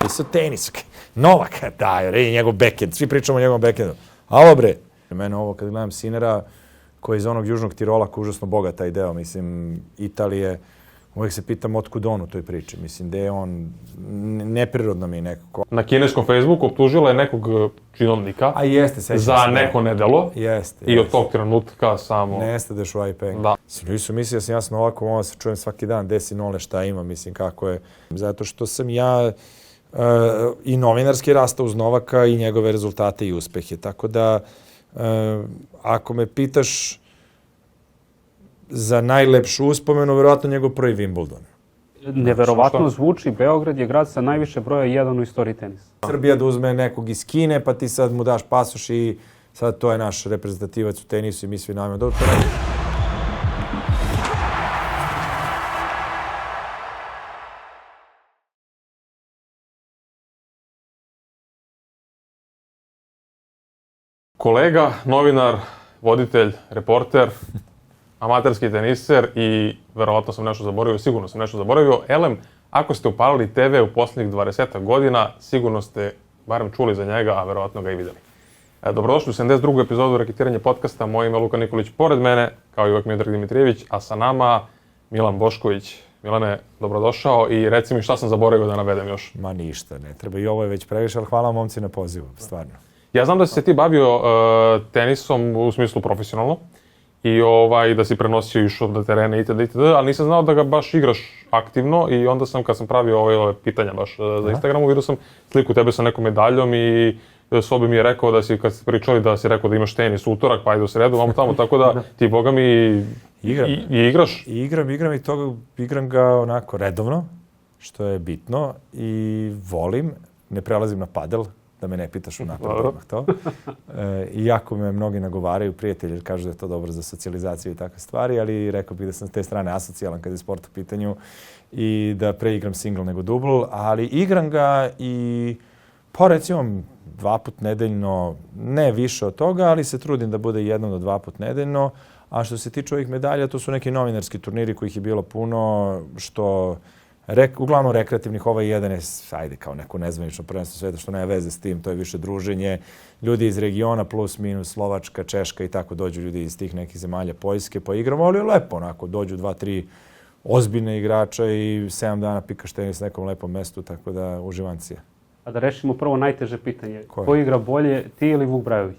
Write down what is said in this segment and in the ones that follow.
pisao tenis. Novak, njegov backhand, svi pričamo o njegovom backhandu. Alo bre, mene ovo kad gledam Sinera, koji je iz onog Južnog Tirola, koji je užasno bogat taj deo, mislim, Italije, uvijek se pitam otkud on u toj priči, mislim, gde je on, neprirodno mi nekako. Na kineskom Facebooku optužila je nekog činovnika za neko nedelo i od tog trenutka samo... Neste Shuai Peng. Da. Nisu mislio da sam ja s Novakom, ovo se čujem svaki dan, gde si Nole, šta ima, mislim, kako je. Zato što sam ja i novinarski rastao uz Novaka i njegove rezultate i uspehe, tako da ako me pitaš za najlepšu uspomenu, verovatno njegov prvi Wimbledon. Neverovatno zvuči, Beograd je grad sa najviše broja 1 u istoriji tenisa. Srbija da uzme nekog iz Kine, pa ti sad mu daš pasoš i sad to je naš reprezentativac u tenisu i mi svi najmo dobro. Kolega, novinar, voditelj, reporter, amaterski teniser i verovatno sam nešto zaboravio, sigurno sam nešto zaboravio. Elem, ako ste upalili TV u posljednjih 20 godina, sigurno ste barem čuli za njega, a verovatno ga i videli. Dobrodošli u 72. epizodu Raketiranje podcasta. Moje ime je Luka Nikolić, pored mene, kao i uvek Miodrag Dimitrijević, a sa nama Milan Bošković. Milane, dobrodošao i reci mi šta sam zaboravio da navedem još. Ma ništa, ne treba, i ovo je već previše, ali hvala momci na pozivu, stvarno. Ja znam da si se ti bavio tenisom u smislu profesionalno i da si prenosio išao na terene itd., ali nisam znao da ga baš igraš aktivno i onda sam, kad sam pravio ove pitanja baš za Instagramu, vidio sam sliku tebe sa nekom medaljom i Sobi mi je rekao da si, kad ste pričali, da si rekao da imaš tenis utorak, pa ajde u sredu, vamo tamo, tako da ti, boga mi, igraš? Igram i to igram ga onako redovno, što je bitno, i volim, ne prelazim na padel, da me ne pitaš unapred odmah to. Iako me mnogi nagovaraju, prijatelji kažu da je to dobro za socijalizaciju i takve stvari, ali rekao bih da sam s te strane asocijalan kad je sport u pitanju i da pre igram single nego dubl, ali igram ga i pa recimo 2 put nedeljno, ne više od toga, ali se trudim da bude 1 do 2 put nedeljno. A što se tiče ovih medalja, to su neki novinarski turniri kojih je bilo puno, što uglavnom rekreativnih, ovaj jedan je, ajde, kao neko nezvanično prvenstvo sveta, što nema veze s tim, to je više druženje. Ljudi iz regiona, plus, minus, Slovačka, Češka i tako dođu ljudi iz tih nekih zemalja, Poljske, pa igramo, ali lepo, onako, dođu 2-3 ozbiljne igrača i 7 dana pikaš tenis na nekom lepom mestu, tako da uživancija. A da rešimo prvo najteže pitanje. Ko igra bolje, ti ili Vuk Brajović?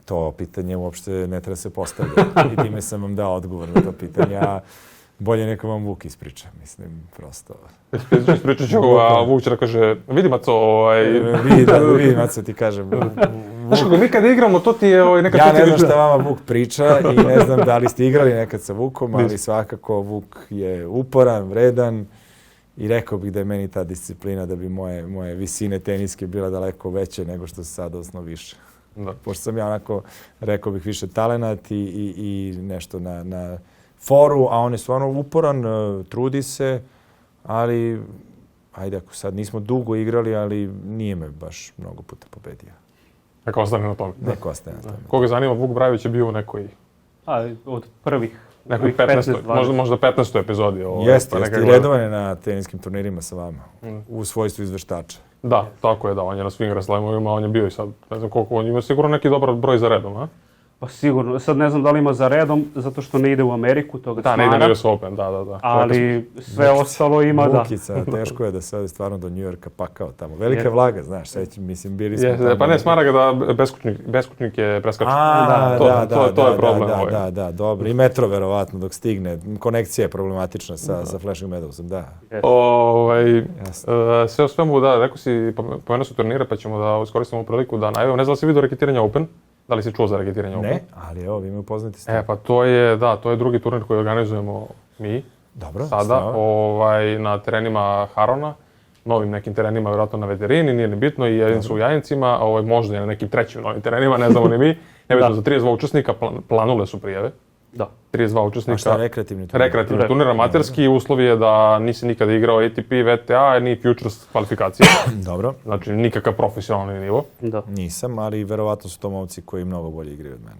To pitanje uopšte ne treba se postaviti i time sam vam dao odgovor na to pitanje. Bolje neka vam Vuk ispriča, mislim, prosto. Ispričat ću, a Vuk će da kaže, vidi Maco, Vidi Maco, ti kažem. Znaš kako, mi kada igramo, to ti je neka... Ja ne znam šta vama Vuk priča i ne znam da li ste igrali nekad sa Vukom, ali svakako Vuk je uporan, vredan i rekao bih da je meni ta disciplina da bi moje visine teniske bila daleko veće nego što se sad osnovno više. Pošto sam ja onako, rekao bih, više talenat i nešto na foru, a on je stvarno uporan, trudi se, ali, ajde, ako sad nismo dugo igrali, ali nije me baš mnogo puta pobedio. Neka ostane na tome. Neka ostane na tome. Koga zanima, Vuk Brajović je bio u nekoj... Od prvih. Nekoj 15. Možda 15. epizodi. Jeste, i redovan je na teniskim turnirima sa vama, u svojstvu izveštača. Da, tako je, da, on je na svim Grand-slamovima, on je bio i sad, ne znam koliko, on ima sigurno neki dobar broj za redom, a? Pa sigurno, sad ne znam da li ima za redom, zato što ne ide u Ameriku, toga smara. Da, ne ide na US Open, da. Ali sve ostalo ima, da. Bukica, teško je da se ode stvarno do New Yorka pakao tamo. Velika vlaga, znaš, mislim, bili smo tamo. Pa ne, smara ga da beskućnik je preskačen. To je problem. Da, dobro. I metro, verovatno, dok stigne. Konekcija je problematična sa Flashing Meadowsom, da. Sve o svemu, da, rekao si, pomenuo su turnire, pa ćemo da iskoristimo priliku da najavimo. Ne znam da si vidio Raketiranje Open. Da li si čuo za Raketiranje Open? Ne, ali evo, vi me upoznati s tim. Pa to je drugi turnir koji organizujemo mi. Dobro, sada, na terenima Harona, novim nekim terenima, vjerojatno na Veterini, nije ni bitno, i jedan su u Jajincima, možda i na nekim trećim novim terenima, ne znamo ni mi. Nebitno, za 32 učesnika planule su prijave. Da. 32 učesnika. A šta, rekreativni turnir? Rekreativni turnir, amaterski, uslovi je da nisi nikada igrao ATP, VTA, ni Futures kvalifikacije. Dobro. Znači, nikakav profesionalni nivo. Da. Nisam, ali verovatno su to momci koji mnogo bolje igraju od mene.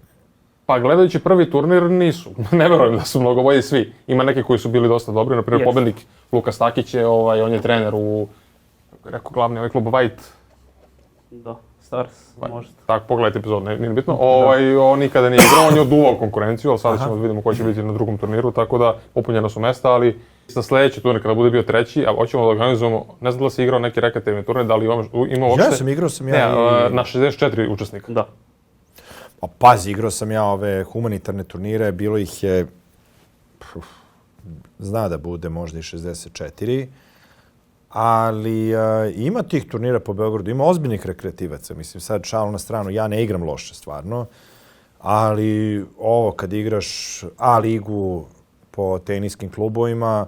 Pa gledajući prvi turnir nisu. Ne verujem da su mnogo bolji svi. Ima neki koji su bili dosta dobri, na primjer pobednik Luka Stakić je, on je trener u kako je rekao glavni, ovaj klub White. Da, Stars, možda. Tako, pogledajte epizod, nije bitno. On nikada nije igrao, on je oduvao konkurenciju, ali sada ćemo da vidimo ko će biti na drugom turniru, tako da popunjena su mesta, ali sa sledeći turnir kada bude bio treći, a hoćemo da organizujemo, ne znam da li si igrao neki rekreativni turnir, da li ima uopšte... Igrao sam ja na 64 učesnika. Da. Pa pazi, igrao sam ja ove humanitarne turnire, bilo ih je, zna da bude možda i 64, ali ima tih turnira po Beogradu, ima ozbiljnih rekreativaca. Mislim, sad šalu na stranu, ja ne igram loše stvarno, ali ovo kad igraš A ligu po teniskim klubovima,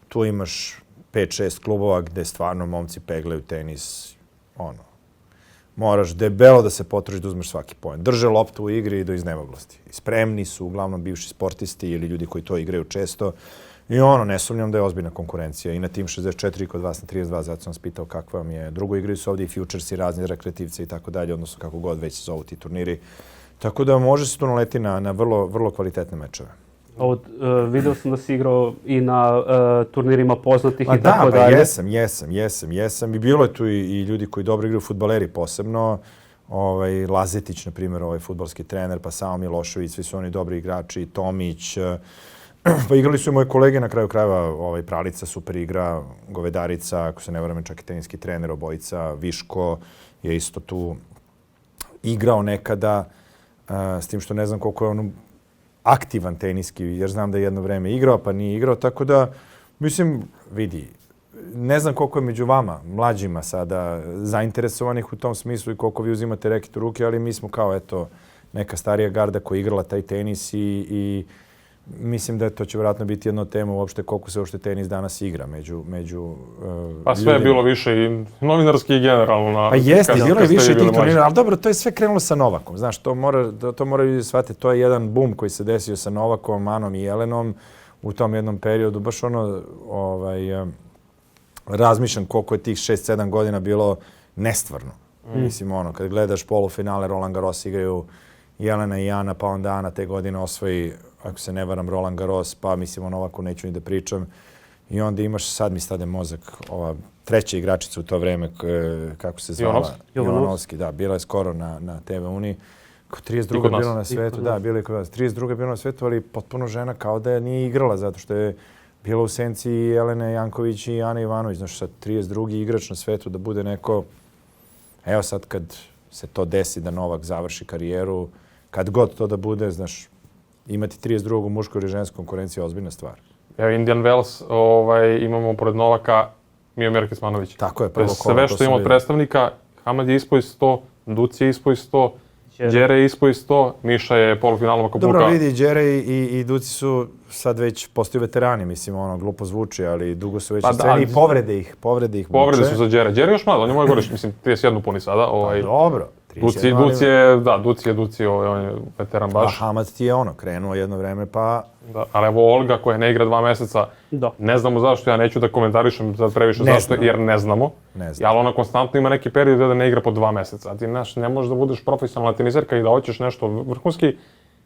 tu imaš 5-6 klubova gde stvarno momci peglaju tenis, moraš debelo da se potrošiš da uzmeš svaki poen. Drže loptu u igri do iznemoglosti. Spremni su uglavnom bivši sportisti ili ljudi koji to igraju često. I ne sumnjam da je ozbiljna konkurencija. I na tim 64 kod vas na 32, zato sam vas pitao kakva vam je. Drugo igraju su ovdje i futuresi, razni rekreativci i tako dalje, odnosno kako god već se zovu ti turniri. Tako da može se tu naleti na vrlo, vrlo kvalitetne mečeve. Video sam da si igrao i na turnirima poznatih i tako da, dalje. Jesam. I bilo je tu i ljudi koji dobro igraju, fudbaleri posebno. Lazetić, na primjer, fudbalski trener, pa Samo Milošević, svi su oni dobri igrači, Tomić. Pa igrali su i moje kolege na kraju krajeva, Pralica super igra, Govedarica, ako se ne varam, čak i teniski trener, obojica, Viško je isto tu igrao nekada, s tim što ne znam koliko je on aktivan teniski, jer znam da je jedno vreme igrao, pa nije igrao, tako da, mislim, vidi, ne znam koliko je među vama, mlađima sada, zainteresovanih u tom smislu i koliko vi uzimate reket u ruke, ali mi smo kao, neka starija garda koja je igrala taj tenis i mislim da to će vjerojatno biti jedna tema uopšte koliko se uopšte tenis danas igra među pa sve je bilo više i novinarski i generalno. Pa jeste, bilo je više tih turnira, ali dobro, to je sve krenulo sa Novakom. Znaš, to moraju ljudi shvatiti, to je jedan boom koji se desio sa Novakom, Anom i Jelenom u tom jednom periodu. Baš razmišljam koliko je tih 6-7 godina bilo nestvarno. Mislim, kad gledaš polufinale, Roland Garros igraju Jelena i Ana, pa onda Ana te godine osvoji, ako se ne varam, Roland Garros, pa mislim o Novaku neću ni da pričam. I onda imaš, sad mi stade mozak, ova treća igračica u to vreme, kako se zvala? Jovanovski, da, bila je skoro na TV Uniji. 32. je bilo na svetu, da, bila je kod vas. 32. je bilo na svetu, ali potpuno žena kao da je nije igrala, zato što je bila u senci Jelene Janković i Ana Ivanović. Znaš, sad 32. igrač na svetu da bude neko... Evo sad kad se to desi da Novak završi karijeru, kad god to da bude, znaš, imati 32. u muškoj ili ženskoj konkurenciji je ozbiljna stvar. Evo, Indian Wells, imamo pored Novaka Miomir Kecmanović. Tako je, prvo kola. Sve što ima od predstavnika, Hamad je ispod 100, Duci je ispod 100, Đere je ispod 100, Miša je polufinalom Acapulca. Dobro, vidi, Đere i Duci su sad već postaju veterani, mislim, glupo zvuči, ali dugo su već u sceni i povrede ih muče. Povrede su za Đere. Đere još mlad, on je moj goriš, mislim, 31 puni sada. Dobro. Duci je, on je veteran baš. A Hamad ti je krenuo jedno vreme, pa... Da, ali evo Olga koja ne igra 2 meseca, ne znamo zašto, ja neću da komentarišem sad previše zašto, jer ne znamo. Ali ona konstantno ima neki period da ne igra po 2 meseca. A ti ne možeš da budeš profesionalna teniserka i da hoćeš nešto vrhunski,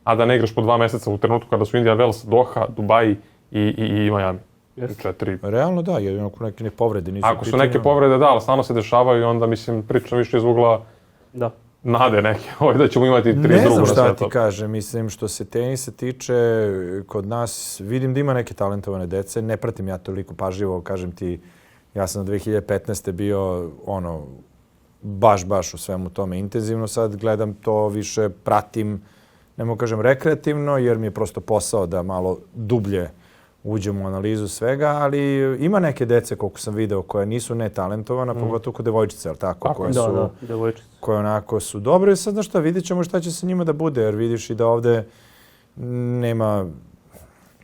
a da ne igraš po 2 meseca u trenutku kada su Indian Wells, Doha, Dubai i Miami. 4. Realno da, jedino ako neke povrede nisu... Ako su neke povrede, da, ali stalno se dešavaju i onda, mislim, pričam više iz ugla nade neke, da ćemo imati 32. na svetu. Ne znam šta ti kažem, mislim, što se tenisa tiče, kod nas vidim da ima neke talentovane dece, ne pratim ja toliko pažljivo, kažem ti, ja sam na 2015. bio, baš u svemu tome intenzivno, sad gledam to više, pratim, ne mogu kažem rekreativno, jer mi je prosto posao da malo dublje uđem u analizu svega, ali ima neke dece, koliko sam video, koja nisu netalentovana, pogotovo kod devojčice, ali tako? Koje onako su dobre. Sad, znaš šta, vidjet ćemo šta će sa njima da bude, jer vidiš i da ovde nema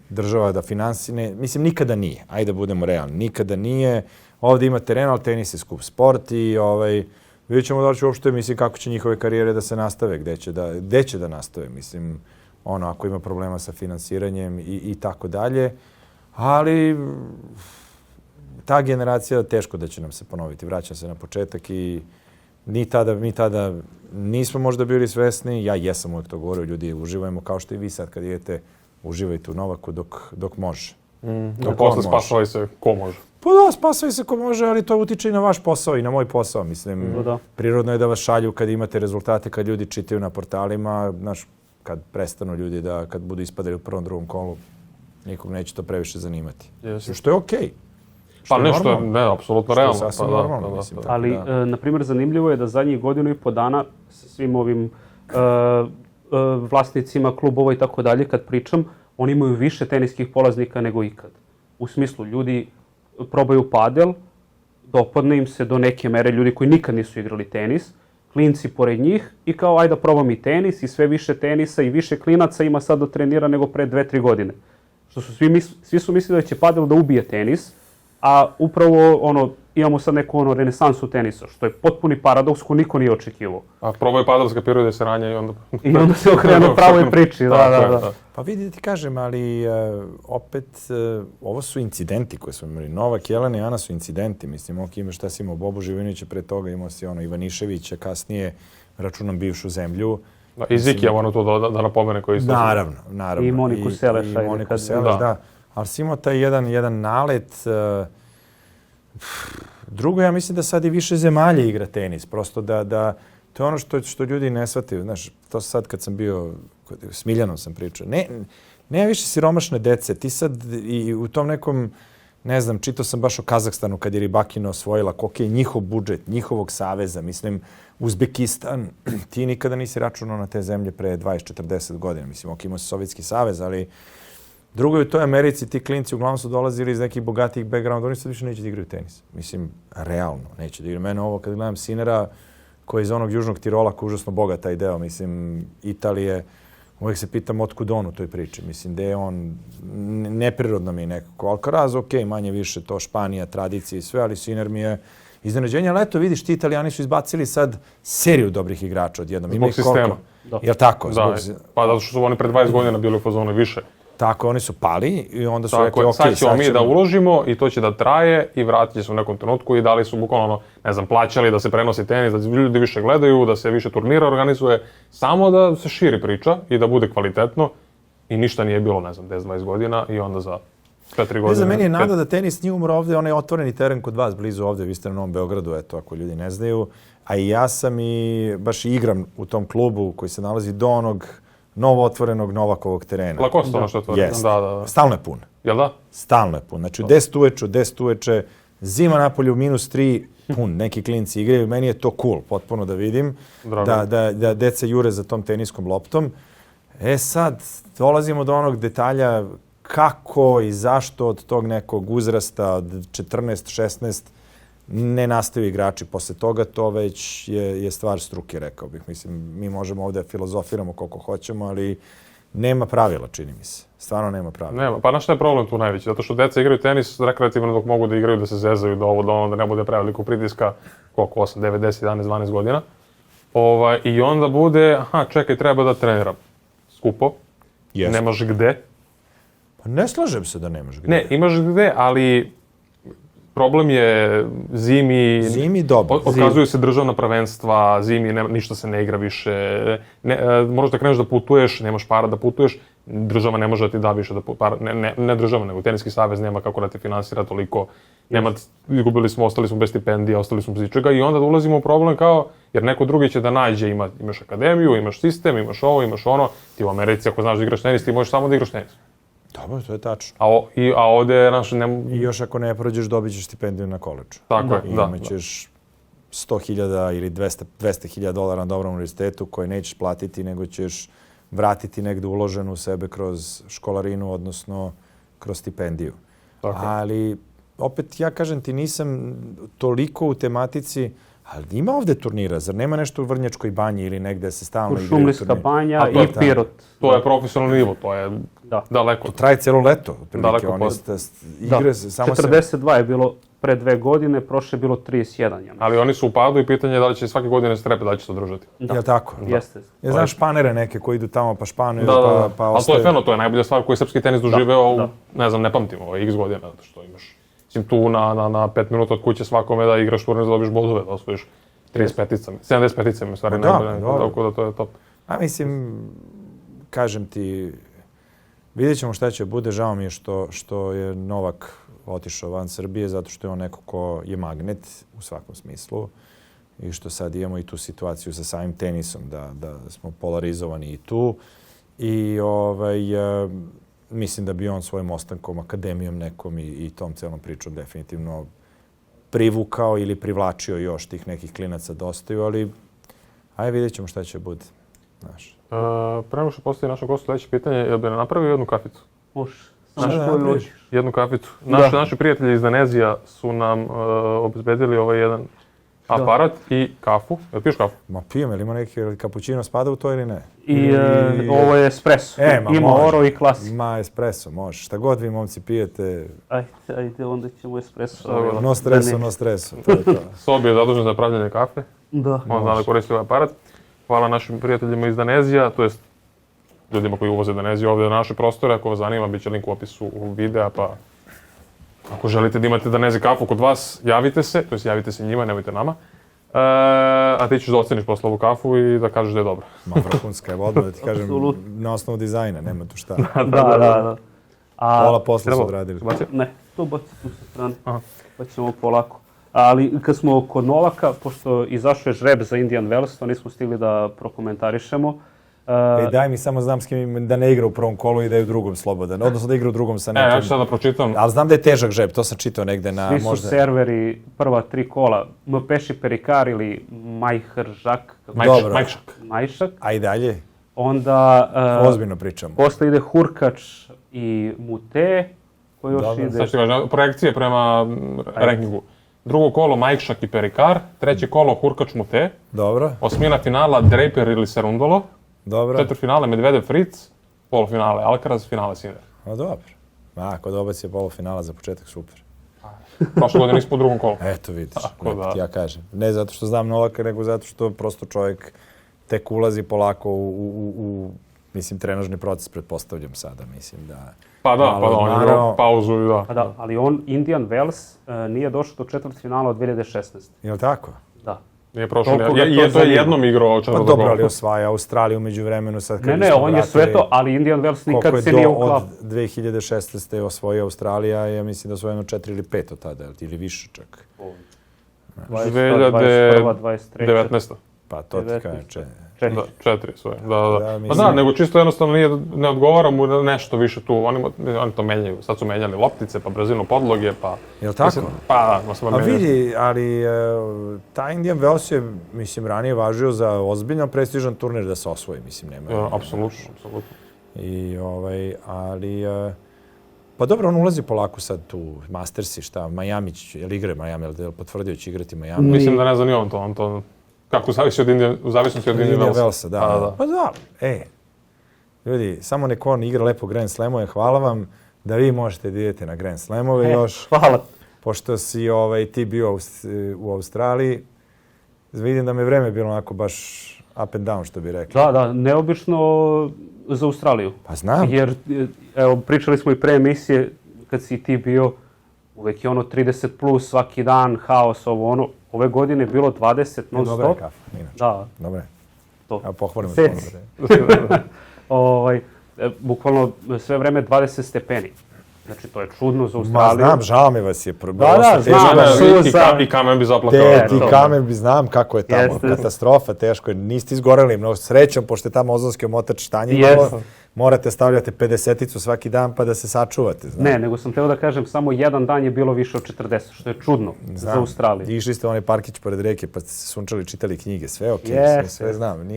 država da mislim, nikada nije. Ajde da budemo realni. Nikada nije. Ovde ima teren, ali tenis je skup sport i vidjet ćemo da li će uopšte, mislim, kako će njihove karijere da se nastave, gde će da nastave, mislim, ako ima problema sa finansiranjem i tako dalje. Ali ta generacija teško da će nam se ponoviti. Vraćam se na početak i mi tada nismo možda bili svesni. Ja jesam uvijek to govorio, ljudi uživajmo kao što i vi sad kad idete, uživajte u Novaku dok može. Posle spašavaju se ko može. Pa da, spasaju se ko može, ali to utiče i na vaš posao i na moj posao. Mislim, prirodno je da vas šalju kad imate rezultate, kad ljudi čitaju na portalima, znaš, kad prestanu ljudi da, kad budu ispadali u prvom, drugom kolu, nikog neće to previše zanimati. Što je okej. Pa nešto, ne, apsolutno realno. Što je sasvim normalno, mislim. Ali, na primjer, zanimljivo je da zadnjih 1.5 godina sa svim ovim vlasnicima klubova i tako dalje, kad pričam, oni imaju više teniskih polaznika nego ikad. U smislu, ljudi probaju padel, dopadne im se do neke mere ljudi koji nikad nisu igrali tenis, klinci pored njih i kao ajde da probam i tenis i sve više tenisa i više klinaca ima sad da trenira nego pre 2-3 godine. Što su svi su mislili da će padel da ubije tenis, a upravo imamo sad neku renesansu tenisa, što je potpuni paradoks koji niko nije očekivao. A probaju padelska periode se ranja i onda... I onda se okrenu pravoj priči, da. Pa vidi ti kažem, ali opet ovo su incidenti koje smo imali. Novak, Jelena i Ana su incidenti. Mislim, imaš šta si imao Bobu Živinovića pre toga, imao si Ivaniševića, kasnije računam bivšu zemlju. I Ziki, ja moram to da napomene koji isto... Naravno. I Moniku Seleš. I Moniku Seleš, da. Ali si imao taj jedan nalet. Drugo, ja mislim da sad i više zemalja igra tenis. Prosto da to je ono što ljudi ne shvataju. Znaš, to sad kad sam bio, s Miljanom sam pričao. Nema više siromašne dece. Ti sad i u tom nekom, ne znam, čitao sam baš o Kazahstanu kad je Ribakina osvojila, koliki je njihov budžet, njihovog saveza. Mislim, Uzbekistan, ti nikada nisi računao na te zemlje pre 20-40 godina. Mislim, imao si Sovjetski savez, ali drugo je u toj Americi, ti klinci uglavnom su dolazili iz nekih bogatih backgrounda, oni sad više neće da igraju tenis. Mislim, realno neće da igraju. Mene ovo kad gledam Sinera, koji je iz onog Južnog Tirola, koji je užasno bogat taj deo, mislim, Italije, uvijek se pitam otkud on u toj priči. Mislim, gde je on, neprirodno mi je nekako. Alcaraz, okej, manje više to Španija, tradicije i sve, ali Sinner mi je iznenađenje. Ali eto, vidiš, ti Italijani su izbacili sad seriju dobrih igrača odjednom. Zbog sistema. Jel tako? Pa zato što su oni pre 20 godina bili u fazonu više. Tako, oni su pali i onda su rekli, ok, sad ćemo mi da uložimo i to će da traje i vratit će se u nekom trenutku i dali su bukvalno, ne znam, plaćali da se prenosi tenis, da ljudi više gledaju, da se više turnira organizuje, samo da se širi priča i da bude kvalitetno i ništa nije bilo, ne znam, 10-20 godina i onda za 4 godine... Ne znam, meni je nada da tenis nije umro ovde, onaj otvoreni teren kod vas, blizu ovde, vi ste na Novom Beogradu, eto, ako ljudi ne znaju, a i ja sam i baš igram u tom klubu koji se nalazi do onog novo otvorenog Novakovog terena. Lakosta ono što je otvoreno. Jest. Da. Stalno je pun. Jel da? Stalno je pun. Znači, u 10 uveče, zima napolju, -3, pun. Neki klinci igraju. Meni je to cool, potpuno da vidim. Da deca jure za tom teniskom loptom. Sad, dolazimo do onog detalja kako i zašto od tog nekog uzrasta od 14-16 ne nastaju igrači. Posle toga to već je stvar struke, rekao bih. Mislim, mi možemo ovdje filozofiramo koliko hoćemo, ali nema pravila, čini mi se. Stvarno nema pravila. Nema. Pa šta je problem tu najveći? Zato što deca igraju tenis rekreativno dok mogu da igraju, da se zezaju, da ovo, da ono, da ne bude preveliko pritiska, koliko, 8, 9, 10, 11, 12 godina. I onda bude, čekaj, treba da treniram. Skupo. Nemaš gde. Pa ne slažem se da nemaš gde. Ne, imaš gde, ali problem je zimi dobro. Otkazuju se državna prvenstva, zimi ništa se ne igra više. Možeš da kreneš da putuješ, nemaš para da putuješ, država ne može da ti da više para. Ne država, nego Teniski savez nema kako da te finansira toliko. Izgubili smo, ostali smo bez stipendija, ostali smo bez ičega i onda ulazimo u problem kao, jer neko drugi će da nađe, imaš akademiju, imaš sistem, imaš ovo, imaš ono. Ti u Americi ako znaš da igraš tenis, ti možeš samo da igraš tenis. Dobro, to je tačno. A ovdje... I još ako ne prođeš, dobit ćeš stipendiju na koledžu. Tako je, da. Imat ćeš 100.000 ili 200.000 dolara na dobrom univerzitetu koje nećeš platiti, nego ćeš vratiti negdje uloženo u sebe kroz školarinu, odnosno kroz stipendiju. Ali, opet, ja kažem ti, nisam toliko u tematici, ali ima ovdje turnira, zar nema nešto u Vrnjačkoj banji ili negdje se stalno igraju turnira? Šumlijska banja i Pirot. To je profesionalni nivo, to je daleko. To traje cijelo leto. Daleko pod. 42 je bilo pre 2 godine, prošle je bilo 31. Ali oni su u padu i pitanje je da li će svake godine strepe, da li će se održati. Je tako? Jeste. Ja znam španere neke koji idu tamo pa španuju pa ostaju. Ali to je feno, to je najbolja stvar koju srpski tenis doživeo, ne znam, ne pamtim, x godina, zato što imaš tu na 5 minuta od kuće svakome da igraš turnir, da dobiš bodove, da osvojiš 35-icama, 75-icama, u stvari najbolje, tako da to je top. A mislim, kažem ti, vidjet ćemo šta će bude, žao mi je što je Novak otišao van Srbije zato što je on neko ko je magnet u svakom smislu i što sad imamo i tu situaciju sa samim tenisom, da smo polarizovani i tu. I mislim da bi on svojim ostankom, akademijom nekom i tom celom pričom definitivno privukao ili privlačio još tih nekih klinaca dostaju, ali ajde vidjet ćemo šta će bude. Znaš. Pre nego što postavi našem gostu sledeće pitanje, jel bi napravio jednu kaficu? Može. Jednu kaficu. Naši prijatelji iz Danezija su nam obezbedili ovaj jedan aparat i kafu. Jel piješ kafu? Ma pijem, ili ima neki kapućino spada u to ili ne? I ovo je espresso. Ima može. oro i klasik. Ma espresso, može. Šta god vi momci pijete. Ajde, onda ćemo espresso. No streso. To je to. Sobi je zadužen za pravljanje kafe. Da. On zna da koristi ovaj aparat. Hvala našim prijateljima iz Danezija, to jest ljudima koji uvoze Daneziju ovdje na naše prostore. Ako vas zanima, bit će link u opisu videa, pa ako želite da imate Danezi kafu kod vas, javite se, to jest javite se njima, nemojte nama. A ti ćeš da oceniš posle ovu kafu i da kažeš da je dobra. Ma vrhunska je odmah da ti kažem, na osnovu dizajna, nema tu šta. Da. Pola posla su odradili. Ne, to baci tu sa strane, pa ćemo polako. Ali kad smo kod Novaka, pošto izašao je žreb za Indian Wells, to nismo stigli da prokomentarišemo. Daj mi samo znam s kim da ne igra u prvom kolu i da je u drugom slobodan. Odnosno da igra u drugom sa nekim. Ja ću sad da pročitam. Ali znam da je težak žreb, to sam čitao negde na Svi su serveri prva 3 kola. Mpeši Perikar ili Majhržak. Majšak. A i dalje? Onda... Ozbiljno pričamo. Posle ide Hurkač i Mute. Ko još ide? Sad ću kažem, projekcije prema rankingu. Drugo kolo Majšak i Perikar, treće kolo Hurkač Mute. Dobro. Osmina finala Draper ili Serundolo. Dobro. Četvrtfinale Medvedev Fritz, polufinale Alcaraz, finale Sinner. No dobro. Ako dobaci je polufinala za početak, super. Prošle godine nismo u drugom kolu. Eto vidiš, ti ja kažem. Ne zato što znam Novaka, nego zato što prosto čovjek tek ulazi polako u mislim, trenažni proces, pretpostavljam sada, mislim da... Pa on je imao pauzu i da. Pa da, ali on, Indian Wells, nije došao do četvrtfinala od 2016. Je li tako? Da. Nije prošao, to je jednom igrao četvrtog kola. Dobro, ali osvaja Australiju među vremenu sad. Ne, on je sve to, ali Indian Wells nikad se nije uklao. Od 2016. osvojio Australija, ja mislim da osvojeno 4 ili 5 od tada, ili više čak. 2019. Pa to ti kažem, 4 svoje, da. Pa da, nego čisto jednostavno ne odgovara mu nešto više tu, oni to menjaju. Sad su menjali loptice, pa brzinu podloge, pa... Jel' tako? Pa da, a vidi, ali taj Indian Wells je, mislim, ranije važio za ozbiljan prestižan turnir da se osvoji, mislim, nema... Apsolutno. I ali... Pa dobro, on ulazi polako sad tu, Mastersi, šta, Miami, jel igra Miami, jel potvrdio će igrati Miami? Mislim da ne zna ni on to... Kako u zavisnosti od Indian Wellsa. Da. Pa da, ljudi, samo neko on igra lepo Grand Slamove, hvala vam da vi možete da idete na Grand Slamove još. Hvala. Pošto si ti bio u Australiji, vidim da mi vreme bilo onako baš up and down, što bi rekli. Da, neobično za Australiju. Pa znam. Jer, evo, pričali smo i pre emisije, kad si ti bio, uvek je ono 30 plus svaki dan, haos, ovo ono. Ove godine je bilo 20 non stop. Dobre kafe, inače. Da. Dobre. To. Evo, pohvalimo sponzore. Bukvalno sve vreme 20 stepeni. Znači, to je čudno za Australiju. Ma znam, žao mi vas je. Da, znam. I kamen bi zaplakao. Ti kamen bi, znam kako je tamo. Katastrofa, teško je. Niste izgoreli mnogo srećom, pošto je tamo ozonski omotač stanje malo. Morate stavljati 50-icu svaki dan pa da se sačuvate. Ne, nego sam teo da kažem, samo jedan dan je bilo više od 40, što je čudno za Australiju. Išli ste u onaj parkić pored reke pa ste se sunčali, čitali knjige, sve okej, sve znam.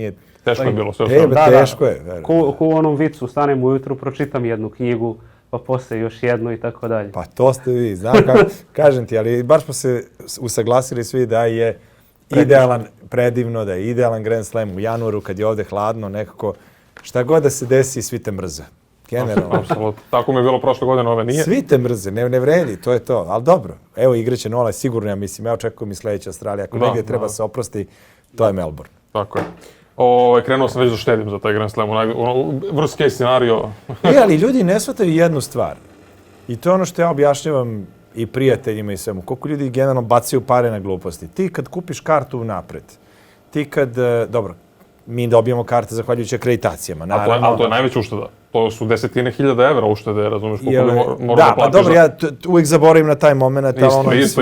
Teško je bilo, sve. Teško je. Ko u onom vicu, stanem ujutru, pročitam jednu knjigu, pa posle još jednu i tako dalje. Pa to ste vi, znam kako, kažem ti, ali baš smo se usaglasili svi da je idealan, predivno, da je idealan Grand Slam u januaru kad je ovde hladno, nekako šta god da se desi, svi te mrze. Generalno. Apsolutno. Tako mi je bilo prošle godine, ove nije. Svi te mrze, ne vredi, to je to. Ali dobro, evo igraće Nola, sigurno, ja mislim, ja očekujem i sledeća Australija. Ako negdje treba se oprosti, to je Melbourne. Tako je. Krenuo sam već da štedim za taj Grand Slam, worst case scenario. Ali ljudi ne shvataju jednu stvar. I to je ono što ja objašnjavam i prijateljima i svemu. Koliko ljudi generalno bacaju pare na gluposti. Ti kad kupiš kartu napred, ti kad, dobro, mi dobijamo karte zahvaljujući akreditacijama. Ali to je najveća ušteda. to su desetine hiljada evra uštede, razumiješ, koliko bi morao da da pa platiš. dobro, ja uvijek zaboravim na taj moment.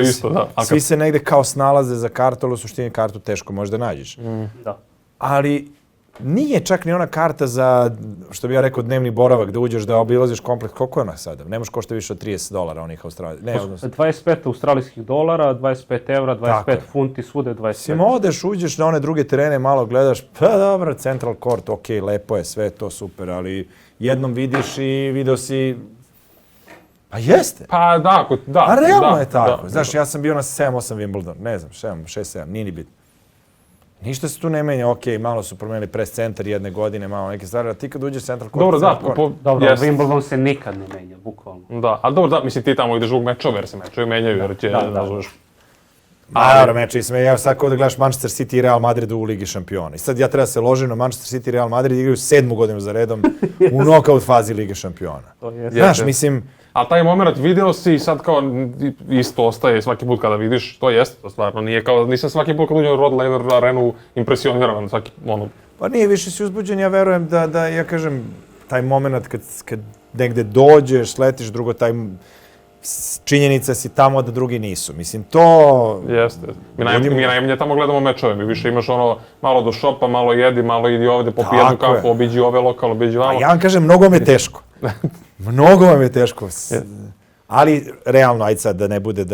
Isto, da. Svi se negde kao snalaze za kartu, ali u suštini kartu teško možda nađeš. Da. Ali nije čak ni ona karta za, što bi ja rekao, dnevni boravak, da uđeš da obilaziš kompleks. Koliko je ona sada? Nemaš košta više od $30 onih Australija. Ne, odnosno. 25 australijskih dolara, 25 evra, 25 funti, svude 25. Sim, odeš, uđeš na one druge terene, malo gledaš, pa dobro, Central Court, ok, lepo je, sve to super, ali jednom vidiš i video si. Pa jeste. Pa da, A realno je tako. Da, Znaš, ja sam bio na 7-8 Wimbledon, ne znam, 6-7, nije ni bitno. Ništa se tu ne menja, ok, malo su promenili press centar jedne godine, malo neke stvari, a ti kad uđeš Central Court... Dobro, da, Dobro, Wimbledon se nikad ne menja, bukvalno. Da, ali dobro, da, mislim ti tamo ideš u mečove, jer se mečovi menjaju, jer će, nazoveš... Naravno, meče se menjaju, sad kao da gledaš Manchester City i Real Madrid u Ligi šampiona. I sad ja treba se ložim na Manchester City i Real Madrid, igraju 7. godinu za redom u knockout fazi Lige šampiona. Znaš, mislim... A taj moment video si i sad kao isto ostaje svaki put kada vidiš, to jeste, to stvarno nije kao, nisam svaki put kad uđem u Rod Laver arenu impresioniran, svaki ono... Pa nije, više si uzbuđen, ja verujem da ja kažem, taj moment kad negde dođeš, sletiš, drugo taj činjenica si tamo da drugi nisu. Mislim, to... Jeste. Mi najmanje tamo gledamo mečove, mi više imaš ono malo do šopa, malo jedi, malo idi ovde, popi jednu kafu, obiđi ove lokal, obiđi vamo. A ja vam kažem, mnogo vam je teško. Mnogo vam je teško. Ali, realno, ajde sad da ne bude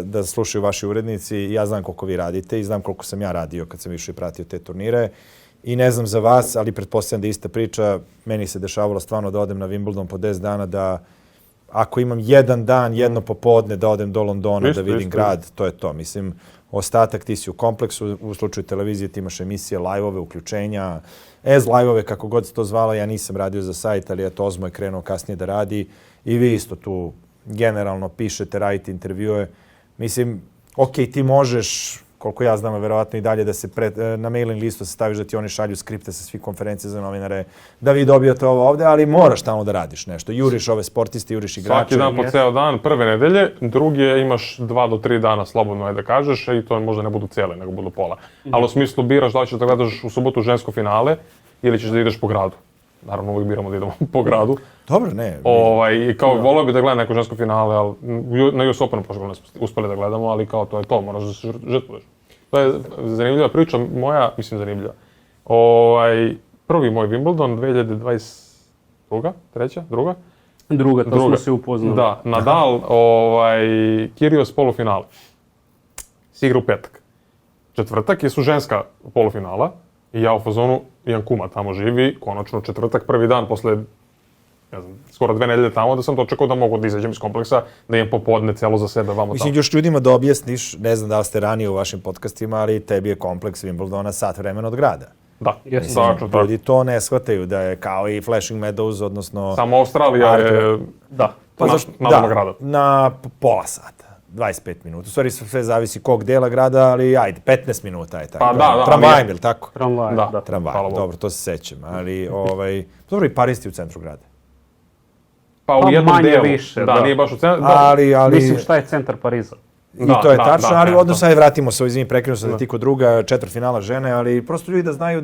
da slušaju vaši urednici, ja znam koliko vi radite i znam koliko sam ja radio kad sam više pratio te turnire. I ne znam za vas, ali pretpostavljam da je ista priča. Meni se dešavalo stvarno da odem na Wimbledon po 10 dana, da ako imam jedan dan, jedno popodne da odem do Londona, da vidim grad, to je to. Mislim, ostatak ti si u kompleksu, u slučaju televizije ti imaš emisije, live-ove, uključenja, live-ove, kako god se to zvalo, ja nisam radio za sajt, ali eto, Ozmo je krenuo kasnije da radi i vi isto tu generalno pišete, radite intervjue. Mislim, ok, ti možeš, koliko ja znam, verovatno i dalje da se na mailing listu se staviš da ti oni šalju skripte sa svih konferencija za novinare, da vi dobijete ovo ovde, ali moraš tamo da radiš nešto. Juriš ove sportiste, juriš igrače. Svaki dan po ceo dan, prve nedelje, druge imaš 2 do 3 dana slobodno je da kažeš i to možda ne budu cijele, nego budu pola. Ali u smislu biraš da li ćeš da gledaš u subotu žensko finale ili ćeš da ideš po gradu. Naravno, uvijek biramo da idemo po gradu. Dobro, ne. I kao volio bi da gledam neko žensko finale, ali na US Openu prošle godine uspeli da gledamo, ali kao to je to, moraš da se žrtvuješ. To je zanimljiva priča moja, mislim zanimljiva. Prvi moj Wimbledon, 2022. Treća? Druga? Druga, to smo se upoznali. Da, Nadal, Kyrgios polufinale. Si igra u petak. Četvrtak su ženska polufinala i ja u fazonu, imam kuma tamo živi, konačno četvrtak, prvi dan posle, ne znam, skoro 2 nedelje tamo, da sam dočekao da mogu da izađem iz kompleksa, da imam popodne celo za sebe vamo tamo. Mislim, još ljudima da objasniš, ne znam da li ste ranije u vašim podcastima, ali tebi je kompleks Wimbledona sat vremena od grada. Da, tačno. Ljudi to ne shvataju, da je kao i Flushing Meadows, odnosno... Samo Australija je nadamo grada. Na pola sata, 25 minuta. U stvari sve zavisi kog dela grada, ali ajde, 15 minuta je tako. Pa da. Tramvajem, ili tako? Tramvaj, da. Tramvaj, dobro, to se sećam. Ali, dobro, i Paris ti u centru grada. Pa u jednom manje delu. više, da. Nije baš u centru. Ali... Mislim, šta je centar Pariza? I to je tačno, ali odnosno, ajde, vratimo se, izvini, prekrenu se da ti kod druga četvrtfinala žene, ali prosto ljudi da znaju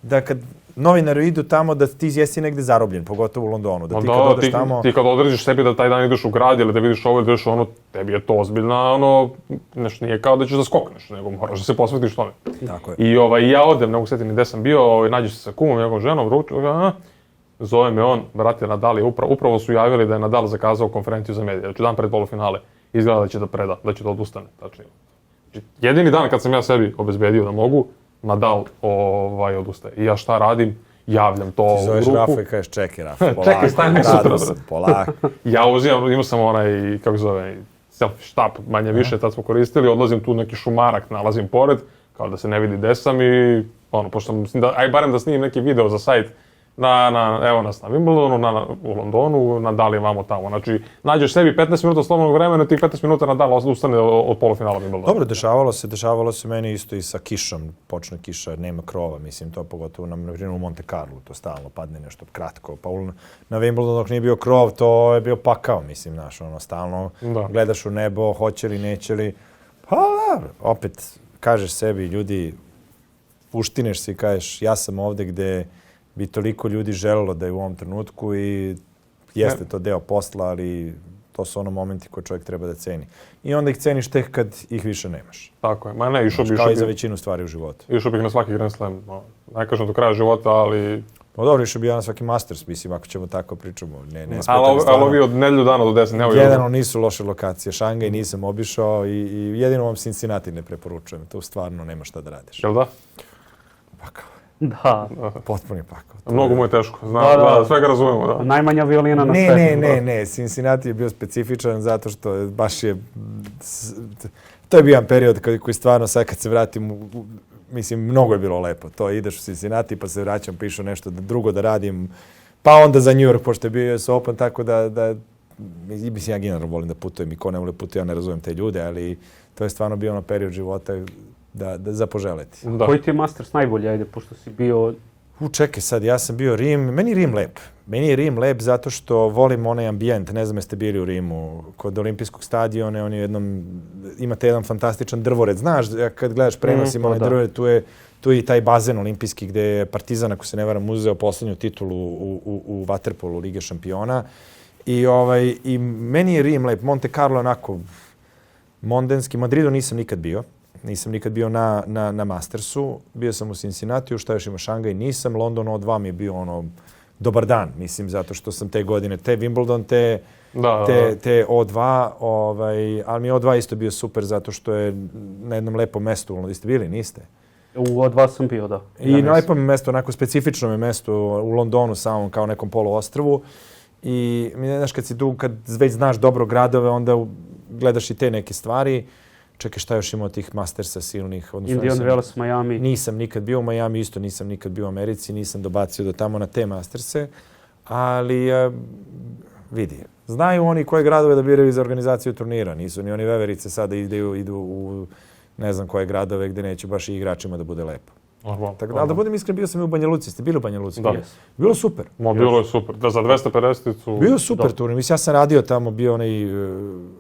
da kad novinari idu tamo, da ti jesi negde zarobljen, pogotovo u Londonu, da ti kad odeš tamo... Ti kad određiš sebi da taj dan ideš u grad ili da vidiš ovo ili da ideš ono, tebi je to ozbiljna, nešto nije kao da ćeš da skokneš, nego moraš da se posvetiš tome. Tako je. I ja odem, ne mogu setiti ni gde sam bio, nađeš se sa kumom, njegovom ženom, zove me on, brate, Nadal je upravo su javili da je Nadal zakazao konferenciju za medije, znači dan pred polufinale, izgleda da će da preda, da će da odustane, tačnije. Znači, jedini dan kad sam ja sebi obezbedio da mogu, Nadal odustaje. I ja šta radim? Javljam to u grupu. Ti zoveš Rafa i kažeš čekaj Rafa, polako. Čekaj, stajme sutra. Polako. Ja uzimam, imao sam onaj, kako zove, selfie štap, manje više, tad smo koristili, odlazim tu neki šumarak, nalazim pored, kao da se ne vidi gde sam i pošto mislim da, aj barem da snimim neki video za sajt, evo nas na Wimbledonu, u Londonu, Nadal je vamo tamo. Znači, nađeš sebi 15 minuta slobodnog vremena, tih 15 minuta Nadal ustane od polufinala Wimbledona. Dobro, dešavalo se meni isto i sa kišom. Počne kiša, nema krova, mislim, to pogotovo na primjer u Monte Carlo, to stalno padne nešto kratko. Pa na Wimbledonu dok nije bio krov, to je bio pakao, mislim, znaš, stalno gledaš u nebo, hoće li, neće li. Pa, opet, kažeš sebi, ljudi, uštineš se i kažeš, ja sam ovde gde bi toliko ljudi želelo da je u ovom trenutku i jeste to deo posla, ali to su ono momenti koje čovjek treba da ceni. I onda ih ceniš tek kad ih više nemaš. Tako je. Ma ne, kao i za većinu stvari u životu. Išao bih na svaki Grand Slam. Ne kažem do kraja života, ali... Pa dobro, išao bih ja na svaki Masters, mislim, ako ćemo tako pričamo. Ali ovi od nedelju dana do 10. Generalno nisu loše lokacije. Šangaj nisam obišao i jedino vam Cincinnati ne preporučujem. Tu stvarno nema šta da radiš. Jel da? Pakao. Da. Potpuni pakao. Mnogo mu je teško. Da, sve ga razumemo, da. Najmanja violina na svetu. Ne. Cincinnati je bio specifičan zato što baš je... To je bio jedan period koji stvarno sad kad se vratim, mislim, mnogo je bilo lepo. To ideš u Cincinnati pa se vraćam, pišu nešto drugo da radim. Pa onda za New York, pošto je bio US Open, tako da mislim, ja generalno volim da putujem i ko ne voli putuje, ja ne razumem te ljude, ali to je stvarno bio ono period života da zapoželeti. Da. Koji ti je Masters najbolji, ajde, pošto si bio... Čekaj sad, ja sam bio Rim, meni je Rim lep. Meni je Rim lep zato što volim onaj ambijent, ne znam jeste bili u Rimu, kod olimpijskog stadiona, imate jedan fantastičan drvored. Znaš, kad gledaš prenosim onaj drvored, tu je i taj bazen olimpijski gdje je Partizan, ako se ne varam, uzeo poslednju titulu u vaterpolu Lige šampiona. I meni je Rim lep, Monte Carlo onako mondenski, Madridu nisam nikad bio. Nisam nikad bio na Mastersu. Bio sam u Cincinnatiju, šta još ima Šangaj, nisam. London O2 mi je bio ono dobar dan, mislim, zato što sam te godine, te Wimbledon, te O2, ali mi je O2 isto bio super zato što je na jednom lepom mestu. Vi ste bili, niste? U O2 sam bio, da. I na lepom mestu, onako specifičnom je mestu u Londonu samom, kao nekom poluostrvu. I, znaš, kad si tu, kad već znaš dobro gradove, onda gledaš i te neke stvari. Čekaj, šta još ima od tih Mastersa silnih? Indian Wells, Miami. Nisam nikad bio u Miami, isto nisam nikad bio u Americi, nisam dobacio do tamo na te Masterse. Ali, vidi, znaju oni koje gradove da biraju za organizaciju turnira. Nisu ni oni veverice sada idu u ne znam koje gradove gdje neće baš i igračima da bude lepo. Tako da, ali da budem iskren, bio sam i u Banja Luci. Ste bili u Banja Luci? Da. Bilo super. Bilo je super. Da, za 250-icu... Bio super turnir. Mislim, ja sam radio tamo, bio onaj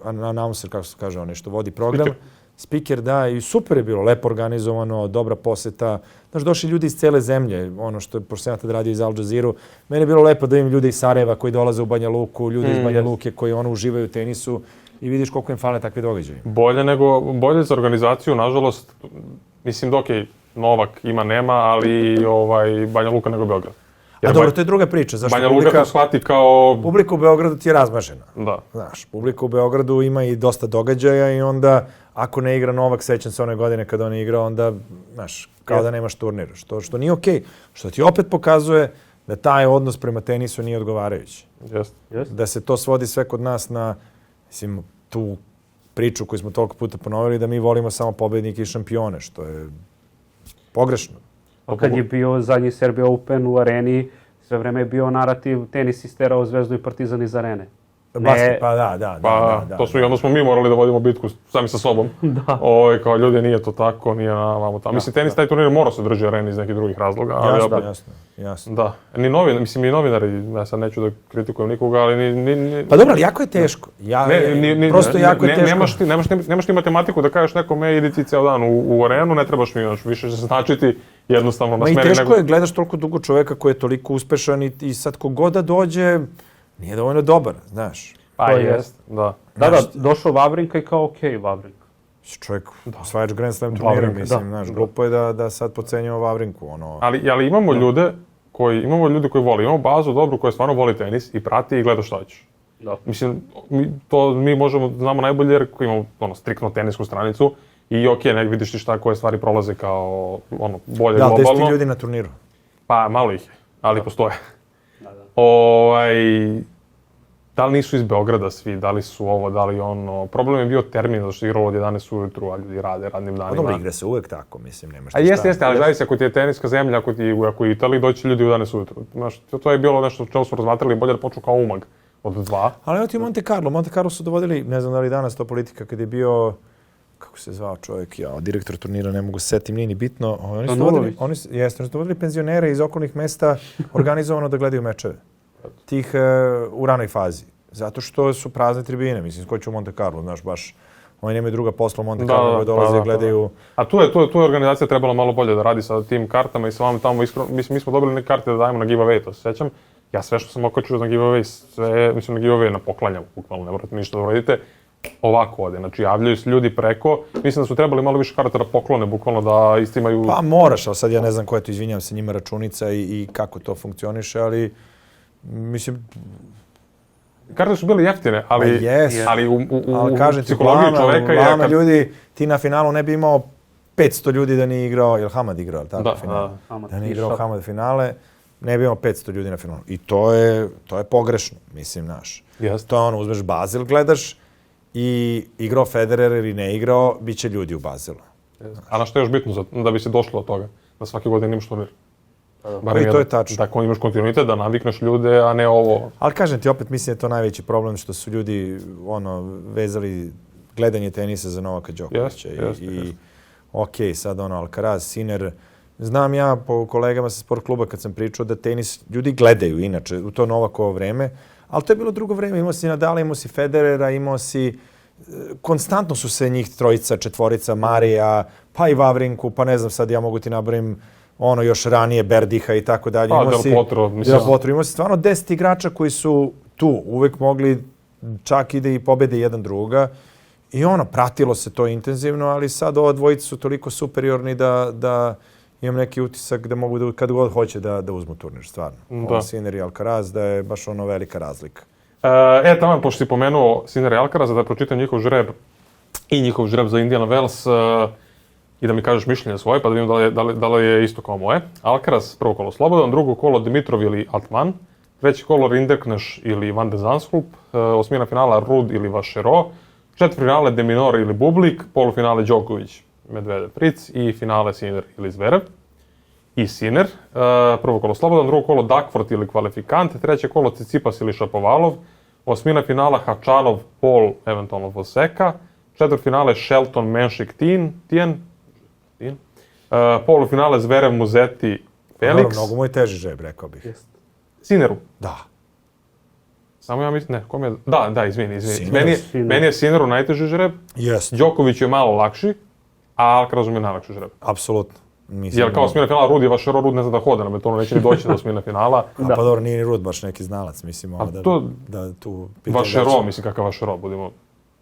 announcer, kako se kaže, onaj što vodi program. Speaker, da, i super je bilo, lepo organizovano, dobra poseta. Znaš, došli ljudi iz cele zemlje, ono što je, pošto sam ja tad radio iz Al Jazeera, meni je bilo lepo da imam ljude iz Sarajeva koji dolaze u Banja Luku, ljudi iz Banja Luke koji uživaju u tenisu i vidiš koliko im fale takve događaje. Bolje za organizaciju, nažalost, mislim dok je Novak nema, ali Banja Luka nego Beograd. A dobro, to je druga priča. Zašto Banja Luka to shvati kao... Publika u Beogradu ti je razmažena. Da. Znaš, publika u Beogradu ima i dosta događaja i onda, ako ne igra Novak, sećam se one godine kada on igra, onda, znaš, kao da nemaš turnir. Što nije okej. Što ti opet pokazuje da taj odnos prema tenisu nije odgovarajući. Da se to svodi sve kod nas na, mislim, tu priču koju smo toliko puta ponovili, da mi volimo samo pobednike i šampione, što je pogrešno. Kad je bio zadnji Serbia Open u areni, sve vreme je bio narativ tenis isterao Zvezdu i Partizan iz arene. Pa da. I onda smo mi morali da vodimo bitku sami sa sobom. Da. Kao ljudi, nije to tako, nije vamo tamo. Mislim, tenis taj turnir mora se drži areni iz nekih drugih razloga. Jasno. Da. Ni novinari, ja sad neću da kritikujem nikoga, ali ni... Pa dobro, ali jako je teško. Prosto jako je teško. Nemaš ti matematiku da kažeš nekome idi ti ceo dan u arenu, ne trebaš mi više se značiti jednostavno na smeri. I teško je, gledaš toliko dugo čoveka koji je toliko uspešan i sad kogod da dođe, nije dovoljno dobar, znaš. Pa jest, da. Da, došao Wawrinka i kao okej, Wawrinka. Čovjek, osvajač Grand Slam turnira, mislim, znaš, glupo je da sad pocenjamo Wawrinku, Ali imamo ljude koji vole, imamo bazu dobru koja stvarno voli tenis i prati i gleda šta hoćeš. Da. Mislim, mi znamo najbolje jer imamo striktno tenisku stranicu i ne vidiš ti šta koje stvari prolaze kao bolje globalno. Da, 10 ljudi na turniru. Pa, malo ih je, ali postoje. Da li nisu iz Beograda svi, da li su ovo, da li ono... Problem je bio termin, zato što je igralo od 11 ujutru, a ljudi rade radnim danima. Dobro, igra se uvek tako, mislim, nemaš šta. Jeste, ali zavisi, ako ti je teniska zemlja, ako je Italiji, doći ljudi u 11 ujutru. Znaš, to je bilo nešto o čemu smo razmatrali, bolje da počnu kao Umag od 2. Ali evo ti Monte Carlo. Monte Carlo su dovodili, ne znam da li danas to politika, kad je bio... Kako se zvao čovjek, direktor turnira, ne mogu se setim, nije ni bitno. Oni su dovodili penzionere iz okolnih mesta organizovano da gledaju mečeve. Tih u ranoj fazi. Zato što su prazne tribine. Mislim, skoću u Monte Carlo, znaš, baš Oni nemaju druga posla u Monte Carlo, koji dolaze i gledaju... A tu je organizacija trebala malo bolje da radi sa tim kartama i sa vama tamo, iskreno, mi smo dobili neke karte da dajemo na giveaway, to se sjećam. Ja sve što sam okačio na giveaway, na giveaway na poklanjam, bukvalno, ne morate ništa da uradite. Ovako ode, znači javljaju se ljudi preko, mislim da su trebali malo više karata da poklone, bukvalno da istimaju... Pa moraš, ali sad ja ne znam koja je to, izvinjam se, njima računica i kako to funkcioniše, ali mislim... Karte su bile jeftine, ali u kažem ti, psihologiji čoveka je... Uglavnom ljudi, ti na finalu ne bi imao 500 ljudi da nije igrao, je li Hamad igrao, tako? Da nije igrao Hamad finale, ne bi imao 500 ljudi na finalu. I to je pogrešno, mislim, naš. To je ono, uzmeš Basel, gledaš, i igrao Federer ili ne igrao, bit će ljudi u Baselu. A na što je još bitno da bi se došlo do toga? Da svake godine imaš turnir. I to je tačno. Tako imaš kontinuitet, da navikneš ljude, a ne ovo. Ali kažem ti, opet mislim da je to najveći problem što su ljudi vezali gledanje tenisa za Novaka Đokovića. I okej, sad Alcaraz, Sinner. Znam ja po kolegama sa sport kluba kad sam pričao da tenis ljudi gledaju inače u to Novakovo vreme, ali to je bilo drugo vreme. Imao si Nadala, imao si Federera, imao si... Konstantno su se njih trojica, četvorica, Marija, pa i Vavrinku, pa ne znam, sad ja mogu ti nabrojim još ranije Berdiha i tako dalje. Del Potro, mislim. Del Potro. Imao si stvarno 10 igrača koji su tu uvek mogli čak i da i pobede jedan druga. I pratilo se to intenzivno, ali sad ova dvojica su toliko superiorni da imam neki utisak da mogu da, kad god hoće da uzmu turnir, stvarno. Sinner i Alcaraz, da je baš velika razlika. Tamo, pošto si pomenuo Sinner i Alcaraza, da pročitam njihov žreb i njihov žreb za Indiana Wells i da mi kažeš mišljenje svoje, pa da vidim da li je isto kao moje. Alcaraz, prvo kolo slobodan, drugo kolo Dimitrov ili Altman, treće kolo Rinderkneš ili Van de Zandschulp, osmina finala Rud ili Vašero, četvrtfinale De Minaur ili Bublik, polufinale Đoković, Medvedev, Fritz i finale Sinner ili Zverev. I Sinner, prvo kolo slobodan, drugo kolo Dakfort ili kvalifikant, treće kolo Cicipas ili Šapovalov, osmina finala Havčanov, Pol, eventualno Voseka, četvrtfinale Shelton, Menšik, Tien, polufinale Zverev, Muzetti, Felix. Mnogo mu je teži žreb, rekao bih. Sinneru? Da. Samo ja mislim, ne, kom je... Da, izvini. Meni je Sinneru najteži žreb, Đoković je malo lakši, a Alcaraz mi je najlakši žreb. Apsolutno. Jer kao osmina finala Rud je Vašero, Rud ne zna da hoda na betonu, neće ni doći do osmina finala. Pa dobro, nije ni Rud baš neki znalac, mislim, da tu... Vašero, mislim kakav Vašero, budemo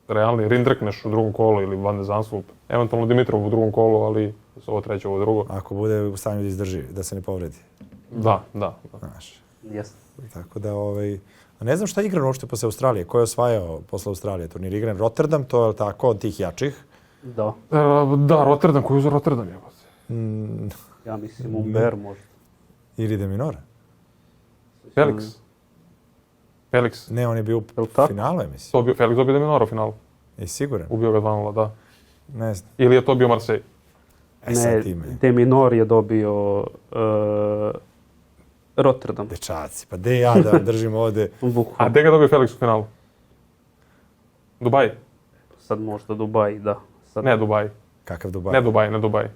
realni. Rinderkneš u drugom kolu ili Van de Zandschulp, eventualno Dimitrov u drugom kolu, ali ovo treće, ovo drugo. Ako bude u stanju da izdrži, da se ne povredi. Da. Znaš. Jeste. Tako da, ne znam šta je igran uopšte posle Australije. Ko je osvajao posle Australije turnir? Igran Rotterdam, to je tako, od tih jačih. Da. Da, Rotterdam, koji je uzeo Rotterdam, je. Ja mislim Umber možda. Ili De Minaur. Felix. Ne, on je bio u finalu, mislim. Felix dobio De Minaur u finalu. Jesi siguran? Ubio ga 2-0, da. Ne znam. Ili je to bio Marseille? Ne, De Minaur je dobio Rotterdam. Dečaci, pa gde ja da držim ovde? A gde ga dobio Felix u finalu? Dubaj? Sad možda Dubaj, da. Ne Dubaj. Kakav Dubaj? Ne Dubaj.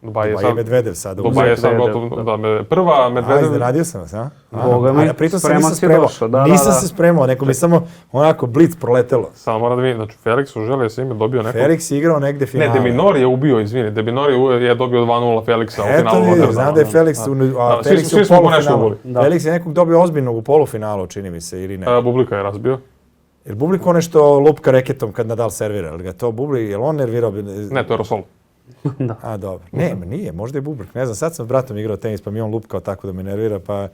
Dubaj je Medvedev sada. Dubaj je sad gotovo, prva Medvedev... Iznenadio sam vas, a? Boga mi, spreman si došao. Nisam se spremao, neko mi samo onako blic proletelo. Samo moram da vidim, znači Felix u želje se ime dobio neko... Felix je igrao negde finale. Ne, De Minaur je ubio, izvini, De Minaur je dobio 2-0 Felixa u finalu. Eto vidim, znam da je Felix u polufinalu. Felix je nekog dobio ozbiljnog u polufinalu, čini mi se, ili ne. Bublika je razbio. Jer Bublik ono što lupka reketom kad Nadal servira, ali ga to Bublik, je li on nervirao? Ne, to je Rosol. Da. A, dobro. Ne, nije, možda je Bublik. Ne znam, sad sam s bratom igrao tenis, pa mi on lupkao tako da me nervira, pa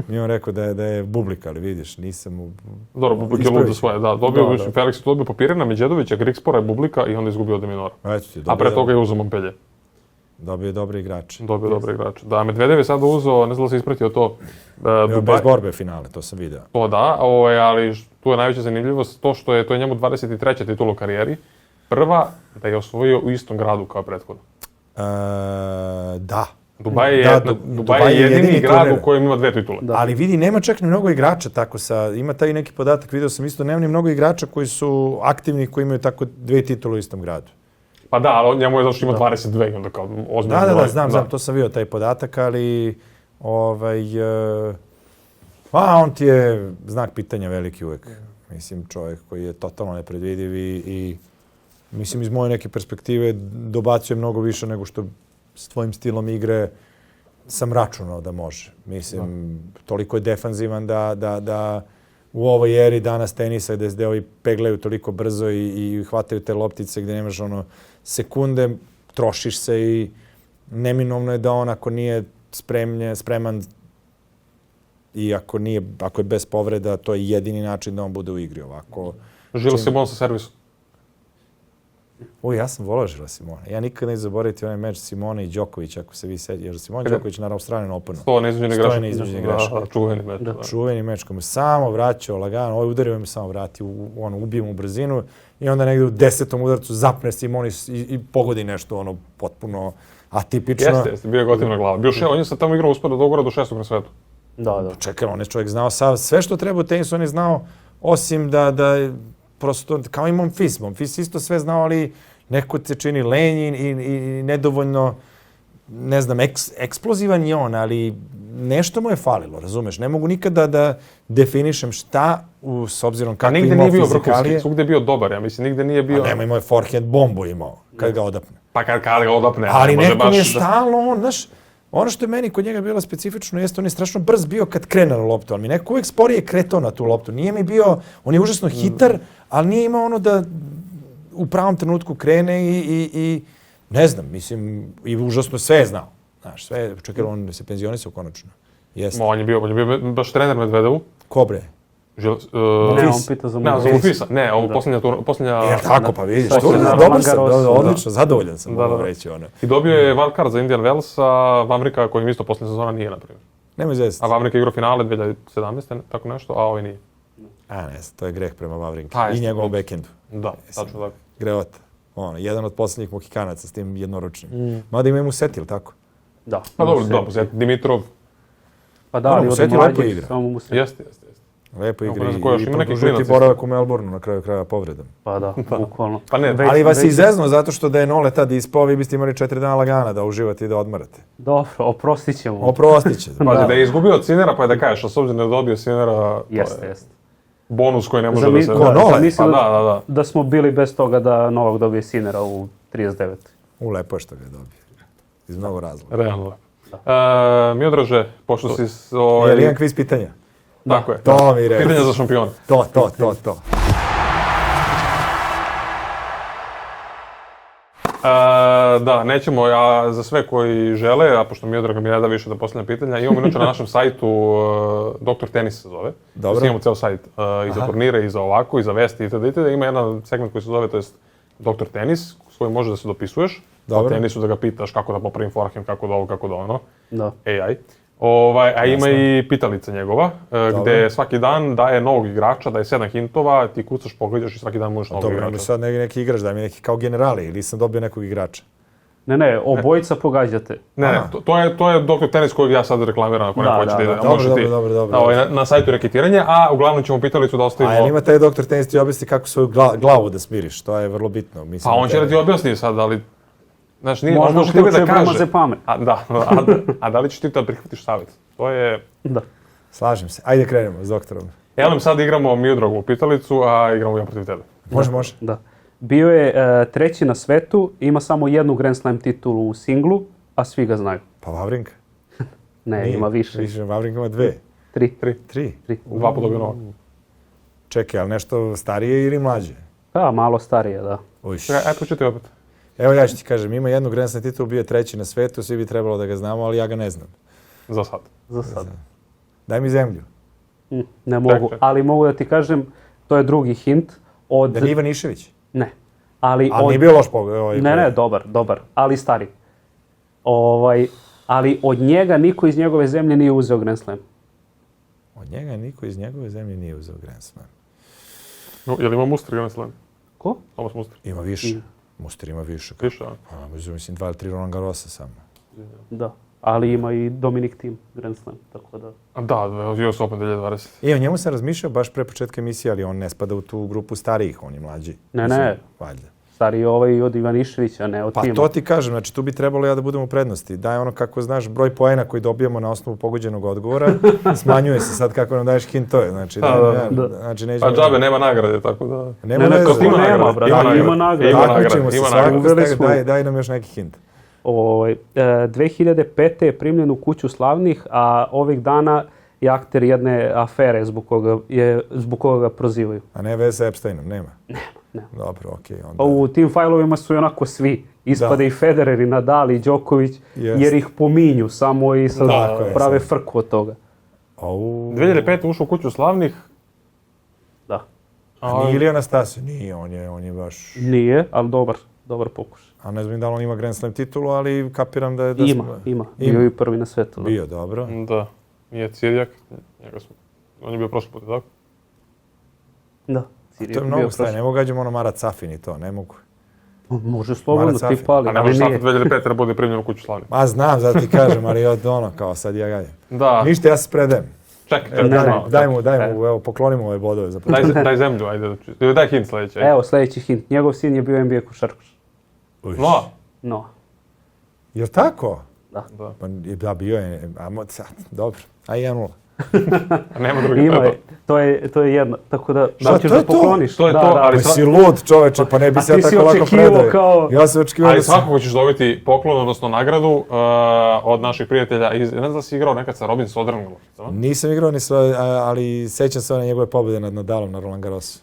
mi on rekao da je Bublik, ali vidiš, nisam mu... Dobro, Bublik je lud za svoje, da. Felix je dobio Papirina, Međedovića, Grigspora, Bublika i onda izgubio De Minaura. A pre toga je uzeo Montpellier. Dobio je dobre igrače. Da, Medvedev je sada uzeo, ne znam da se ispratio to... Bez borbe finale, to sam video. To da, ali tu je najveća zanimljivost to što je njemu 23. titula u karijeri. Prva da je osvojio u istom gradu kao prethodno. Da. Dubaj je jedini grad u kojem ima 2 titule. Ali vidi, nema čak ni mnogo igrača tako ima taj neki podatak, video sam isto, nema ni mnogo igrača koji su aktivni, koji imaju tako 2 titule u istom gradu. Pa da, ali njemu je zato što ima 22 i onda kao ozbiljno broj. Da, znam, to sam vidio taj podatak, ali on ti je znak pitanja veliki uvek. Mislim, čovjek koji je totalno nepredvidiv i Mislim, iz moje neke perspektive dobacuje mnogo više nego što s tvojim stilom igre sam računao da može. Mislim, toliko je defanzivan da u ovoj eri danas tenisa gde ovi peglaju toliko brzo i hvataju te loptice gde nemaš sekunde, trošiš se i neminovno je da on ako nije spreman i ako je bez povreda, to je jedini način da on bude u igri ovako. Žila Simon sa servisom. Ja sam volao Žila Simona. Ja nikad neću zaboraviti onaj meč Simona i Đoković, ako se vi sećate. Jer Simon Đoković na Australijan Openu. 100 neizmeđenih grešaka. Čuveni meč. Čuveni meč, koji mu samo vraćao lagano, ovaj udario mi samo vrati, ubije mu brzinu i onda negde u 10. udarcu zapne Simon i pogodi nešto potpuno atipično. Jeste, bio je gotivna glava. On je sa tamo igrao uspio da dogora do 6. na svetu. Da. Čekaj, on je čovjek znao sve što treba u tenisu, on je znao, osim da prosto, kao i Monfils. Monfils isto sve znao, ali neko se čini lenj i nedovoljno, ne znam, eksplozivan je on, ali nešto mu je falilo, razumeš? Ne mogu nikada da definišem šta, s obzirom kako imao fizikalije. Nigde nije bio vrhunski, svugde je bio dobar, ja mislim, nigde nije bio... A nema, imao je forehand bombu imao, kad ga odapne. Pa kad ga odapne, ali nekom je stalno, znaš, ono što je meni kod njega bilo specifično jeste, on je strašno brz bio kad krene na loptu, ali mi neko uvijek sporije kretao na tu loptu. Nije mi bio, on je užasno hitar, ali nije imao ono da u pravom trenutku krene i ne znam, mislim, i užasno sve je znao. Znaš, sve, čekaj, on se penzionisao konačno. Jeste. On je bio baš trener Medvedevu. Ko bre? Ne, on pita za Monfilsa. Ne, ovo posljednja... Jer tako, pa vidiš, dobar sam, odlično, zadovoljan sam, mogu reći ono. I dobio je wildcard za Indian Wells, a Vavrinka kojim isto posljednja sezona nije, na primjer. Nemoj zvezati. A Vavrinka je igrao finale 2017. tako nešto, a ovaj nije. Ne, to je greh prema Vavrinki i njegovom backhandu. Da, tačno tako. Grevota. Jedan od posljednjih Mohikanaca s tim jednoručnim. Mada ima mu Seti, ili tako? Da. Pa dobro, Dimitrov. Pa da, ali od mlađih samo mu Seti. Jeste. Lepo igra i produžiti boravak u Melbourneu na kraju kraja povredom. Pa da, bukvalno. Ali vas je izezno zato što da je Nole tad ispao, vi biste imali 4 dana lagana da uživate i da odmarate. Dobro, oprostit ćemo. Oprostit će. Pazi, da je izgubio od Sinera, pa je da kažeš, a s obzirom da je dobio Sinera, jeste. Bonus koji ne može da se... Mislim da smo bili bez toga da Novak dobije Sinera u 39. Lepo je što ga je dobio. Iz mnogo razloga. Realno lepo. Miodraže, pošto si... Je li jedan kviz pitanja? Tako je. To mi reći. Pitanja za šampiona. To. Da, nećemo, ja za sve koji žele, a pošto Miodrag mi ne da više da postavljam pitanja, imamo inače na našem sajtu Doktor Tenis se zove. Dobro. Imamo ceo sajt i za turnire, i za ovako, i za vesti, itd. Ima jedan segment koji se zove, to je Doktor Tenis, s kojim možeš da se dopisuješ. O tenisu, da ga pitaš kako da popravim forehand, kako da ovo, kako da ono. Da. AI. A ima i pitalica njegova, gde svaki dan daje novog igrača, daje 7 hintova, ti kucaš, pogledaš i svaki dan možeš novog igrača. Dobro, mi sad neki igrač, daj mi neki kao generali, ili sam dobio nekog igrača? Ne, obojica pogađate. Ne, to je Doktor Tenis kojeg ja sad reklamiram, ako neko hoće da Dobro. Na sajtu reketiranje, a uglavnom ćemo pitalicu da ostavimo... A ima taj Doktor Tenis ti objasni kako svoju glavu da smiriš, to je vrlo bitno. Pa on će da ti objasni sad, ali... Možda uključuje Brumaze pamet. A da li ćeš ti da prihvatiš savjet? To je... Da. Slažem se. Ajde krenemo s doktorom. Elem, sad igramo Miodragovu pitalicu, a igramo ja protiv tebe. Može. Da. Bio je treći na svetu, ima samo jednu Grand Slam titulu u singlu, a svi ga znaju. Pa Vavrinka? Ne, ima više. Vavrinka ima 2. 3. 2 puta dobio Novak. Čekaj, ali nešto starije ili mlađe? Da, malo starije, da. Aj, pročitaj opet. Evo ja ću ti kažem, ima jednu Grand Slam titulu, bio je treći na svetu, svi bi trebalo da ga znamo, ali ja ga ne znam. Za sad. Daj mi zemlju. Ne mogu, ali mogu da ti kažem, to je drugi hint. Da nije Ivan Išević? Ne. Ali nije bio loš Ne, dobar, ali stari. Ali od njega niko iz njegove zemlje nije uzeo Grand Slam. Od njega niko iz njegove zemlje nije uzeo Grand Slam. Je li ima Muster Grand Slam? Ko? Thomas Muster. Ima više. Muster ima više. Više, mislim 2 ili 3 Roland Garrosa samo. Da, ali ima i Dominic Thiem Grand Slam, tako da... Da, US Open 2020. O njemu sam razmišljao baš pre početka emisije, ali on ne spada u tu grupu starijih, on je mlađi. Ne. Valjda. Stariji ovaj od Ivaniševića, ne od Pa Tima. to ti kažem, znači tu bi trebalo ja da budem u prednosti. Daj ono kako znaš, broj poena koji dobijamo na osnovu pogođenog odgovora, smanjuje se sad kako nam daješ hintove. Znači, znači Pa džabe nema nagrade, tako da... Nema veze. Nema, brate, ima nagrade. Takmičimo se svakako, daj nam još neki hint. 2005. je primljen u Kuću slavnih, a ovih dana je akter jedne afere zbog koga ga prozivaju. A ne veze sa Epsteinom, nema? Nema. Dobro, okej. Onda... U tim fajlovima su i onako svi. Ispade i Federer, i Nadal, i Đoković, jer ih pominju samo i sad prave frku od toga. 2005. ušao u Kuću slavnih. Da. A nije ili Anastasio? Nije, on je baš... Nije, ali dobar pokušaj. A ne znam da li on ima Grand Slam titulu, ali kapiram da je... Ima. Bio je prvi na svetu. Da. Bio, dobro. Da. Nije Cirijak. On je bio prošli put, tako? Da. To je mnogo staje, ne mogu gađamo ono Marat Safin i to, ne mogu. Može slobodno, ti pali. A ne može Safin 2005. da bude primljen u Kuću slavnih. Ma znam, zato ti kažem, ali od ono, kao sad ja gađam. Da. Ništa, ja se predajem. Čekaj, daj mu, evo, poklonimo ove bodove za daj zemlju, ajde. Daj hint sljedeći. Evo, sljedeći hint. Njegov sin je bio NBA košarkaš. No. Jel' tako? Da. Da, bio je, dobro, a 1-0. Nema drugi to je jedno, tako da ćeš da pokloniš. To je to, ali si lud čoveče, pa ne bi se ja tako lako predao. Ja se očekivao ali svakako ćeš dobiti poklon, odnosno nagradu od naših prijatelja. Ne znam da si igrao nekad sa Robin Soderbergom. Nisam igrao ni ali sećam se na njegove pobjede nad Nadalom na Roland Garrosu.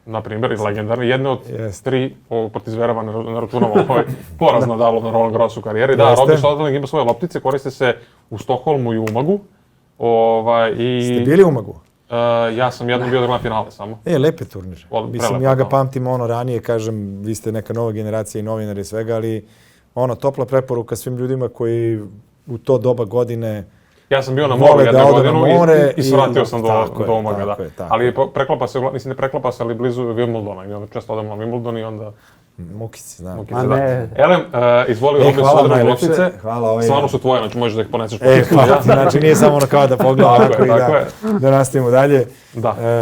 Na primjer, legendarni, jedne od 3 protiv Zvereva ne računamo poraz Nadalov na Roland Garrosu u karijeri. Da, Robin Soderberg ima svoje loptice, koriste se u Stokholmu i Umagu. Ste bili u Umagu? Ja sam jednom bio na finale samo. Lep je turnir. Mislim, ja ga pamtim ranije, kažem, vi ste neka nova generacija i novinari i svega, ali topla preporuka svim ljudima koji u to doba godine ja sam bio na moru jednu godinu i svratio sam do Umaga, da. Ali preklapa se, mislim ne preklapa se, ali blizu Wimbledona. I onda često odemo na Wimbledon i onda... Mukici, znam. Elem, izvoli Robin Soderberg loptice. Hvala. Stvarno su tvoje, znači možeš da ih poneseš. Hvala ti, znači nije samo kao da pogledam tako i da nastavimo dalje.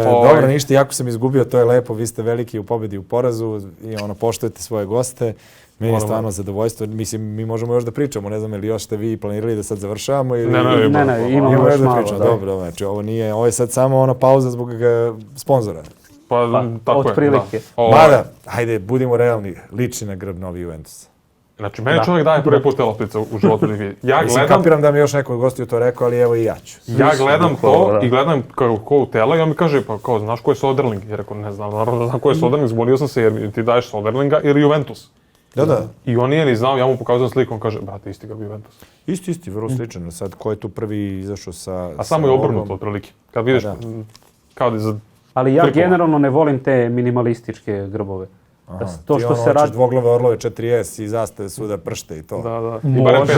Dobro, ništa, jako sam izgubio, to je lepo, vi ste veliki u pobedi i u porazu i poštujete svoje goste. Meni je stvarno zadovoljstvo. Mislim, mi možemo još da pričamo, ne znam, ili još ste vi planirali da sad završavamo ili... Ne, imamo još malo. Dobro, znači ovo je sad samo pauza zbog sponzora. Pa tako je, da. Mada, hajde, budimo realni, liči na grb novi Juventus. Znači, meni čovjek daje prvi put te loptice u životu da vidi. Mislim, kapiram da mi još neko od gostiju to rekao, ali evo i ja ću. Ja gledam to i gledam ko u tela i on mi kaže, pa kao, znaš ko je Soderling? Ja rekao, ne znam, naravno da znam ko je Soderling, zbunio sam se jer ti daješ Soderlinga ili Juventus. Da. I on nije ni znao, ja mu pokazujem sliku, on kaže, brate, isti grb Juventus. Isti, vrlo sličan. Sad, ko je tu prvi izašao sa... A samo je obrnuto otprilike. Kad vidiš, kao da je za... Ali ja generalno ne volim te minimalističke grbove. To što se radi dvoglave orlove 4S i zastave svuda pršte i to. Da. Može,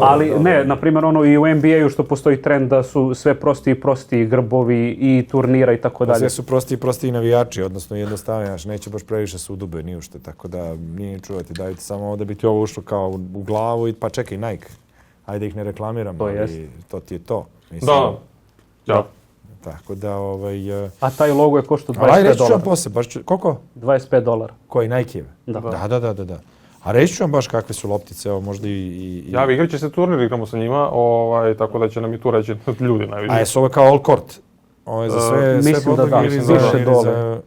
ali ne, na primjer i u NBA-u što postoji trend da su sve prosti grbovi i turnira i tako dalje. Sve su prosti i navijači, odnosno jednostavno, neće baš previše se udube ni ušte, tako da nije čuvati, dajte samo da bi ti ovo ušlo kao u glavu i pa čekaj Nike, ajde ih ne reklamiram, ali to ti je to. Da. Tako da, A taj logo je koštao $25. Ali reći ću vam posle, baš koliko? $25. Koji, Nike-ev? Da. A reći ću vam baš kakve su loptice, evo možda i... Ja, igrat će se turnir, igramo sa njima, tako da će nam i tu reći ljudi najviše. A jesu ovo kao all court? Ovo je za sve podloge ili za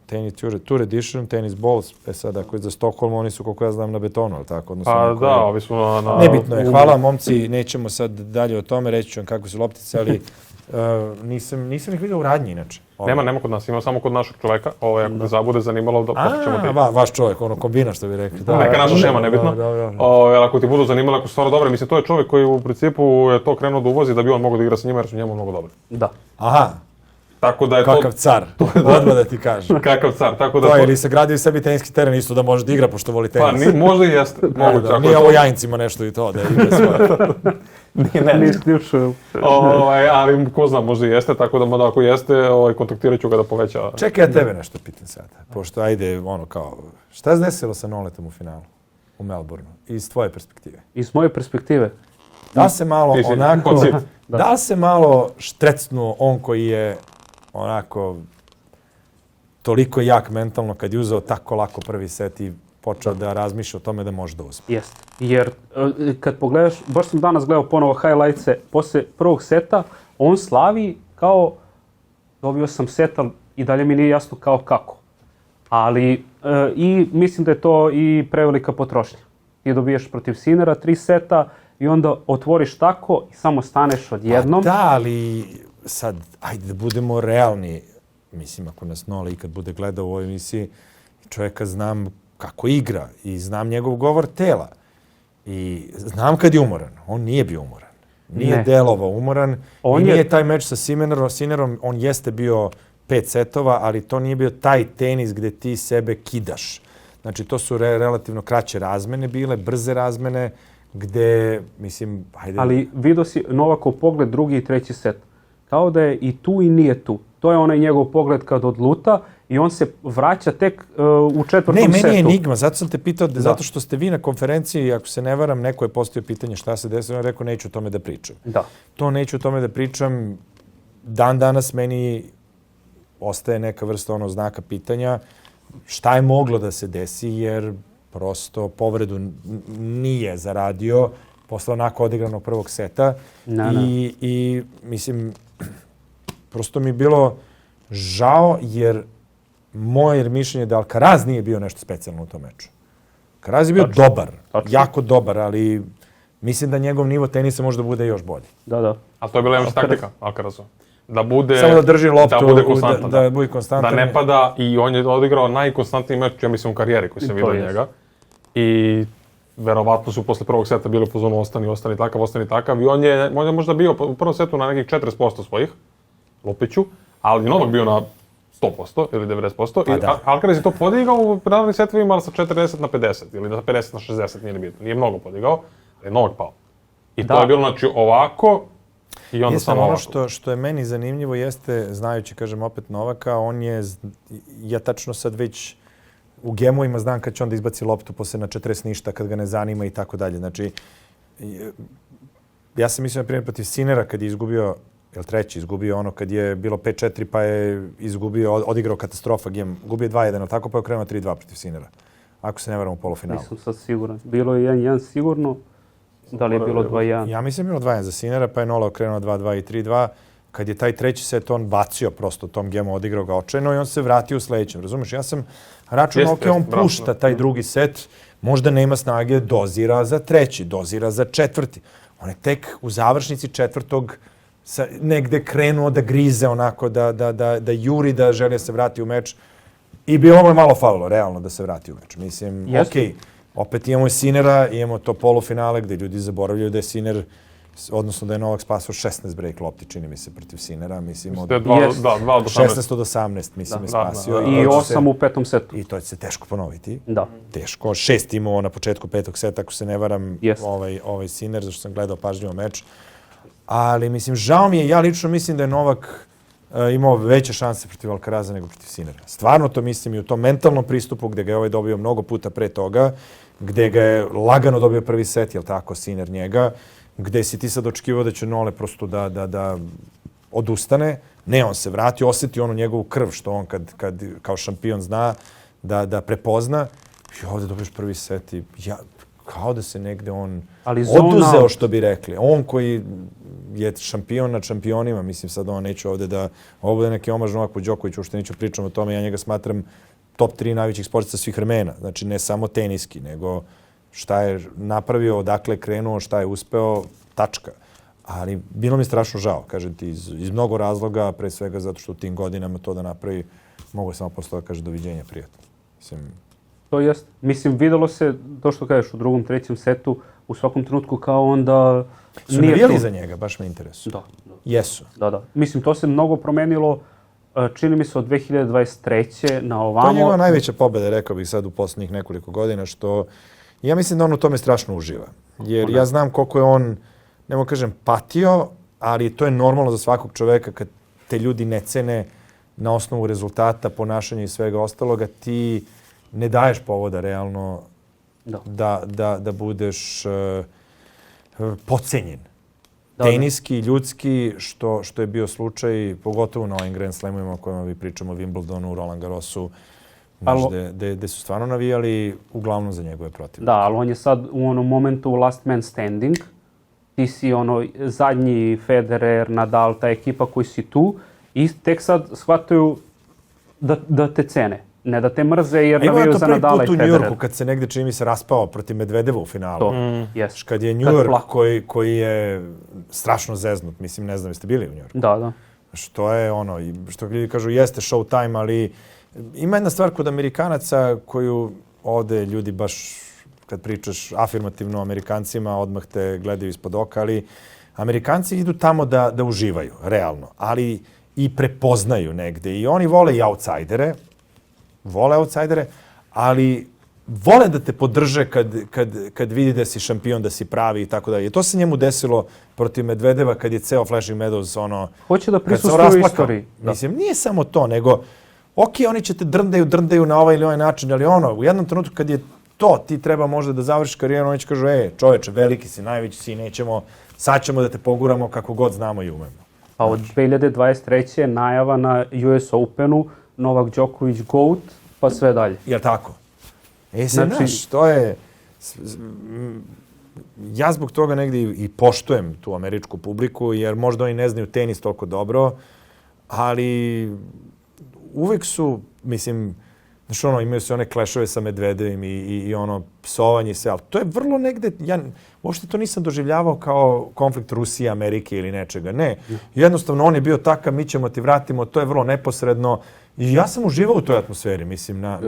tenis tour edition, tenis balls, sad ako je za Stockholm, oni su koliko ja znam na betonu, ali tako? Pa da, ovi su na... Nebitno je, hvala momci, nećemo sad dalje o tome, reći ću vam kakve su loptice, ali nisam ih vidio u radnji inače. Nema kod nas, ima samo kod našeg čoveka, ako ga zabude zanimalo, da potičemo te. Vaš čovjek, kombina što bi rekli. Neka naša šema, nebitno. Ako ti budu zanimali, ako su stvarno dobre, mislim, to je čovjek koji u principu je to krenuo da uvozi da bi on mogao da igra sa njima jer su njemu mnogo dobri. Da. Aha. Tako da je kakav car, odmah da ti kažem. Kakav car, tako da... To je, ili se gradio sebi teniski teren isto da može da igra, pošto voli tenis. Pa, možda i jeste. Nije ovo Jajincima nešto i to, da igra svoje. Ne isključujem. Ali ko zna, možda i jeste, tako da ako jeste, kontaktirat ću ga da poveća. Čekaj, ja tebe nešto pitam sada. Pošto, ajde, šta se desilo sa Noletom u finalu u Melbourneu, iz tvoje perspektive? Iz moje perspektive? Da se malo onako... Da se malo štrecnuo on koji je onako toliko jak mentalno kad je uzeo tako lako prvi set i počeo da razmišlja o tome da može da uzme. Jeste. Jer kad pogledaš, baš sam danas gledao ponovo highlights-e, posle prvog seta, on slavi kao dobio sam set, ali i dalje mi nije jasno kao kako. Ali i mislim da je to i prevelika potrošnja. Ti dobiješ protiv Sinera 3 seta i onda otvoriš tako i samo staneš odjednom. Pa da, ali sad, ajde da budemo realni. Mislim, ako nas Nole ikad bude gledao u ovoj emisiji, čovjeka znam kako igra i znam njegov govor tela. I znam kad je umoran. On nije bio umoran. Nije delovao umoran. I nije taj meč sa Sinerom, on jeste bio 5 setova, ali to nije bio taj tenis gde ti sebe kidaš. Znači, to su relativno kraće razmene bile, brze razmene, gde, mislim, hajde... Ali vidio si Novakov pogled drugi i treći set. Kao da je i tu i nije tu. To je onaj njegov pogled kad odluta i on se vraća tek u četvrtom setu. Ne, meni je enigma. Zato sam te pitao, zato što ste vi na konferenciji, ako se ne varam, neko je postavio pitanje šta se desilo, on je rekao neću o tome da pričam. Da. To neću o tome da pričam. Dan danas meni ostaje neka vrsta znaka pitanja šta je moglo da se desi, jer prosto povredu nije zaradio posle onako odigranog prvog seta. I mislim, prosto mi je bilo žao, jer moje mišljenje je da Alcaraz nije bio nešto specijalno u tom meču. Alcaraz je bio dobar, jako dobar, ali mislim da njegov nivo tenisa može da bude još bolji. Da. A to je bila jedna taktika Alcaraza. Da bude, samo da drži loptu, da bude konstantan. Da bude konstantan. Da ne pada i on je odigrao najkonstantniji meč, ja mislim, u karijeri koji sam vidio njega. I verovatno su posle prvog seta bili u fazonu ostani takav. I on je možda bio u prvom setu na nekih 40% svojih, Lopiću, ali Novak bio na 100% ili 90%. Pa I Alcaraz je to podigao u naravnim setovima, ali sa 40 na 50 ili na 50 na 60, nije bitno. Nije mnogo podigao, ali je Novak pao. I to je bilo, znači, ovako i onda samo ovako. Ono što je meni zanimljivo jeste, znajući, kažem, opet Novaka, on je, ja tačno sad već u gemovima znam kad će on da izbaci loptu posle na 40 ništa, kad ga ne zanima i tako dalje. Znači, ja sam mislio, na primjer, protiv Sinera kad je izgubio, treći izgubio ono kad je bilo 5-4 pa je izgubio, odigrao katastrofa gem, gubio 2-1, ali tako pa je okrenuo 3-2 protiv Sinera. Ako se ne varam u polufinalu. Nisam sad siguran. Bilo je 1-1 sigurno. Da li je bilo 2-1? Ja mislim je bilo 2-1 za Sinera, pa je Nola okrenuo 2-2 i 3-2. Kad je taj treći set on bacio prosto tom gemu, odigrao ga očajno i on se vratio u sledećem. Razumeš? Ja sam računao, on pušta taj drugi set, možda nema snage, dozira za treći, dozira za četvrti. On je tek u završnici četvrtog negde krenuo da grize onako, da juri, da želi da se vrati u meč. I bilo mu je malo falilo, realno, da se vrati u meč. Mislim, okej, opet imamo i Sinera, imamo to polufinale gde ljudi zaboravljaju da je Siner, odnosno da je Novak spasao 16 break lopti, čini mi se, protiv Sinera. Mislim, od 16 do 18, mislim, je spasio. I 8 u petom setu. I to će se teško ponoviti. Da. Teško. 6 imao na početku petog seta, ako se ne varam, ovaj Siner, zašto sam gledao pažljivo meč. Ali, mislim, žao mi je, ja lično mislim da je Novak imao veće šanse protiv Alcaraza nego protiv Sinera. Stvarno to mislim i u tom mentalnom pristupu gde ga je ovaj dobio mnogo puta pre toga, gde ga je lagano dobio prvi set, jel tako, Siner njega, gde si ti sad očekivao da će Nole prosto da odustane. Ne, on se vratio, osjetio onu njegovu krv, što on kad kao šampion zna da prepozna. I ovde dobiješ prvi set i kao da se negde on oduzeo, što bi rekli. On koji je šampion nad šampionima, mislim sad neću ovde da ovo bude neki omaž Novaku Đokoviću, uopšte neću pričam o tome, ja njega smatram top 3 najvećih sportista svih vremena. Znači ne samo teniski, nego šta je napravio, odakle je krenuo, šta je uspeo, tačka. Ali bilo mi strašno žao, kažem ti, iz mnogo razloga, pre svega zato što u tim godinama to da napravi, mogu samo posle toga kaže doviđenja, prijatno. Mislim, to jest. Mislim, videlo se, to što kažeš, u drugom, trećem setu, u svakom trenutku kao onda su navijali za njega, baš me interesuje. Da. Jesu. Da. Mislim, to se mnogo promenilo, čini mi se od 2023. na ovamo. To je njegova najveća pobjeda, rekao bih sad u posljednjih nekoliko godina, što ja mislim da on u tome strašno uživa. Jer ja znam koliko je on, ne mogu kažem, patio, ali to je normalno za svakog čoveka kad te ljudi ne cene na osnovu rezultata, ponašanja i svega ostaloga, ti ne daješ povoda realno da budeš podcenjen. teniski, ljudski, što je bio slučaj, pogotovo na ovim Grand Slamovima o kojima vi pričamo, Wimbledonu, Roland Garrosu, gde su stvarno navijali uglavnom za njegove protivnike. Da, ali on je sad u onom momentu last man standing. Ti si zadnji Federer, Nadal, ta ekipa koji si tu i tek sad shvataju da te cene. Ne da te mrze jer navijaju za Nadala i Federer. Ima to prvi put u Njujorku kad se negde čini mi se raspao protiv Medvedeva u finalu. To, jes. Kad je Njujork koji je strašno zeznut. Mislim, ne znam, jeste bili u Njujorku? Da. Što je što ljudi kažu jeste show time, ali ima jedna stvar kod Amerikanaca koju ovde ljudi baš kad pričaš afirmativno o Amerikancima, odmah te gledaju ispod oka, ali Amerikanci idu tamo da uživaju, realno, ali i prepoznaju negde. I oni vole i outsidere, ali vole da te podrže kad vidi da si šampion, da si pravi i tako dalje. I to se njemu desilo protiv Medvedeva kad je ceo Flushing Meadows hoće da prisustvuju istoriji. Mislim, nije samo to, nego oni će te drndaju na ovaj ili ovaj način, ali u jednom trenutku kad je to, ti treba možda da završiš karijeru, oni će kažu, čoveče, veliki si, najveći si, sad ćemo da te poguramo kako god znamo i umemo. Pa od 2023. je najava na US Openu, Novak Đoković GOAT, pa sve dalje. Jel' tako? Znaš, to je... Ja zbog toga negdje i poštujem tu američku publiku, jer možda oni ne znaju tenis toliko dobro, ali uvek su, mislim, znaš imaju se one klešove sa Medvedevim i psovanje i sve, ali to je vrlo negde, ja uopšte to nisam doživljavao kao konflikt Rusije, Amerike ili nečega, ne. Jednostavno, on je bio takav, mi ćemo ti vratimo, to je vrlo neposredno i ja sam uživao u toj atmosferi, mislim, na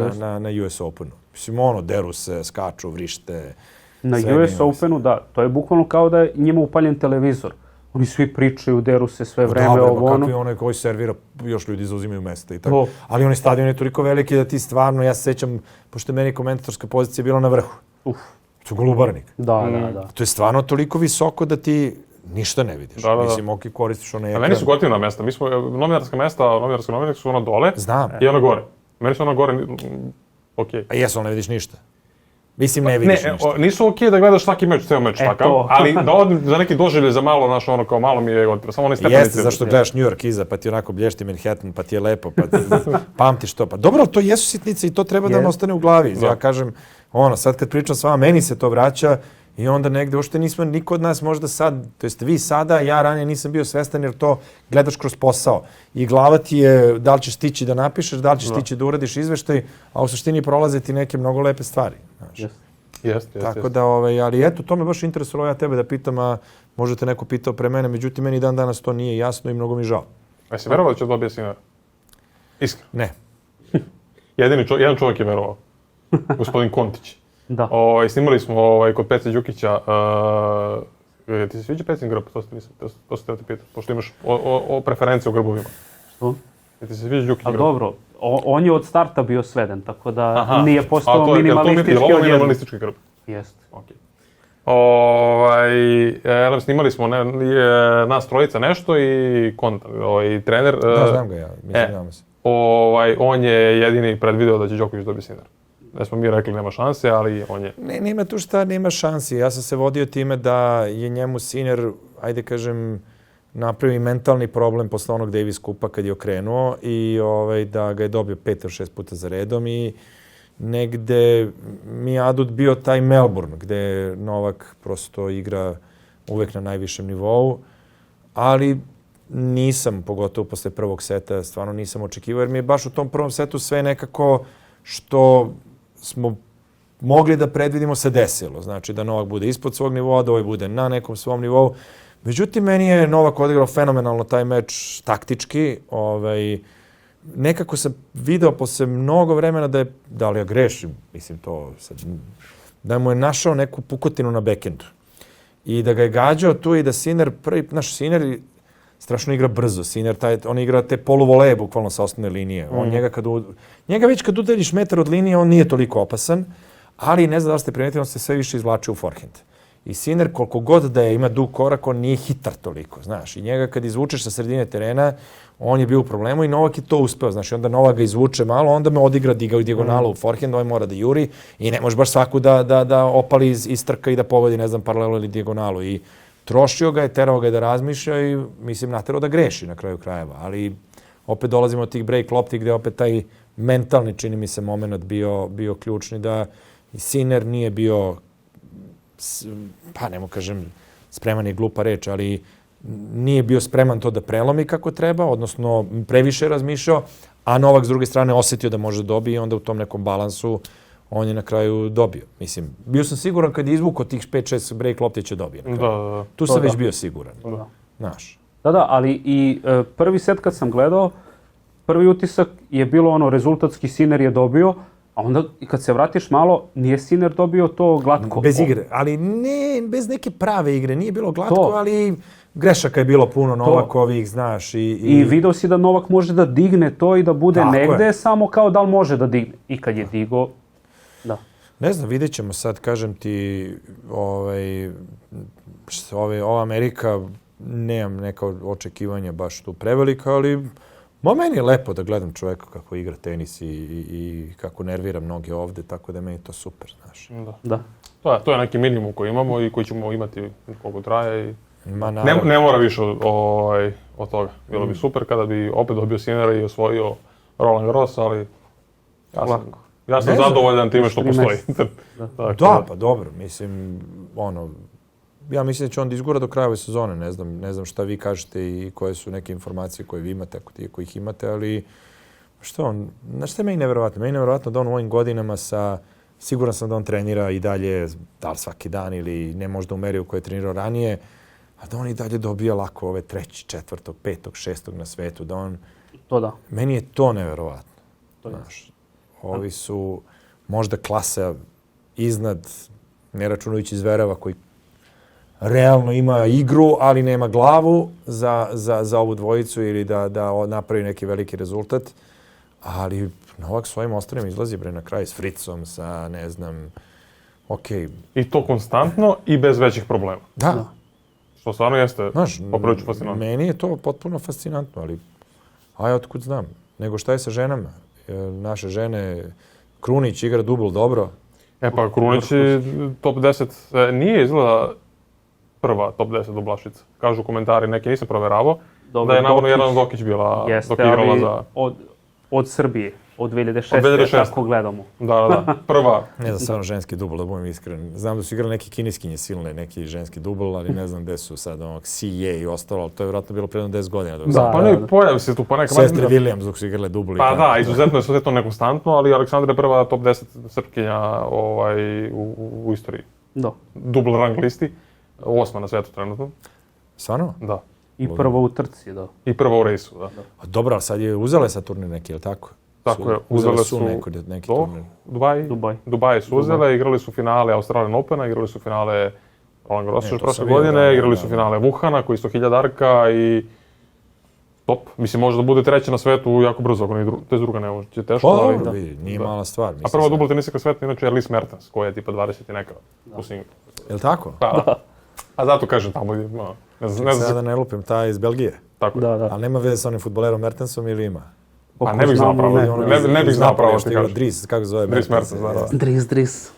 US Openu. Mislim, deru se, skaču, vrište. Na US Openu, da, to je bukvalno kao da je njima upaljen televizor. Oni svi pričaju, deru se sve vreme. Dobro, kakvi onaj koji servira, još ljudi zauzimaju mesta i tako. Ali onaj stadion je toliko veliki da ti stvarno, ja se sećam, pošto je meni komentatorska pozicija bila na vrhu. To je Golubarnik. Da. To je stvarno toliko visoko da ti ništa ne vidiš. Mislim, koristiš onaj ekran. A meni su gotivna mesta. Mi smo, novinarska novinarke su dole. Znam. I gore. Meni su gore, okej. A jesu, ne vidiš ništa. Mislim, ne vidiš ništa. Nisu okej da gledaš svaki meč, ceo meč takav, ali da odim za neki doživljaj za malo, kao malo mi je gotivno. Samo onaj stepenice. Jeste, zašto gledaš New York iza, pa ti onako blješti Manhattan, pa ti je lepo, pa ti pamtiš to. Pa dobro, to jesu sitnice i to treba da nam ostane u glavi. Ja kažem, sad kad pričam s vama, meni se to vraća i onda negde, uopšte nismo, niko od nas možda sad, to jest vi sada, ja ranije nisam bio svestan jer to gledaš kroz posao. I glava ti je da li ćeš stići da napišeš, da li ćeš stići da uradiš izveštaj, a u suštini prolaze ti neke mnogo lepe stvari. Jeste. Tako da, ali eto, to me baš interesovalo ja tebe da pitam, a možda te neko pitao pre mene, međutim, meni dan danas to nije jasno i mnogo mi žao. A jesi verovao da će dobije Sinner? Iskreno? Ne. Jedan čovjek je verovao. Gospodin Kontić. Da. Snimali smo kod Pece Đukića. Ti se sviđa Pecin grb? To se te pitao. Pošto imaš preferencije o grbovima. Što? Ti se sviđa Đukić grb? A dobro, on je od starta bio sveden, tako da nije postao minimalistički odjedno. Ovo minimalistički grb? Jeste. Okej. Snimali smo nas trojica nešto i trener. Da, znam ga ja. Mislim, se. On je jedini predvideo da će Đoković dobiti Sinner. Da smo mi rekli nema šanse, ali on je... Ne, nema tu šta, nema šansi. Ja sam se vodio time da je njemu Sinner, ajde kažem, napravi mentalni problem posle onog Davis Kupa kad je okrenuo i da ga je dobio 5 ili 6 puta za redom i negde mi je adut bio taj Melbourne gde Novak prosto igra uvek na najvišem nivou, ali nisam, pogotovo posle prvog seta, stvarno nisam očekivao jer mi je baš u tom prvom setu sve nekako što smo mogli da predvidimo se desilo. Znači da Novak bude ispod svog nivoa, da ovaj bude na nekom svom nivou. Međutim, meni je Novak odigrao fenomenalno taj meč taktički. Nekako sam video posle mnogo vremena da li ja grešim, mislim to sad, da mu je našao neku pukotinu na bekendu. I da ga je gađao tu i da Sinner, naš Sinner strašno igra brzo. Sinner, on igra te poluvoleje bukvalno sa osnovne linije. Njega već kad udariš metar od linije, on nije toliko opasan, ali ne znam da li ste primetili, on se sve više izvlači u forehand. I Sinner, koliko god da ima dug korak, on nije hitar toliko, znaš. I njega kad izvučeš sa sredine terena, on je bio u problemu i Novak je to uspeo, znaš. I onda Novak ga izvuče malo, onda me odigra dijagonalu u forehand, ovaj mora da juri i ne može baš svaku da opali iz trka i da pogodi, ne znam, paralelu ili dijagonalu. I Strošio ga je, terao ga je da razmišlja i, mislim, naterao da greši na kraju krajeva. Ali opet dolazimo od tih break lopti gde opet taj mentalni, čini mi se, moment bio ključni da i Sinner nije bio, pa nemo kažem, spreman je glupa reč, ali nije bio spreman to da prelomi kako treba, odnosno previše razmišljao, a Novak s druge strane osjetio da može dobiti i onda u tom nekom balansu on je na kraju dobio. Mislim, bio sam siguran kad je izvukao tih 5-6 break lopti će dobije. Da. Tu sam već bio siguran. Da. Znaš. Da, ali i prvi set kad sam gledao, prvi utisak je bilo ono, rezultatski Sinner je dobio, a onda kad se vratiš malo, nije Sinner dobio to glatko. Bez igre, ali ne, bez neke prave igre. Nije bilo glatko, ali grešaka je bilo puno Novakovih, znaš. I video si da Novak može da digne to i da bude tako negde, je. samo kao da li može da digne. I kad je digo, da. Ne znam, vidjet ćemo sad, kažem ti, ova Amerika, nemam neka očekivanja baš tu prevelika, ali meni je lepo da gledam čoveka kako igra tenis i kako nervira mnoge ovde, tako da je meni to super, znaš. Da. To je neki minimum koji imamo i koji ćemo imati koliko traje i Ma, ne mora više od toga. Bilo bi super kada bi opet dobio Sinnera i osvojio Roland Garros, ali ja sam zadovoljan time što postoji. Da, pa dobro, mislim, ja mislim da će on da izgura do kraja ove sezone, ne znam šta vi kažete i koje su neke informacije koje vi imate, ako ih imate, ali znaš šta je meni nevjerovatno? Meni je nevjerovatno da on u ovim godinama siguran sam da on trenira i dalje, da li svaki dan ili ne možda u meri u kojoj je trenirao ranije, a da on i dalje dobija lako ove 3., 4., 5., 6. na svetu, da on... To da. Meni je to nevjerovatno. Znaš, ovi su možda klasa iznad, ne računajući Zvereva koji realno ima igru, ali nema glavu za ovu dvojicu ili da napravi neki veliki rezultat. Ali Novak svojim ostalim izlazi na kraj s Fritzom, sa ne znam, okej. I to konstantno i bez većih problema. Da. Što stvarno jeste poprilično fascinantno. Meni je to potpuno fascinantno, ali aj otkud znam. Nego šta je sa ženama? Naše žene, Krunić igra dubl dobro. Pa Krunić je top 10, nije izgleda prva top 10 dublašica. Kažu komentari, neke nisam proveravao, da je navodno Jelena Gokić bila dok je igrala za... Od Srbije, od 2006. Tako gledamo. Da, prva. Ne znam stvarno ženski dubl, da budem iskren. Znam da su igrali neki kineskinje silne, neki ženski dubl, ali ne znam gde su sad CA i ostalo, ali to je vjerojatno bilo predno 10 godina. Pa ne, pojavi se tu pa neka... Sestre Williams dok su igrale dubl. Pa da, izuzetno nekonstantno, ali Aleksandra je prva top 10 srpkinja u istoriji. Da. Dubl rang listi, 8. na svetu trenutno. Stvarno? Da. I prva u trci, da. I prva u rejsu, da. Dobro, ali sad je uzele sa turnir neki, je li tako? Tako je, uzele su neki turnir. Dubai su uzele, igrali su finale Australian Opena, igrali su finale Roland Garrosa prošle godine, igrali su finale Wuhana koji je 100.000 i top. Mislim, može da bude treća na svetu jako brzo, ako ne te druga ne može, teško. Pa dobro, nije mala stvar. A prva dubl tenisika sveta inače je Liz Mertens, koja je tipa 20 i neka u singlu. Je li tako? Da. A zato kažem tamo, ne znam. Sada da ne lupim, ta iz Belgije. Tako je. Ali nema veze sa onim fudbalerom Mertensom ili ima? Pa ne bih znao pravo. Ne bih znao pravo ti kažem. Dries, kako zove Dries Mertens, da. Dries.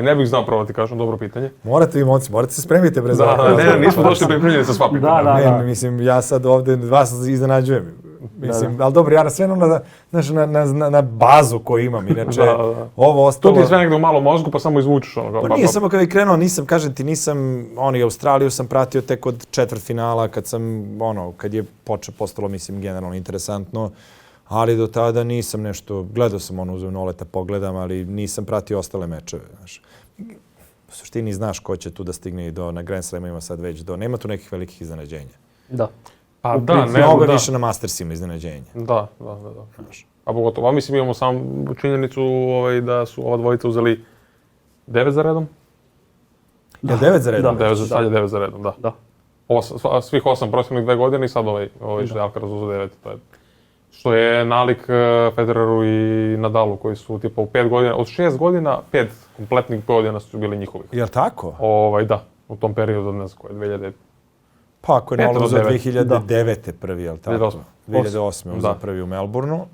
Ne bih znao pravo ti kažem, dobro pitanje. Morate vi momci, morate se spremite bre. Ne, nismo došli pripremljeni sa sva pitanja. Da. Mislim, ja sad ovde vas iznenađujem. Mislim, ali dobro, ja na sve na bazu koju imam, inače ovo ostalo... To ti je sve negde u malom mozgu, pa samo izvučeš ono. Pa nije, samo kada je krenuo, nisam, Australiju sam pratio tek od četvrtfinala, kad je postalo, mislim, generalno interesantno, ali do tada nisam nešto, gledao sam uzem Noleta, pogledam, ali nisam pratio ostale mečeve, znaš. U suštini znaš ko će tu da stigne i na Grand Slamovima sad već nema tu nekih velikih iznenađenja. Da. Pa da, mnogo više na Mastersima iznenađenja. Da. A pogotovo, mislim, imamo sam činjenicu da su ova dvojica uzeli 9 za redom. Da, 9 za redom? Sad je 9 za redom, da. Svih 8 prošlih 2 godine i sad što je Alcaraz uzeo 9. Što je nalik Federeru i Nadalu koji su tipa u 5 godina, od 6 godina, 5 kompletnih godina su bili njihovi. Je li tako? Da, u tom periodu, ne znam koje, 2000. Pa ako je Nadal uzeo 2009. prvi, je li tako? 2008. uzeo prvi u Melbourneu,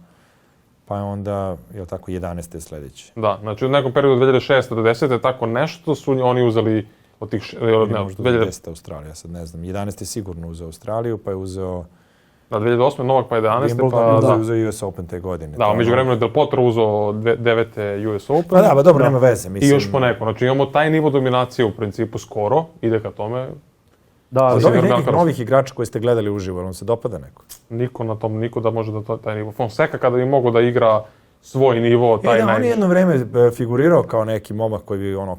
pa je onda, je li tako, 11. sljedeći. Da, znači u nekom periodu 2006. do 2010. tako nešto su oni uzeli od tih, Možda 10 Australija, ja sad ne znam. 11 je sigurno uzeo Australiju, pa je uzeo 2008. Novak, pa 11. Wimbledon, pa je uzeo US Open te godine. Da, među vremenu je Del Potro uzeo 9. US Open. Pa da, dobro, nema veze. Mislim. I još poneko. Znači imamo taj nivo dominacije u principu skoro, ide ka tome. Da, Od ovih nekih novih igrača koji ste gledali uživo, vam se dopada neko? Niko da može da taj nivo. Fonseca kada bi mogao da igra svoj nivo, taj on je jedno vreme figurirao kao neki momak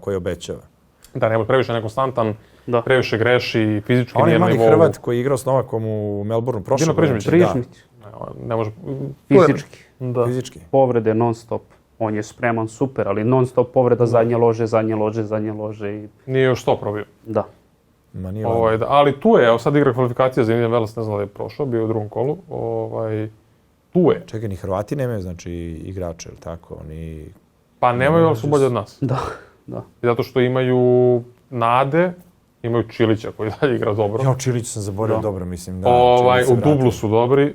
koji obećava. Da, nema previše nekonstantan, previše greši, fizički nije na nivou. On je mali Hrvat koji je igrao s Novakom u Melbourneu prošle godine. Prižmić. Ne može... Fizički. Da. Fizički. Povrede non stop. On je spreman super, ali non stop povreda zadnje lože i... Nije još to probio. Da. Ma nije ali tu je, evo sad igra kvalifikacija za Indian Wells, ne znam da je prošao, bio u drugom kolu. Tu je. Čekaj, ni Hrvati nemaju, znači, igrače, ili tako? Oni... Pa nemaju, ali su bolji od nas. Da. Zato što imaju nade, imaju Čilića koji dalje igra dobro. Ja, Čilić sam zaboravio dobro, mislim. Da, u dublu su dobri.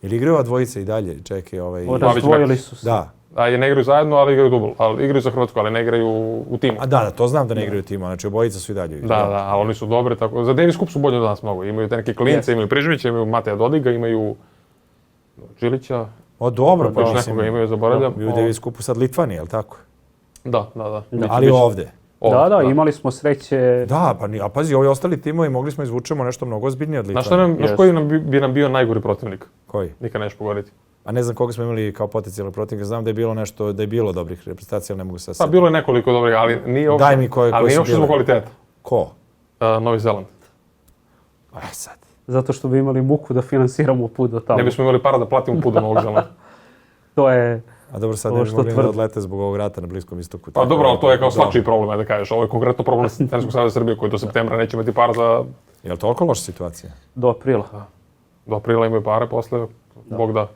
Ili igraju ova dvojica i dalje? Čekaj, razdvojili su se. Da. Ne igraju zajedno, ali igraju dubl. Ali igraju za Hrvatsku, ali ne igraju u timu. Da, to znam da ne igraju u timu, znači obojica su i dalje. Da, ali oni su dobri. Tako. Za Davis Cup su bolji od nas mnogo. Imaju te neke klince, imaju Prižmića, imaju Mateja Dodiga, imaju Čilića. Dobro, pa mislim. Nekoga imaju, zaboravljam. Bio u Davis Cupu sad Litvanije, je li tako? Da. Ali ovde. Da, imali smo sreće... Da, a pazi, ovi ostali timovi mogli smo izvučemo nešto mnogo ozbiljnije od Litvanije. Znaš koji bi nam bio najgori protivnik? Koji? Nikad neš pogoditi. A ne znam koga smo imali kao potencijalni protivnik, znam da je bilo nešto, da je bilo dobrih reprezentacija, ali ne mogu se Pa bilo je nekoliko dobrih, ali nije uopšte... Daj mi koji ali nije uopšte zbog kvaliteta. Ko? Novi Zeland. Sad. Zato što bi imali muku da finansiramo put do tamo. Ne bismo imali para da platimo put do Novog Zelanda. To je... A dobro, sad ne bi mogli da odlete zbog ovog rata na Bliskom istoku. Pa dobro, ali to je kao svačiji problem, da kažeš. Ovo je konkretno problem Teniskog saveza Srbije koji do septembra neće imati para za... Je li toliko loša situacija? Do aprila. Do aprila imaju pare, posle, Bog da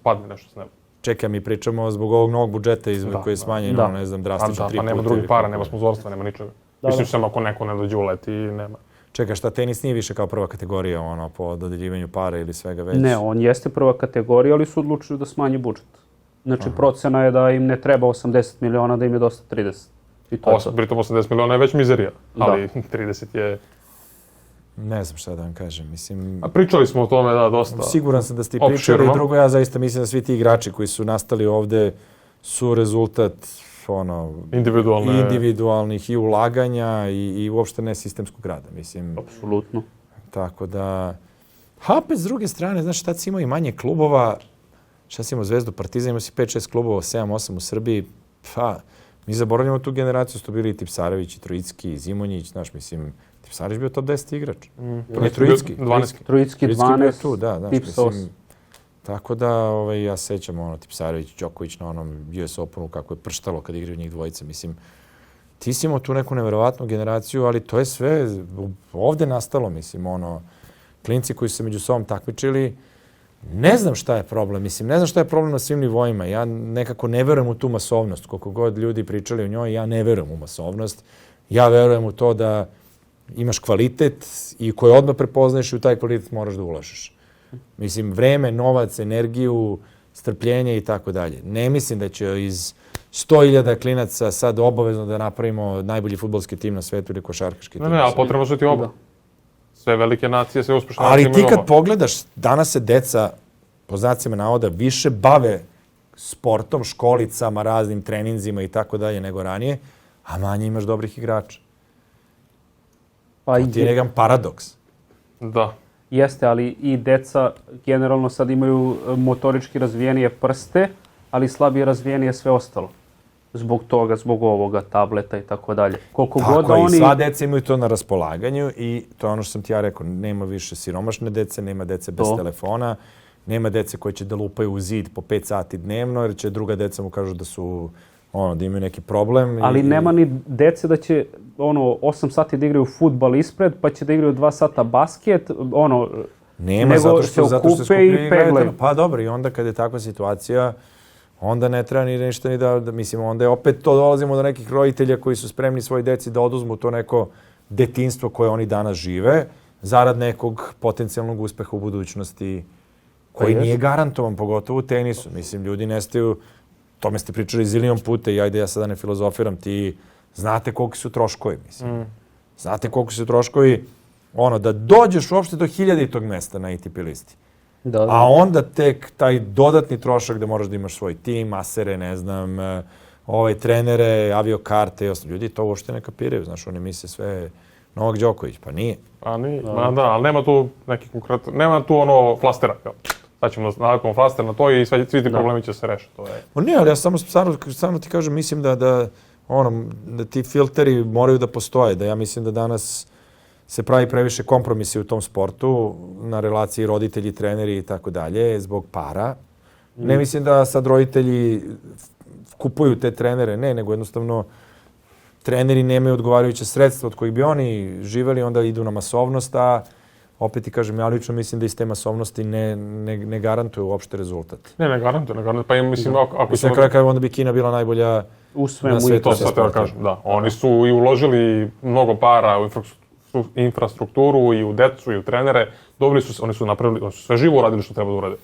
padne nešto s neba. Čekaj, mi pričamo zbog ovog novog budžeta koji je smanjen, ne znam, drastično 3 puta. Pa nema drugih para, nema sponzorstva, nema ničega. Mislim samo ako neko ne dođe u let i nema. Čekaj, šta, tenis nije više kao prva kategorija, po dodeljivanju para ili svega već? Ne, on jeste prva kategorija, ali su odlučili da smanje budžet. Znači, procena je da im ne treba 80 miliona, da im je dosta 30. Pritom 80 miliona je već mizerija, ali 30 je... Ne znam šta da vam kažem, mislim... A pričali smo o tome, da, dosta. Siguran sam da ste i pričali. I drugo, ja zaista mislim da svi ti igrači koji su nastali ovde su rezultat, individualnih i ulaganja i uopšte ne sistemskog rada, mislim. Apsolutno. Tako da... opet, s druge strane, znaš, šta si imao i manje klubova, šta si imao Zvezdu, Partizan, imao si 5-6 klubova, 7-8 u Srbiji, mi zaboravljamo tu generaciju, su to bili i Tipsarević, i Trojicki, i Zimonjić, znaš, mislim, Tipsarević bio top 10 igrač. Ne, Trojicki. 12. Trojicki 12, Tips 8. Tako da, ja sećam, Tipsarević, Đoković na onom US Openu, kako je prštalo kad igraju njih dvojica, mislim, ti si imao tu neku neverovatnu generaciju, ali to je sve ovde nastalo, mislim, klinci koji su se među sobom takmičili. Ne znam šta je problem, ne znam šta je problem na svim nivoima. Ja nekako ne verujem u tu masovnost. Koliko god ljudi pričali o njoj, ja ne verujem u masovnost. Ja verujem u to da imaš kvalitet i koji odmah prepoznaješ i u taj kvalitet moraš da ulažeš. Mislim, vreme, novac, energiju, strpljenje i tako dalje. Ne mislim da će iz 100.000 klinaca sad obavezno da napravimo najbolji fudbalski tim na svetu ili košarkaški tim. Ne, ali potrebno su ti oba. Sve velike nacije, sve uspešne nacije ali imaju ti kad pogledaš, danas se deca, po znacima navoda, više bave sportom, školicama, raznim treninzima i tako dalje nego ranije, a manje imaš dobrih igrača. To ti je nekam paradoks. Da. Jeste, ali i deca generalno sad imaju motorički razvijenije prste, ali slabije razvijenije sve ostalo. Zbog toga, zbog ovoga, tableta i tako dalje. Tako je, i sva deca imaju to na raspolaganju i to je ono što sam ti ja rekao, nema više siromašne dece, nema dece bez telefona, nema dece koje će da lupaju u zid po 5 sati dnevno, jer će druga deca mu kažu da su, da imaju neki problem. Ali nema ni dece da će, 8 sati da igraju fudbal ispred, pa će da igraju 2 sata basket, nema, zato što se okupe i peglaju. Pa dobro, i onda kad je takva situacija, onda ne treba ni ništa ni da, mislim, onda je opet to dolazimo do nekih roditelja koji su spremni svoj deci da oduzmu to neko detinjstvo koje oni danas žive, zarad nekog potencijalnog uspeha u budućnosti, koji nije garantovan, pogotovo u tenisu. Mislim, ljudi nestaju, tome ste pričali zilion puta i ajde ja sada ne filozofiram, ti znate koliki su troškovi, mislim. Znate koliki su troškovi, da dođeš uopšte do 1000. mesta na ATP listi. Da. A onda tek taj dodatni trošak da moraš da imaš svoj tim, masere, ne znam, trenere, aviokarte i ostalo. Ljudi to uopšte ne kapiraju, znaš, oni misle sve Novak Đoković, pa nije. Pa nije, ali nema tu neki konkretan, nema tu flastera. Sad ćemo navikamo flaster na to i svi ti problemi će se rešiti. Ne, ali ja samo ti kažem, mislim da ti filteri moraju da postoje, da ja mislim da danas se pravi previše kompromisi u tom sportu na relaciji roditelji, treneri i tako dalje, zbog para. Ne mislim da sad roditelji kupuju te trenere, ne, nego jednostavno treneri nemaju odgovarajuće sredstva od kojih bi oni živeli, onda idu na masovnost, a opet ti kažem, ja lično mislim da iz te masovnosti ne garantuju uopšte rezultat. Ne garantuje. Pa mislim, ako se... Na kraju onda bi Kina bila najbolja na svijetu. To sad treba kažem, da. Oni su i uložili mnogo para u infrastrukturu i u decu i u trenere. Oni su napravili, sve živo uradili što treba da urade.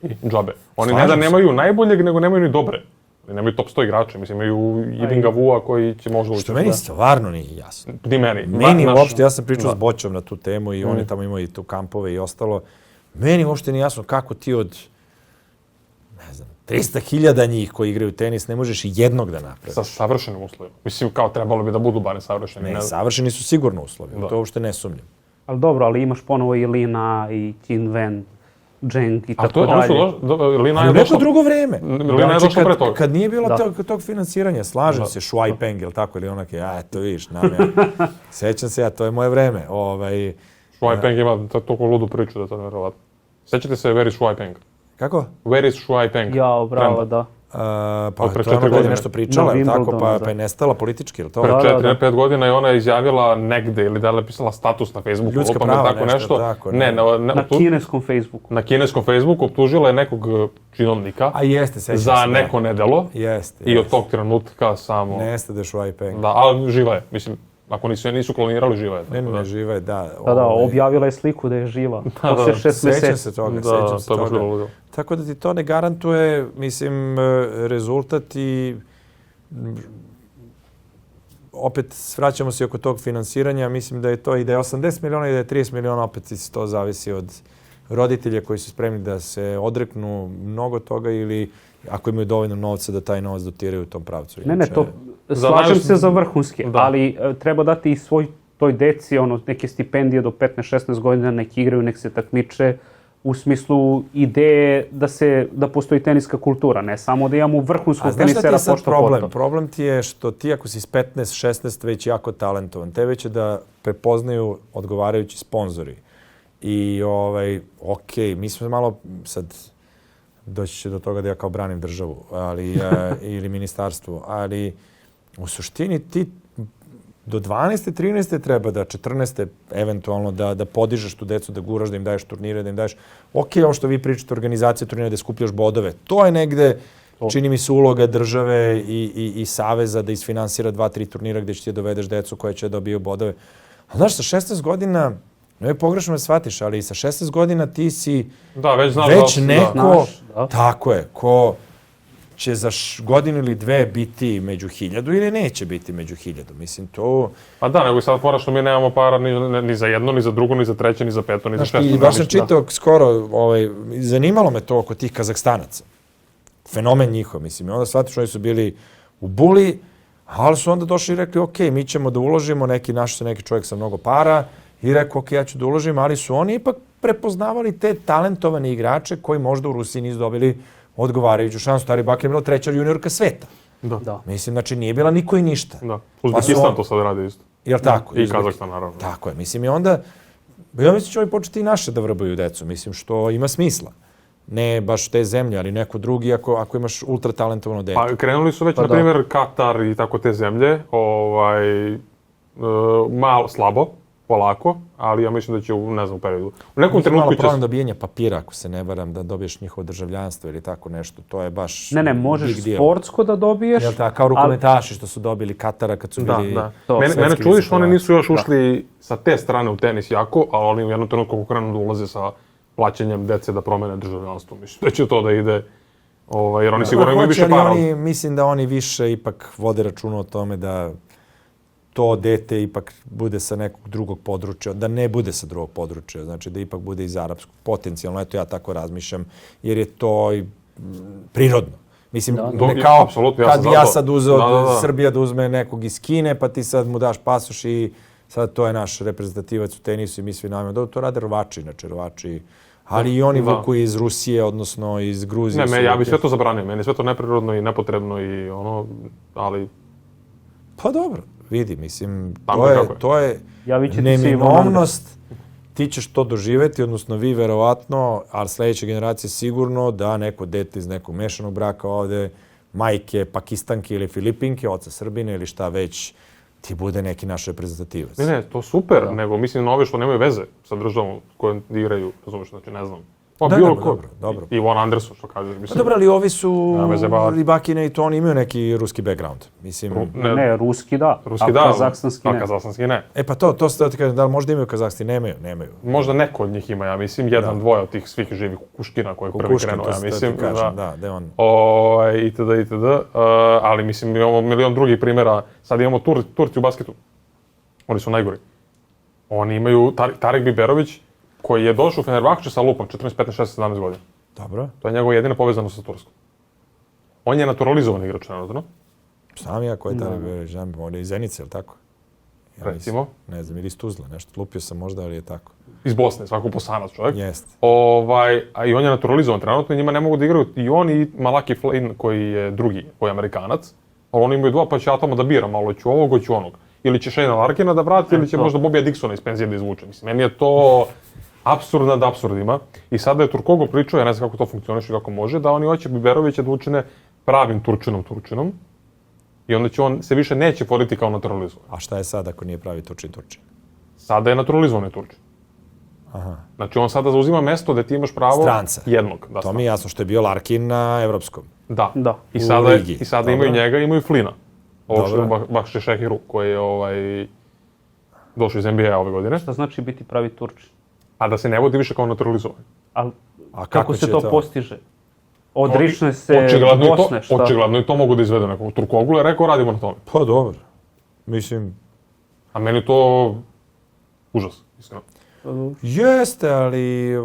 I džabe. Oni ne da nemaju najboljeg, nego nemaju ni dobre. Nemaju top 100 igrača, mislim, imaju Yidinga Vua koji će možda ući. Što meni stvarno nije jasno. Ni meni. Meni uopšte, ja sam pričao s Boćom na tu temu i oni tamo imaju i tu kampove i ostalo. Meni uopšte nije jasno kako ti od, 300.000 njih koji igraju tenis ne možeš i jednog da napraviš. Sa savršenim uslovima. Mislim, kao trebalo bi da budu barem savršeni. Ne, savršeni su sigurno uslovi, to uopšte ne sumnjam. Ali dobro, ali imaš ponovo i Lina i Qin Wen, Zheng i tako dalje. Lina je neko drugo vreme. Lina je došla pre toga. Kad nije bilo tog finansiranja, slažem se, Shuai Peng, ili tako, ili onak je, eto vidiš, sećam se, to je moje vreme. Shuai Peng ima toliko ludu priču da to je nevjerovatno. Sećate se Where is Shuai Peng? Kako? Where is Shuai Peng? Jao, bravo, da. Pa to je ono kad je nešto pričala, tako, pa je nestala politički, ili to? Pre 4-5 godina je ona izjavila negde, ili da je napisala status na Facebooku. Ljudska prava, nešto. Na kineskom Facebooku. Na kineskom Facebooku optužila je nekog činovnika za neko nedelo. I od tog trenutka samo... Nestade Shuai Peng. Da, ali živa je, mislim. Ako nisu klonirali, živa je. Ne, živa je, da. Da, objavila je sliku da je živa. Posle 6 meseci. Sećam se toga. Tako da ti to ne garantuje, mislim, rezultat i opet vraćamo se oko tog finansiranja. Mislim da je to i da je 80 miliona i da je 30 miliona, opet to zavisi od roditelja koji su spremni da se odreknu mnogo toga ili ako imaju dovoljno novca da taj novac dotiraju u tom pravcu. Ne, to slažem se za vrhunske, ali treba dati i toj deci neke stipendije do 15-16 godina, nek igraju, nek se takmiče, u smislu ideje da postoji teniska kultura, ne samo da imamo vrhunskog tenisera pošto poto. Problem ti je što ti ako si s 15-16 već jako talentovan, te već je da prepoznaju odgovarajući sponzori. I mi smo malo sad... doći će do toga da ja kao branim državu ili ministarstvo, ali u suštini ti do 12. 13. treba da 14. eventualno da podižeš tu decu, da guraš, da im daješ turnire, da im daješ ovo što vi pričate, organizacija turnira, da skupljaš bodove. To je negde, čini mi se, uloga države i saveza da isfinansira 2-3 turnira gde će ti dovedeš decu koja će dobiju bodove. Ali znaš, sa 16 godina, ne je pogrešno da shvatiš, ali sa 16 godina ti si već neko, tako je, ko će za godinu ili dve biti među 1000 ili neće biti među 1000. Mislim, to... Pa da, nego sad fora što mi nemamo para ni za jedno, ni za drugo, ni za treće, ni za peto, ni za šesto. I baš sam čitao skoro, zanimalo me to oko tih Kazahstanaca. Fenomen njihov, mislim. I onda shvatiš, oni su bili u Buli, ali su onda došli i rekli, ok, mi ćemo da uložimo, neki čovjek sa mnogo para, i rekao, ok, ja ću da uložim, ali su oni ipak prepoznavali te talentovane igrače koji možda u Rusiji nisu dobili odgovarajuću šansu. Stari Bakir je bila 3. juniorka sveta. Da. Mislim, znači nije bila niko i ništa. Da. Uzbekistan to sad radi isto. Jel tako? I Kazahstan, naravno. Tako je. Mislim, i onda, ja mislim će oni početi i naše da vrbaju decu. Mislim, što ima smisla. Ne baš te zemlje, ali neko drugi ako imaš ultra talentovano dete. Pa krenuli su već, na primjer, Katar i tako te zemlje, malo slabo, polako, ali ja mislim da će u periodu. U nekom trenutku će... Malo problem dobijenja papira, ako se ne varam, da dobiješ njihovo državljanstvo ili tako nešto. To je baš... Ne, možeš sportsko da dobiješ. Jel tako, kao rukometaši što su dobili Katara kad su bili... Mene čudiš, oni nisu još ušli sa te strane u tenis jako, ali oni u jednom trenutku kako krenu da ulaze sa plaćanjem dece da promene državljanstvo. Mislim da će to da ide, jer oni sigurno imaju više para. Mislim da oni više ipak vode računa o tome da to dete ipak bude sa nekog drugog područja, da ne bude sa drugog područja, znači da ipak bude iz arapskog, potencijalno, eto ja tako razmišljam, jer je to prirodno. Mislim, ne kao kad ja sad uzeo Srbija da uzme nekog iz Kine, pa ti sad mu daš pasoš i sad to je naš reprezentativac u tenisu i mi svi najmemo. To rade Rovači, znači Rovači, ali i oni vuku iz Rusije, odnosno iz Gruzije. Ne, ja bih sve to zabranio. Meni je sve to neprirodno i nepotrebno i ali... Pa dobro, vidi, mislim, to je neminovnost. Ti ćeš to doživeti, odnosno vi verovatno, ali sljedeća generacija sigurno da neko dete iz nekog mešanog braka ovde, majke Pakistanke ili Filipinke, oca Srbine ili šta već, ti bude neki naš reprezentativac. Ne, to super, nego mislim na ove što nemaju veze sa državom kojom igraju, razumiješ, znači ne znam. Pa dobro. Ivan Anderson, što kažeš. Mislim, dobro, ali ovi su Ribakina i to oni imaju neki ruski background. Mislim, ne, ruski da, kazahstanski ne. Kazahstanski ne. E pa to se da ti kažem, da li možda imaju kazahstanski? Nemaju. Možda neko od njih ima, ja mislim, jedan, dvoje od tih svih živih kuškina koji je prvi krenuo, ja mislim. Da je on. Itd. Ali mislim, imamo milion drugih primjera. Sad imamo Turci u basketu. Oni su najgori. Oni imaju Tarik Biberović, koji je došao u Fenerbahče sa lupom 14, 15, 16, 17 godina. Dobro. To je njegova jedina povezanost sa Turskom. On je naturalizovan igrač, naravno. Sam ja koji je Tarik Biberović, on je iz Zenice, je li tako? Recimo. Ne znam, ili iz Tuzla, nešto. Lupio sam možda, ali je tako. Iz Bosne, svako Bosanac čovjek. Jeste. A i on je naturalizovan trenutno i njima ne mogu da igraju i on i Malaki Flynn koji je drugi, koji je Amerikanac. Ali oni imaju dva, pa će ja tamo da biram, malo ću ovog, hoću onog. Ili će Shayna Larkina da vrati, ili će možda Bobija Dixona iz penzije da izvuče. Mislim, meni je to apsurd nad apsurdima. I sada je Turkoglu pričao, ja ne znam kako to funkcioniše i kako može, da oni hoće Biberovića da učine pravim Turčinom. I onda će on se više neće voditi kao naturalizovan. A šta je sad ako nije pravi Turčin? Sada je naturalizovani Turčin. Aha. Znači on sada zauzima mesto gde ti imaš pravo stranca. Jednog. Da, to mi je jasno što je bio Larkin na evropskom. Da. I sada imaju njega, imaju Flina. Ovo što je Bakše Šehiru, koji je došao iz NBA ove godine. Šta znači biti pravi Turčin? A da se ne vodi više kao naturalizovan. A kako se to postiže? Odrične se Bosne, šta? Očigledno i to mogu da izvedu nekog. Turkoglu je rekao, radimo na tome. Pa dobro. Mislim... A meni je to užas, iskreno. Jeste, ali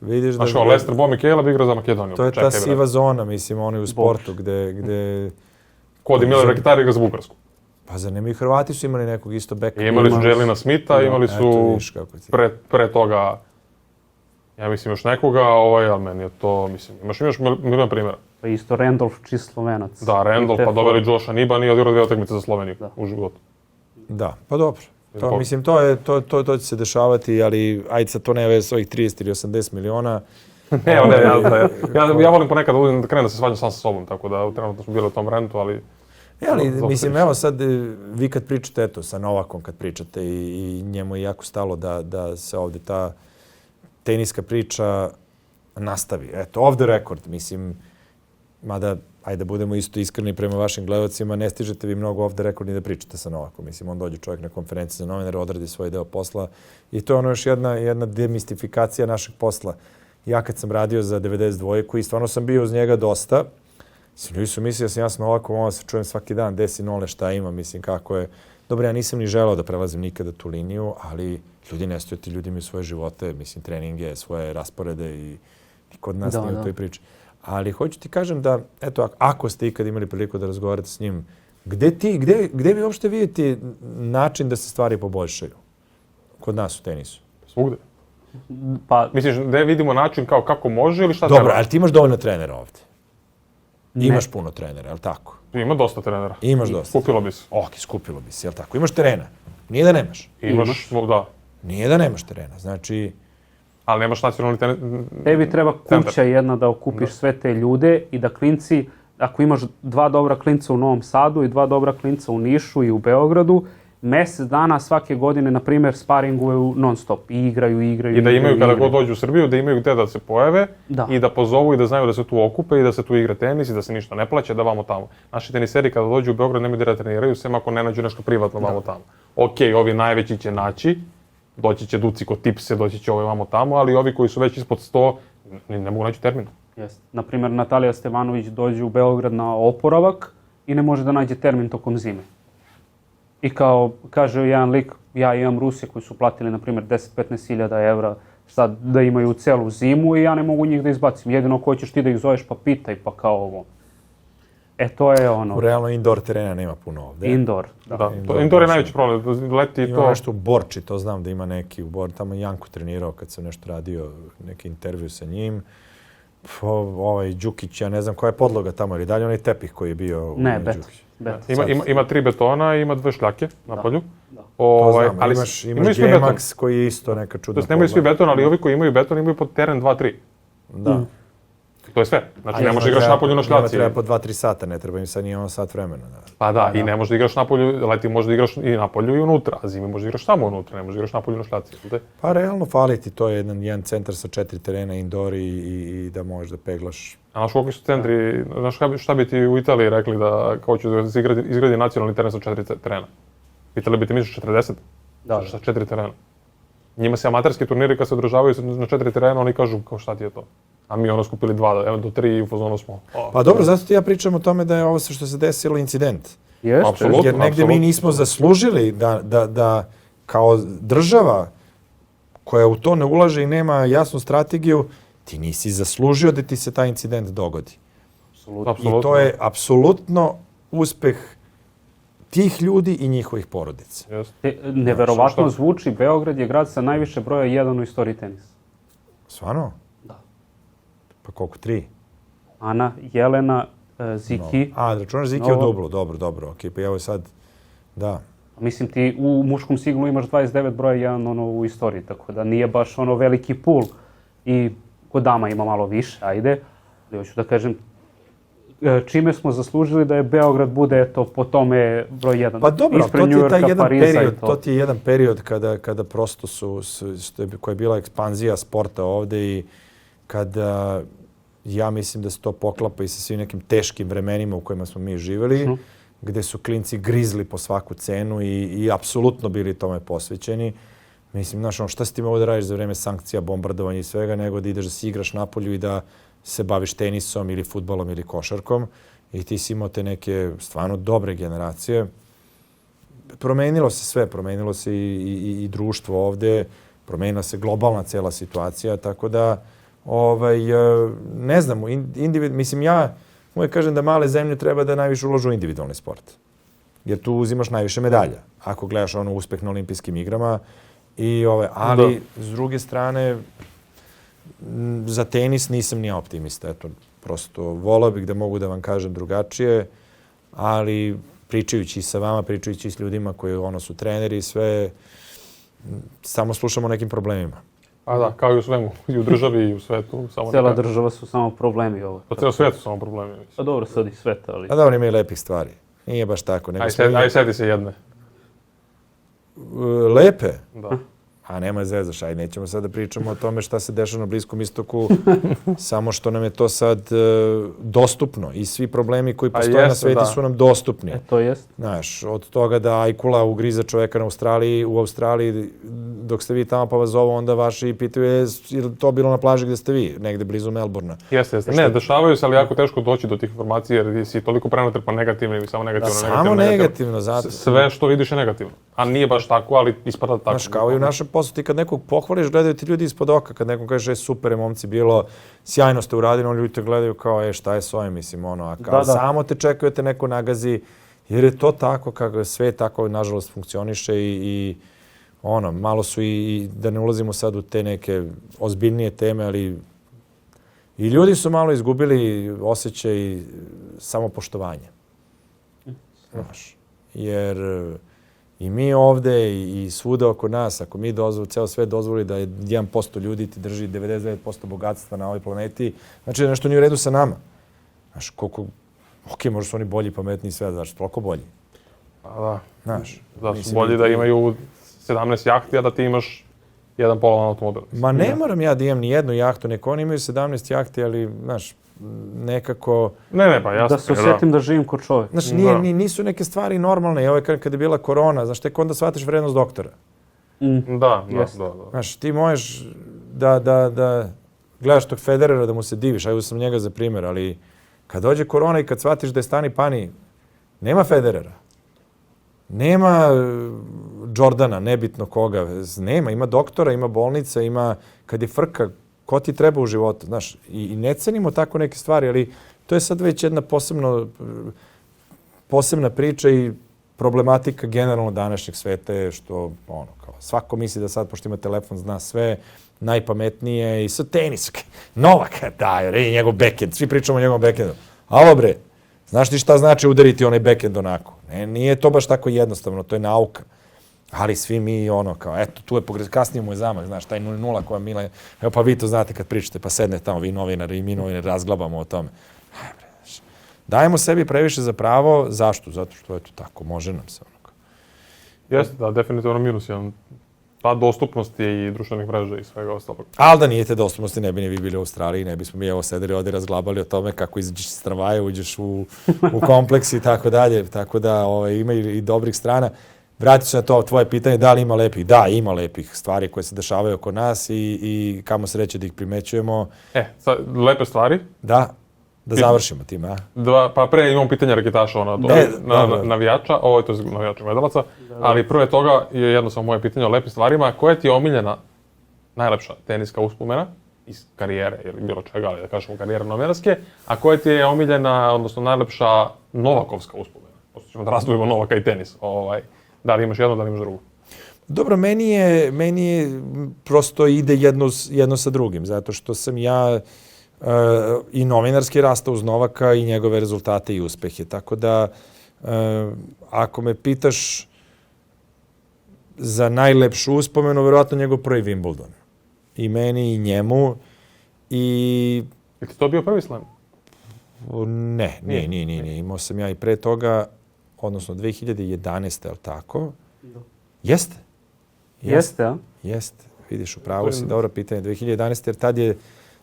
vidiš da... Znaš kao, Lester Bo Mikela bi igrao za Makedoniju. To je ta siva zona, mislim, oni u sportu gde... Kod Miller Rakitar igra za Bugarsku. Pa za nema i Hrvati su imali nekog isto beka. Imali su Jelena Smitha, imali su pre toga, ja mislim još nekoga, ali meni je to, mislim, imaš milion primjera. Pa isto Randolph, čist Slovenac. Da, Randolph, pa doveli Josha Niban i odigrao 2 utakmice za Sloveniju u životu. Da, pa dobro. Mislim, to će se dešavati, ali ajde sad to ne veze s ovih 30 ili 80 miliona. Ja volim ponekad da krenem da se svađam sam sa sobom, tako da trenutno smo bili u tom rentu, ali... Mislim, evo sad, vi kad pričate, eto, sa Novakom kad pričate i njemu je jako stalo da se ovdje ta teniska priča nastavi. Eto, off the record, mislim, mada, ajde da budemo isto iskreni prema vašim gledalcima, ne stižete vi mnogo off the record ni da pričate sa Novakom. Mislim, on dođe čovjek na konferenciji za novinare, odradi svoj deo posla i to je ono još jedna demistifikacija našeg posla. Ja kad sam radio za 92-ku i stvarno sam bio uz njega dosta, ljudi su mislili da sam ja s Novakom, ovo se čujem svaki dan, desi nole, šta ima, mislim, kako je. Dobro, ja nisam ni želeo da prelazim nikada tu liniju, ali ljudi ne stoje, ti ljudi imaju svoje živote, mislim, treninge, svoje rasporede i kod nas nije u toj priči. Ali hoću ti kažem da, eto, ako ste ikad imali priliku da razgovarate s njim, gde vi uopšte vidite način da se stvari poboljšaju kod nas u tenisu? Svugde. Misliš, gde vidimo način kao kako može ili šta treba? Dobro, ali ti imaš dovoljno trenera ovdje. Imaš puno trenera, je li tako? Ima dosta trenera. Imaš dosta. Skupilo bi se. Skupilo bi se, je li tako? Imaš terena. Nije da nemaš. Imaš, da. Nije da nemaš terena, znači... Ali nemaš nacionalni tenis... Tebi treba kuća jedna da okupiš sve te ljude i da klinci, ako imaš 2 dobra klinca u Novom Sadu i 2 dobra klinca u Nišu i u Beogradu, mjesec dana svake godine, na primjer, sparinguju non stop i igraju. I da imaju, kada god dođu u Srbiju, da imaju gdje da se pojave i da pozovu i da znaju da se tu okupe i da se tu igra tenis i da se ništa ne plaća, da vamo tamo. Naši teniseri kada dođu u Beograd nemaju da treniraju, sem ako ne nađu nešto privatno vamo tamo. Okej, ovi najveći će naći, doći će Duci kod Tipse, doći će ovi vamo tamo, ali ovi koji su već ispod 100 ne mogu naći termin. Na primjer, Natalija Stevanović dođe u Beograd na oporavak i ne može da nađe termin tokom zime. I kao, kaže jedan lik, ja imam Rusije koji su platili, na primjer, 10-15 hiljada evra sad da imaju celu zimu i ja ne mogu njih da izbacim. Jedino ko ćeš ti da ih zoveš pa pitaj, pa kao ovo. To je ono... U realno indoor terena nema puno ovde. Indoor, da. Da, indoor je najveći problem. Leti ima to... nešto u Borči, to znam da ima neki u Borči. Tamo Janko trenirao kad sam nešto radio, neki intervju sa njim. Ovaj Đukić, ja ne znam koja je podloga tamo, ili dalje onaj tepih koji je bio... Ne, bet. Ima 3 betona, ima 2 šljake na polju. To znam, ali imaš svi G-Max koji je isto neka čudna podloga. Nemaju svi beton, ali ovi koji imaju beton imaju pod teren 2-3. Da. To je sve. Znači ne možeš igraš napolju na šljaci. Treba po 2-3 sata, ne treba im sad ni sat vremena. Da. Pa da, i ne možeš da igraš napolju, leti možeš da igraš i napolju i unutra, a zimi možeš da igraš samo unutra, ne možeš da igraš napolju na šljaci. Pa realno fali ti to jedan centar sa 4 terena, indoor i da možeš da peglaš. A znaš koliko su centri, znaš šta bi ti u Italiji rekli da kao će da se izgradi nacionalni teren sa 4 terena? Pitali bi ti misliš 40? Da. Sa 4 terena. Njima se amaterski turniri kad se održavaju na 4 terena, oni kažu kao šta ti je to? A mi ono skupili 2, evo do 3 i u fazonu smo... Pa dobro, zato ti ja pričam o tome da je ovo što se desilo incident. Apsolutno. Jer negde mi nismo zaslužili da kao država koja u to ne ulaže i nema jasnu strategiju, ti nisi zaslužio da ti se taj incident dogodi. Apsolutno. I to je apsolutno uspeh tih ljudi i njihovih porodica. Neverovatno zvuči, Beograd je grad sa najviše broja 1 u istoriji tenisa. Stvarno? Da. Pa koliko, 3? Ana, Jelena, Ziki. No. A, računaš Ziki u dublu, dobro. Okej, pa evo sad, da. Mislim, ti u muškom singlu imaš 29 broja 1 u istoriji, tako da nije baš veliki pool. I kod dama ima malo više, ajde. Ali hoću da kažem, čime smo zaslužili da je Beograd bude po tome broj 1. Pa dobro, to ti je jedan period kada prosto koja je bila ekspanzija sporta ovde i kada ja mislim da se to poklapa i sa svim nekim teškim vremenima u kojima smo mi živjeli, gde su klinci grizli po svaku cenu i apsolutno bili tome posvećeni. Mislim, znaš, šta si ti mogu da radiš za vreme sankcija, bombardovanja i svega, nego da ideš da si igraš napolju i da se baviš tenisom ili fudbalom ili košarkom i ti si imao te neke stvarno dobre generacije. Promenilo se sve, promenilo se i društvo ovde, promenila se globalna cela situacija, tako da ne znam, mislim ja uvijek kažem da male zemlje treba da najviše ulažu u individualni sport. Jer tu uzimaš najviše medalja. Ako gledaš uspeh na olimpijskim igrama, ali s druge strane za tenis nisam ni optimista. Eto, prosto volao bih da mogu da vam kažem drugačije, ali pričajući i sa vama, pričajući i s ljudima koji su treneri i sve, samo slušamo o nekim problemima. A da, kao i u svemu, i u državi i u svetu. Cijela država su samo problemi ovo. Pa cijelo svijet su samo problemi. Pa dobro, sad i sveta, ali... A dobro, ima i lepih stvari. Nije baš tako. Aj, sedi se jedne. Lepe? Da. A nema zezaš, aj nećemo sad da pričamo o tome šta se dešava na Bliskom istoku, samo što nam je to sad dostupno i svi problemi koji postoje na sveti su nam dostupni. To jest. Znaš, od toga da Ajkula ugriza čoveka u Australiji, dok ste vi tamo pa vas zovu, onda vaši pitaju je to bilo na plaži gde ste vi, negde blizu Melbourna. Jeste. Ne, dešavaju se, ali jako teško doći do tih informacija jer si toliko prenatrpan negativno i samo negativno. Samo negativno, zato. Sve što vidiš je negativno. A nije baš tako, ali ispada tako. Znaš, kao i u našem poslu, ti kad nekog pohvališ, gledaju ti ljudi ispod oka. Kad nekom kaže, super je momci bilo, sjajno ste uradili, oni ljudi te gledaju kao, šta je s ovim, mislim, a samo te čekujete neko nagazi, jer je to tako, kako sve tako, nažalost, funkcioniše i malo su i, da ne ulazimo sad u te neke ozbiljnije teme, ali i ljudi su malo izgubili osjećaj samopoštovanja. Znaš, jer i mi ovde i svuda oko nas, ako mi ceo svet dozvoli da 1% ljudi ti drži 99% bogatstva na ovoj planeti, znači da nešto nije u redu sa nama. Znaš, koliko, možda su oni bolji, pametniji sve, znaš, toliko bolji. Pa da. Znaš. Da su bolji da imaju 17 jahti, a da ti imaš jedan polovan automobil. Ma ne moram ja da imam ni jednu jahtu, neko oni imaju 17 jahti, ali, znaš, nekako... Ne, pa jasno. Da se osjetim da živim kod čovjeka. Znaš, nisu neke stvari normalne. Evo je kad je bila korona, znaš, tek onda shvatiš vrednost doktora. Da. Znaš, ti možeš da gledaš tog Federera, da mu se diviš, ajde sam njega za primjer, ali kad dođe korona i kad shvatiš da je stani pani, nema Federera. Nema Jordana, nebitno koga. Nema, ima doktora, ima bolnica, ima, kad je frka, ko ti treba u životu, znaš. I ne cenimo tako neke stvari, ali to je sad već jedna posebna priča i problematika generalno današnjeg sveta je što, kao, svako misli da sad, pošto ima telefon, zna sve, najpametnije i sad tenis. Novak, i njegov backhand, svi pričamo o njegovom backhandu. Alo bre, znaš ti šta znači udariti onaj backhand onako? Ne, nije to baš tako jednostavno, to je nauka. Ali svi mi kao, eto, tu je kasnije mu je zamah, znaš, taj 0 koja Mila, evo pa vi to znate kad pričate, pa sedne tamo vi novinari i mi novinari razglabamo o tome. Dajemo sebi previše za pravo, zašto? Zato što je to tako, može nam se Jeste, da, definitivno minus jedan. Ta dostupnost je i društvenih mreža i svega ostalog. Ali da nije te dostupnosti, ne bi ni vi bili u Australiji, ne bismo mi evo sedeli ovdje razglabali o tome kako izađeš iz tramvaja, uđeš u kompleks i tako dalje. Tako da ima i dobrih strana. Vratit ću na to tvoje pitanje, da li ima lepih? Da, ima lepih stvari koje se dešavaju oko nas i kamo sreće da ih primećujemo. Lepe stvari. Da završimo time, a? Pa pre imamo pitanje raketaša, navijača, ovo je to navijača gledalaca, ali prvo toga je jednostavno moje pitanje o lepim stvarima. Koja ti je omiljena, najlepša teniska uspomena iz karijere ili bilo čega, ali da kažemo karijere novinarske, a koja ti je omiljena, odnosno najlepša novakovska uspomena? Pošto ćemo da razdvojimo Novaka i tenis. Da li imaš jedno, da li imaš drugo? Dobro, meni je prosto ide jedno sa drugim, zato što sam ja i novinarski rastao uz Novaka i njegove rezultate i uspehe. Tako da, ako me pitaš za najlepšu uspomenu, verovatno njegov prvi Wimbledon. I meni i njemu. Je ti to bio prvi slam? Ne, nije. Imao sam ja i pre toga, odnosno 2011. je li tako? Jeste? Jeste, a? Jeste. Vidiš, upravo si, dobro pitanje. 2011. jer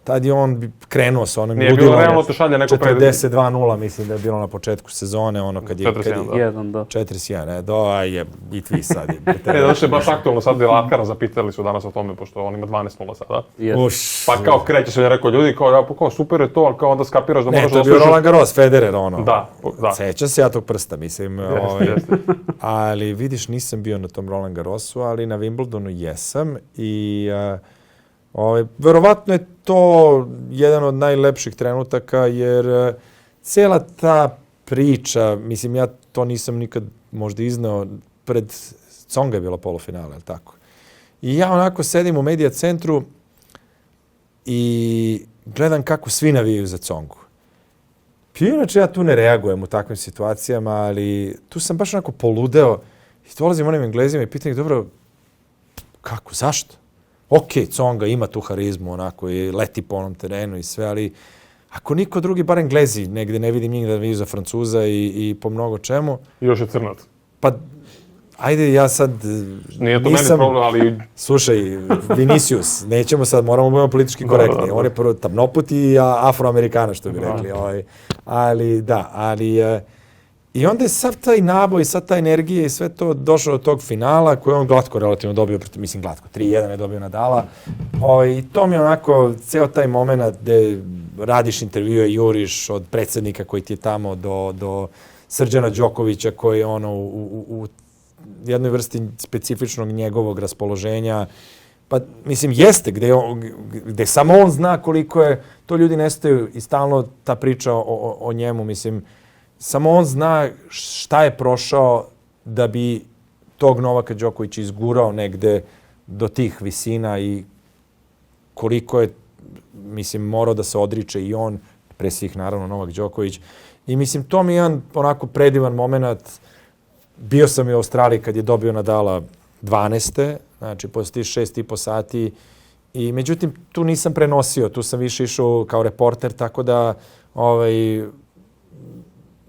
tad je on krenuo sa onom ludilom. Nije bilo realno te šalje neko 42-0, mislim da je bilo na početku sezone, kad je... 41, da. 41, i tvi sad. Znači je baš aktualno, sad je Latkara zapitali su danas o tome, pošto on ima 12-0 sada. Pa kao kreće se, rekao ljudi, kao super je to, ali kao onda skapiraš da moraš da... Ne, to je bio Roland Garros, Federer, Da. Seća se ja tog prsta, mislim. Ali vidiš, nisam bio na tom Roland Garrosu, ali na Wimbledonu jesam i... verovatno je to jedan od najlepših trenutaka, jer cela ta priča, mislim, ja to nisam nikad možda iznao, pred Tsonga je bila polufinala, je li tako? I ja onako sedim u medija centru i gledam kako svi navijaju za Tsongu. Inače, ja tu ne reagujem u takvim situacijama, ali tu sam baš onako poludeo i dolazim onim Englezima i pitam ih, dobro, kako, zašto? Ok, Tsonga ima tu harizmu, onako, i leti po onom terenu i sve, ali ako niko drugi, bar Englezi, negde ne vidim njih da vidi za Francuza i po mnogo čemu. I još je crnac. Pa, ajde, ja sad nije to meni problem, ali... Slušaj, Vinicius, nećemo sad, moramo biti politički korektni. On je prvo tamnoput i afroamerikana, što bi rekli. Ali i onda je sav taj naboj, sav ta energija i sve to došlo do tog finala koje on glatko relativno dobio, mislim glatko, 3-1 je dobio Nadala. I to mi je onako, ceo taj moment gde radiš intervjue, juriš od predsjednika koji ti je tamo do Srđana Đokovića koji je u jednoj vrsti specifičnog njegovog raspoloženja. Pa, mislim, jeste, gde samo on zna koliko je, to ljudi nestaju i stalno ta priča o njemu, mislim, samo on zna šta je prošao da bi tog Novaka Đokovića izgurao negde do tih visina i koliko je, mislim, morao da se odriče i on, pre svih naravno Novak Đoković. I mislim, to mi je jedan onako predivan moment. Bio sam i u Australiji kad je dobio Nadala 12. Znači, posle tih 6,5 sati. I međutim, tu nisam prenosio, tu sam više išao kao reporter, tako da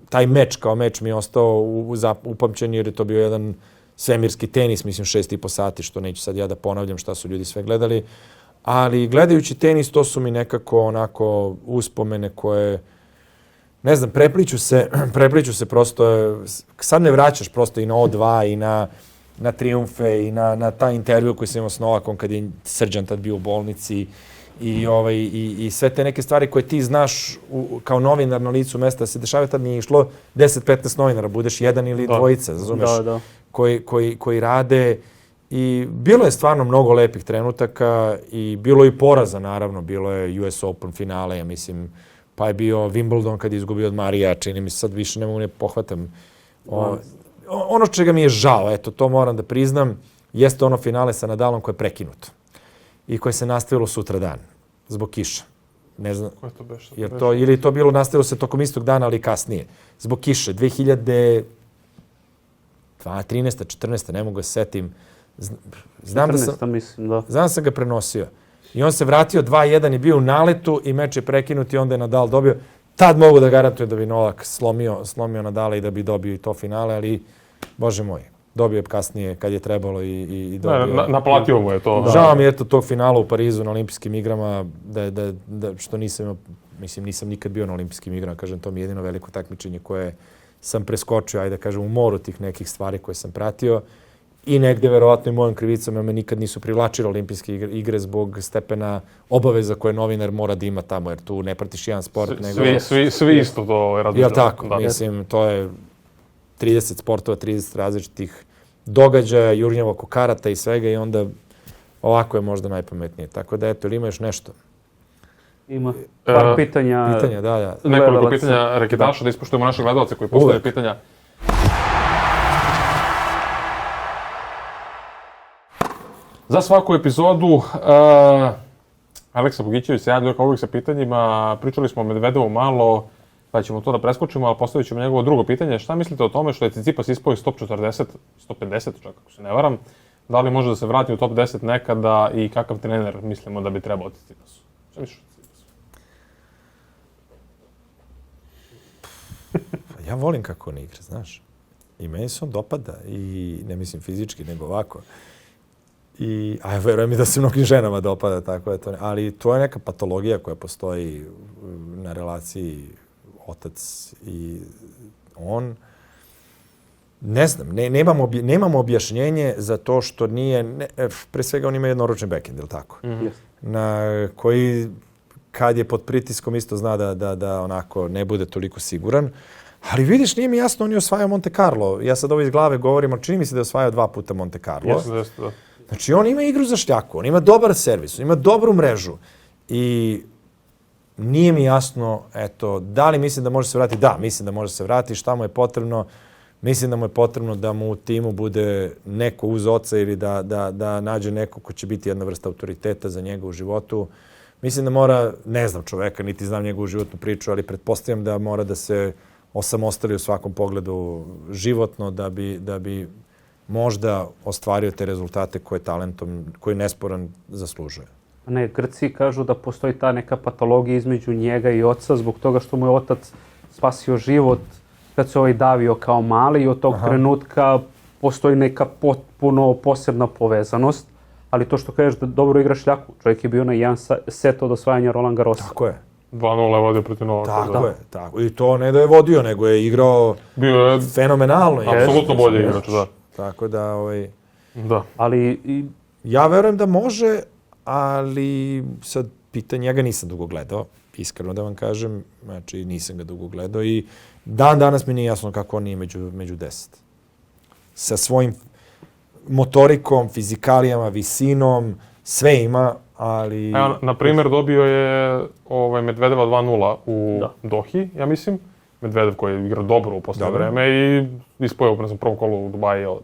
taj meč kao meč mi je ostao upamćen jer je to bio jedan svemirski tenis, mislim 6,5 sati, što neću sad ja da ponavljam šta su ljudi sve gledali. Ali gledajući tenis, to su mi nekako onako uspomene koje, ne znam, prepliću se prosto, sad ne vraćaš prosto i na O2 i na trijumfe i na taj intervju koji sam imao s Novakom kad je Srđan tad bio u bolnici i sve te neke stvari koje ti znaš kao novinar na licu mesta se dešavaju, tad nije išlo 10-15 novinara, budeš jedan ili dvojica, razumeš, koji rade. I bilo je stvarno mnogo lepih trenutaka i bilo i poraza, naravno. Bilo je US Open finale, ja mislim, pa je bio Wimbledon kad je izgubio od Marija, čini mi se, sad više ne mogu ne pohvatam. Ono čega mi je žao, eto, to moram da priznam, jeste ono finale sa Nadalom koje je prekinuto i koje se nastavilo sutra dan, zbog kiše. Ne znam, ili je to bilo nastavilo se tokom istog dana, ali kasnije. Zbog kiše, 2013. 14. ne mogu da se setim. Znam da sam ga prenosio. I on se vratio 2-1, je bio u naletu i meč je prekinut i onda je Nadal dobio. Tad mogu da garantujem da bi Novak slomio Nadala i da bi dobio i to finale, ali, bože moj, dobio je kasnije kad je trebalo i dobio. Naplatio mu je to. Žao mi je tog finala u Parizu na olimpijskim igrama, što nisam imao, mislim, nisam nikad bio na olimpijskim igrama, kažem, to mi je jedino veliko takmičenje koje sam preskočio, ajde da kažem, u moru tih nekih stvari koje sam pratio. I negde, verovatno i mojom krivicom, me nikad nisu privlačile olimpijske igre zbog stepena obaveza koje novinar mora da ima tamo, jer tu ne pratiš jedan sport. Svi isto to različito. Jel tako? Mislim, to je 30 sportova, 30 različitih događaja, jurnjava oko karata i svega i onda ovako je možda najpametnije. Tako da, eto, ili ima još nešto? Ima par pitanja. Da. Nekoliko pitanja reketaša, da ispoštujemo naše gledalce koji postavljaju pitanja. Za svaku epizodu Aleksa Bogićević se javlja kao uvijek sa pitanjima. Pričali smo o Medvedevu malo, pa ćemo to da preskočimo, ali postavit ćemo njegovo drugo pitanje. Šta mislite o tome što je Tsitsipas ispao iz top 40, 150 čak ako se ne varam? Da li može da se vrati u top 10 nekada i kakav trener mislimo da bi trebao Tsitsipasu? Šta misliš o Tsitsipasu? Ja volim kako on igra, znaš. I meni se on dopada i ne mislim fizički, nego ovako. A verujem i da se mnogim ženama dopada, tako je to. Ali to je neka patologija koja postoji na relaciji otac i on. Ne znam, nemamo objašnjenje za to što nije, pre svega on ima jednoročni backhand, je li tako? Na koji, kad je pod pritiskom, isto zna da onako ne bude toliko siguran. Ali vidiš, nije mi jasno, on je osvajao Monte Carlo. Ja sad ovo iz glave govorim, ali čini mi se da je osvajao 2 puta Monte Carlo. Jeste, da. Znači, on ima igru za šljaku, on ima dobar servis, on ima dobru mrežu i nije mi jasno, eto, da li mislim da može se vratiti? Da, mislim da može se vratiti. Šta mu je potrebno? Mislim da mu je potrebno da mu u timu bude neko uz oca ili da nađe neko ko će biti jedna vrsta autoriteta za njega u životu. Mislim da mora, ne znam čoveka, niti znam njegovu životnu priču, ali pretpostavljam da mora da se osamostali u svakom pogledu životno da bi možda ostvario te rezultate koje talentom, koji nesporan zaslužuje. Ne, Grci kažu da postoji ta neka patologija između njega i oca zbog toga što mu je otac spasio život kad se ovaj davio kao mali i od tog trenutka postoji neka potpuno posebna povezanost. Ali to što kažeš da dobro igra šljaku, čovjek je bio na jedan set od osvajanja Roland Garrosa. Tako je. 2-0 je vodio protiv Novaka. Tako je, tako. I to ne da je vodio, nego je igrao fenomenalno. Apsolutno bolje igrač, da. Tako da, Da. Ali ja verujem da može, ali sad pitanje, ja ga nisam dugo gledao, iskreno da vam kažem, znači nisam ga dugo gledao i danas mi nije jasno kako on nije među 10. Sa svojim motorikom, fizikalijama, visinom, sve ima, ali... Evo, na primjer, dobio je Medvedeva 2-0 u Dohi, ja mislim. Medvedev koji igra dobro u posljednje vreme i ispojao u prvom kolu u Dubaji od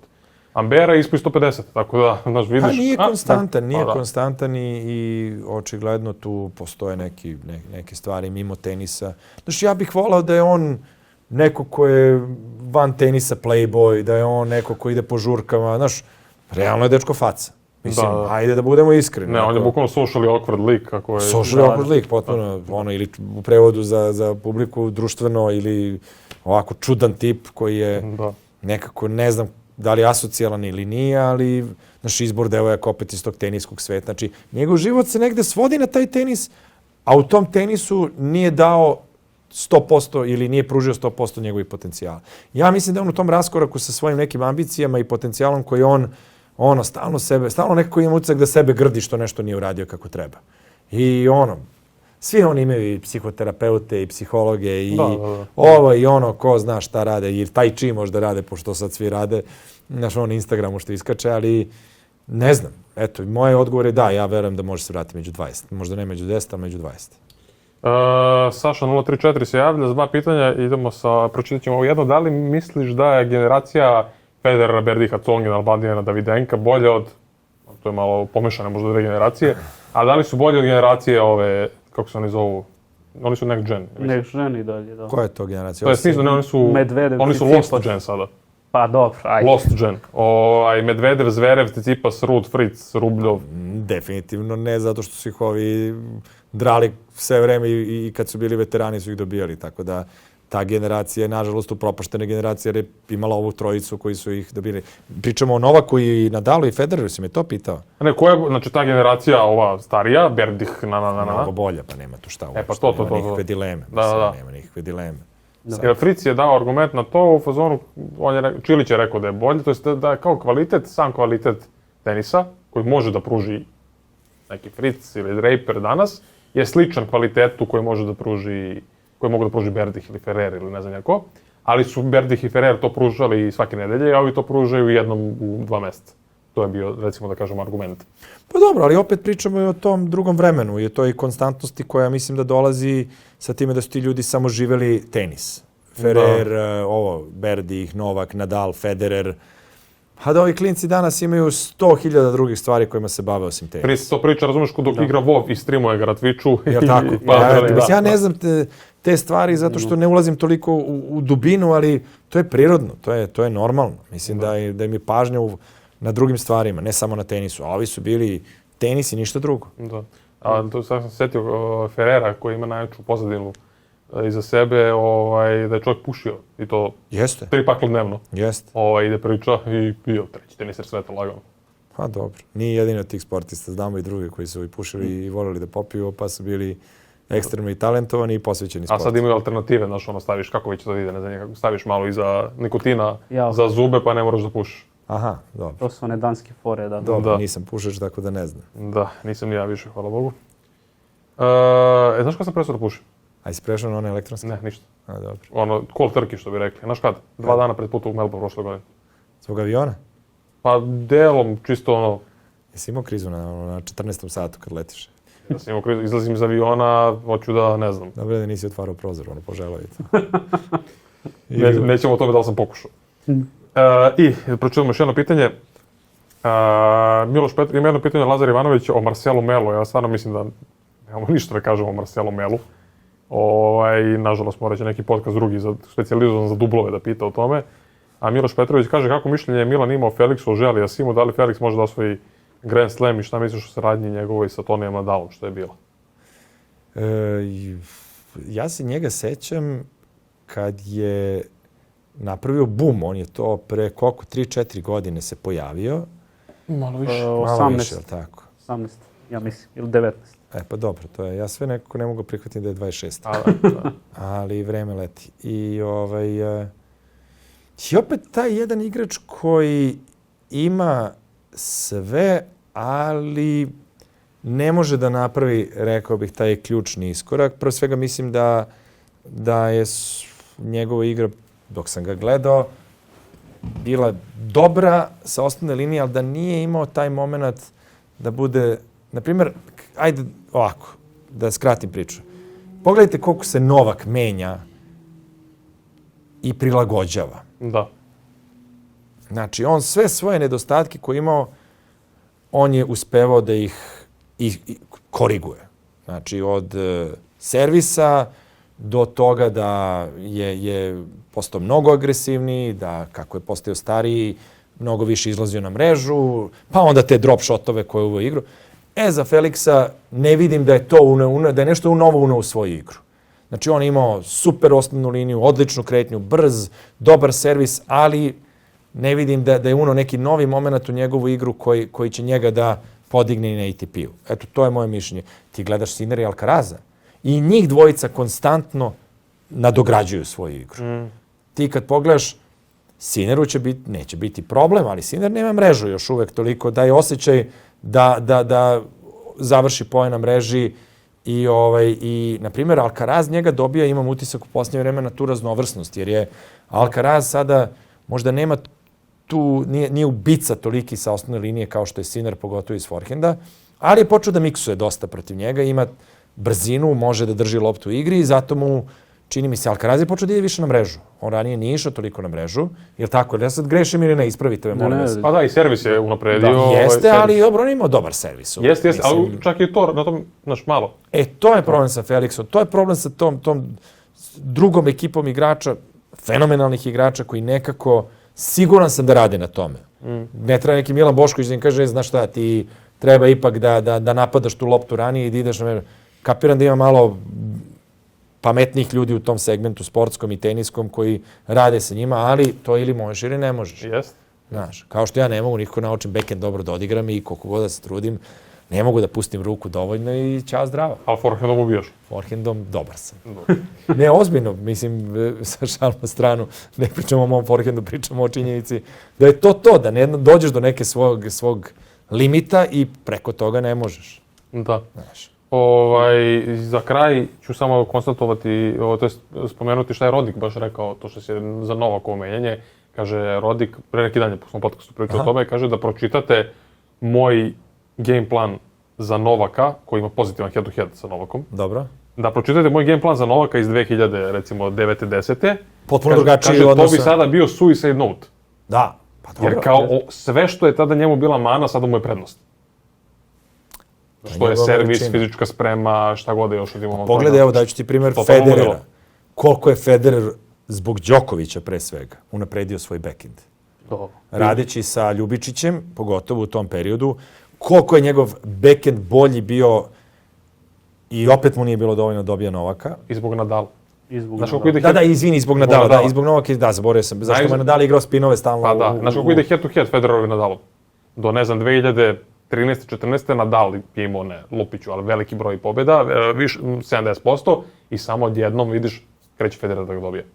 Ambera i ispoj 150, tako da, znaš, vidiš... Pa nije konstantan i očigledno tu postoje neke stvari mimo tenisa. Znaš, ja bih volao da je on neko ko je van tenisa playboy, da je on neko ko ide po žurkama, znaš, realno je dečko faca. Mislim, ajde da budemo iskreni. Ne, on je bukvalno socially awkward lik. Socially awkward lik, potpuno, ili u prevodu za publiku društveno ili ovako čudan tip koji je nekako, ne znam da li asocijalan ili nije, ali naš izbor devojaka opet iz tog teniskog sveta. Znači, njegov život se negde svodi na taj tenis, a u tom tenisu nije dao 100% ili nije pružio 100% njegovih potencijala. Ja mislim da on u tom raskoraku sa svojim nekim ambicijama i potencijalom koji stalno nekako ima utisak da sebe grdi što nešto nije uradio kako treba. I ono, svi oni imaju i psihoterapeute i psihologe i Da. ovo i ono, ko zna šta rade, i tai chi možda rade, pošto sad svi rade, znaš, on Instagramu što iskače, ali ne znam. Eto, moj odgovor je da, ja verujem da može se vratiti među 20. Možda ne među 10, ali među 20. Saša 034 se javlja za 2 pitanja. Idemo pročitat ćemo ovo jedno. Da li misliš da je generacija Federera, Berdiha, Tsongina, Albandijana, Davidenka bolje od, to je malo pomešane možda 2 generacije, a da li su bolje od generacije ove, kako se oni zovu, oni su next gen? Next gen i dalje, da. Koja je to generacija? To je smisno, ne, oni su Lost gen sada. Pa dobro, ajde. Lost gen. Medvedev, Zverev, Tsitsipas, Rud, Fritz, Rubljov. Definitivno ne, zato što su ih ovi drali sve vreme i kad su bili veterani su ih dobijali, tako da ta generacija je nažalost upropaštena generacija jer je imala ovu trojicu koji su ih dobili. Pričamo o Novaku i Nadalu i Federeru, si me to pitao? Ne, znači ta generacija, ova starija, Berdih, Mnogo bolja, pa nema tu šta uopšte. Pa to. Nema nikakve dileme. Da. Nema nikakve dileme. Jer Fritz je dao argument na to u fazonu, Čilić je rekao da je bolje, to je da je kao sam kvalitet tenisa, koji može da pruži neki Fritz ili Draper danas, je sličan kvalitetu koji mogu da pruži Berdih ili Ferrer ili ne znam neko, ali su Berdih i Ferrer to pružali svake nedelje, a ovi to pružaju jednom u 2 meseca. To je bio, recimo da kažem, argument. Pa dobro, ali opet pričamo i o tom drugom vremenu i o toj konstantnosti koja mislim da dolazi sa time da su ti ljudi samo živeli tenis. Ferrer, Berdih, Novak, Nadal, Federer. A da ovi klinci danas imaju 100.000 drugih stvari kojima se bave osim tenisa. Prije se to priča, razumeš, dok igra WoW i streamuje ga na Twitchu. Ja tako. Ja ne znam te stvari zato što ne ulazim toliko u dubinu, ali to je prirodno, to je normalno. Mislim da im je pažnja na drugim stvarima, ne samo na tenisu. A ovi su bili tenis i ništa drugo. Da. A to sam setio Ferrera koji ima najveću pozadinu iza sebe, da je čovjek pušio i to 3 pakla dnevno. Jeste. Ide priča i bio 3. teniser sveta lagano. Pa dobro. Nije jedini od tih sportista, znamo i drugi koji su i pušili i voleli da popiju, pa su bili ekstremno i talentovani i posvećeni sportu. A sad imaju alternative, znaš, staviš, kako već to ide, ne znam, staviš malo iza nikotina za zube pa ne moraš da pušiš. Aha, dobro. To su one danske fore, da. Dobro, nisam pušač, tako da ne znam. Da, nisam ni ja više, hvala Bogu. Znaš kada sam prestao da pušim? A jesi prešao na one elektronske? Ne, ništa. A, dobro. Cold turkey, što bi rekli. Znaš kad? 2 dana pred puta u Melbourne prošle godine. Zbog aviona? Pa delom, čisto Jesi imao krizu na 14. satu kad letiš? Ja sam imao krizu, izlazim iz aviona, hoću da, ne znam. Dobro da nisi otvarao prozor, poželao je to. Nećemo o tome da li sam pokušao. I pročitamo još jedno pitanje. Ima jedno pitanje Lazar Ivanović o Marcelu Melu. Ja stvarno mislim da nemamo ništa da kažemo o Marcelu Melu. Nažalost, morat će neki podcast drugi specijalizovan za dublove da pita o tome. A Miloš Petrović kaže kako mišljenje je Milan imao Felixu o želi Asimu, da li Felix može da osvoji Grand Slam i šta misliš o saradnji njegovoj sa Tonijem Nadalom, što je bilo? Ja se njega sećam kad je napravio boom, on je to pre 3-4 godine se pojavio. Malo više. 18, je li tako? 18, ja mislim, ili 19. Pa dobro, to je, ja sve nekako ne mogu prihvatiti da je 26. Ali vreme leti. I opet taj jedan igrač koji ima sve, ali ne može da napravi, rekao bih, taj ključni iskorak. Prvo svega mislim da je njegova igra, dok sam ga gledao, bila dobra sa osnovne linije, ali da nije imao taj moment da bude, na primjer, ajde ovako, da skratim priču. Pogledajte koliko se Novak menja i prilagođava. Da. Znači, on sve svoje nedostatke koje je imao, on je uspevao da ih koriguje. Znači, od servisa do toga da je postao mnogo agresivniji, da kako je postao stariji, mnogo više izlazio na mrežu, pa onda te drop shotove koje je uveo igru. Za Felixa ne vidim da je da je nešto novo uneo u svoju igru. Znači, on je imao super osnovnu liniju, odličnu kretnju, brz, dobar servis, ali ne vidim da je uneo neki novi moment u njegovu igru koji će njega da podigne i na ATP-u. Eto, to je moje mišljenje. Ti gledaš Sinner i Alcaraza i njih dvojica konstantno nadograđuju svoju igru. Ti kad pogledaš, Sinneru neće biti problem, ali Sinner nema mrežu još uvek toliko, daje osjećaj da završi poen na mreži I na primjer, Alcaraz njega dobija, imam utisak u posljednje vreme na tu raznovrsnost, jer je Alcaraz sada možda nema tu, nije ubica toliki sa osnovne linije kao što je Sinner, pogotovo iz forehenda, ali je počeo da miksuje dosta protiv njega, ima brzinu, može da drži loptu u igri i zato mu, čini mi se, Alcaraz je počeo da ide više na mrežu. On ranije nije išao toliko na mrežu, jel tako? Ja sad grešim ili ne, ispravite me, molim vas. Pa da, i servis je unapredio. Jeste, ali dobro, on je imao dobar servis. Jeste, ali čak i to, na tom, znaš, malo. To je problem sa Felixom, to je problem sa tom drugom ekipom igrača, fenomenalnih igrača koji nekako, siguran sam da rade na tome. Ne treba neki Milan Bošković da im kaže, znaš šta, ti treba ipak da napadaš tu loptu ranije i da ideš na mene. Kapiram da ima malo pametnih ljudi u tom segmentu sportskom i teniskom koji rade sa njima, ali to ili možeš ili ne možeš. Jeste. Znaš, kao što ja ne mogu nikako naučim backhand dobro da odigram i koliko god da se trudim, ne mogu da pustim ruku dovoljno i ćao zdravo. Ali forehandom ubijaš? Forehandom dobar sam. Ne, ozbiljno, mislim, sa šal na stranu, ne pričamo o mom forehandu, pričamo o činjenici da je to, da ne dođeš do neke svog limita i preko toga ne možeš. Da. Znaš. Za kraj ću samo konstatovati, to je spomenuti šta je Rodik baš rekao, to što se za Novakovo menjanje. Kaže Rodik, pre neki dan je po svom podcastu pričao o tome, kaže da pročitate moj game plan za Novaka, koji ima pozitivan head-to-head sa Novakom. Dobro. Da pročitate moj game plan za Novaka iz 2000, recimo, 9-10. Potpuno drugačiji odnosa. To bi sada bio suicide note. Da. Pa dobro. Jer kao sve što je tada njemu bila mana, sada mu je prednost. Što je servis, fizička sprema, šta god je još od imamo. Pogledaj, evo daću ti primjer Federera. Koliko je Federer zbog Đokovića pre svega unapredio svoj backhand. Radeći sa Ljubičićem, pogotovo u tom periodu, koliko je njegov backhand bolji bio i opet mu nije bilo dovoljno dobija Novaka. I zbog Nadala. Izvini, zbog Nadala. Da, i zbog Novaka, da, zaboravio sam. Zašto me Nadal igrao spinove stalno. Pa da, znaš kako ide head to head Federer i Nadalom. Do, ne znam, 2013-14 Nadal je imao, ne, lupiću, ali veliki broj pobjeda, više 70% i samo odjednom vidiš kreće Federer da ga dobije.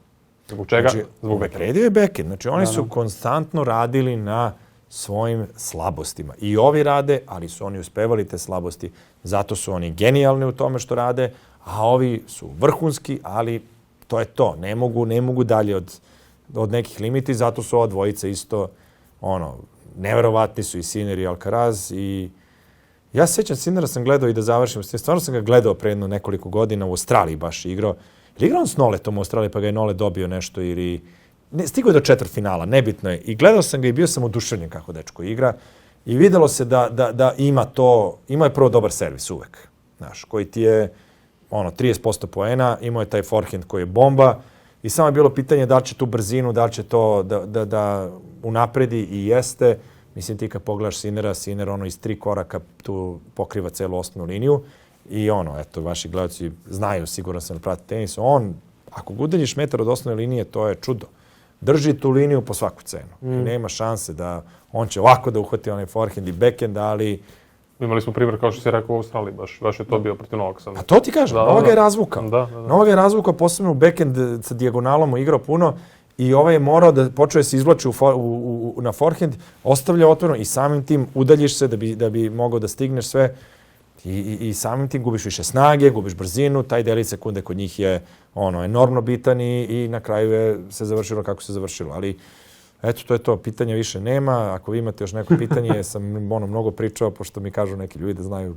Zbog čega? Zbog backhanda. Predio je backhand. Znači oni su konstantno radili na svojim slabostima. I ovi rade, ali su oni uspevali te slabosti. Zato su oni genijalni u tome što rade, a ovi su vrhunski, ali to je to. Ne mogu dalje od nekih limiti, zato su ova dvojica isto, neverovatni su i Sinner i Alcaraz. I ja se sjećam, Sinnera sam gledao i da završim, stvarno sam ga gledao pre nekoliko godina u Australiji baš igrao. Ili igrao on s Noletom u Australiji pa ga je Nole dobio nešto ili... Stigao je do četvrtfinala, nebitno je. I gledao sam ga i bio sam oduševljen kako dečko igra. I videlo se da ima to, ima je prvo dobar servis uvek. Znaš, koji ti je 30% poena, imao je taj forehand koji je bomba. I samo je bilo pitanje da li će tu brzinu, da li će to da unapredi i jeste. Mislim ti kad pogledaš Sinner iz 3 koraka tu pokriva celu osnovnu liniju. I eto, vaši gledalci znaju, siguran sam da prate tenis. On, ako ga udaljiš metar od osnovne linije, to je čudo. Drži tu liniju po svaku cenu. I nema šanse da on će ovako da uhvati onaj forehand i backhand, ali... Imali smo primjer, kao što si rekao, u Australiji, baš je to bio protiv Novaka sam. A to ti kažem, Novak je razvukao. Novak je razvukao, posebno u backhand sa dijagonalom igrao puno i ovaj je morao da počeo se izvlači na forehand, ostavlja otvoreno i samim tim udaljiš se da bi mogao da stigneš sve. I samim tim gubiš više snage, gubiš brzinu, taj delić sekunde kod njih je enormno bitan i na kraju se završilo kako se završilo. Ali eto, to je to, pitanja više nema. Ako vi imate još neko pitanje, sam mnogo pričao, pošto mi kažu neki ljudi da znaju.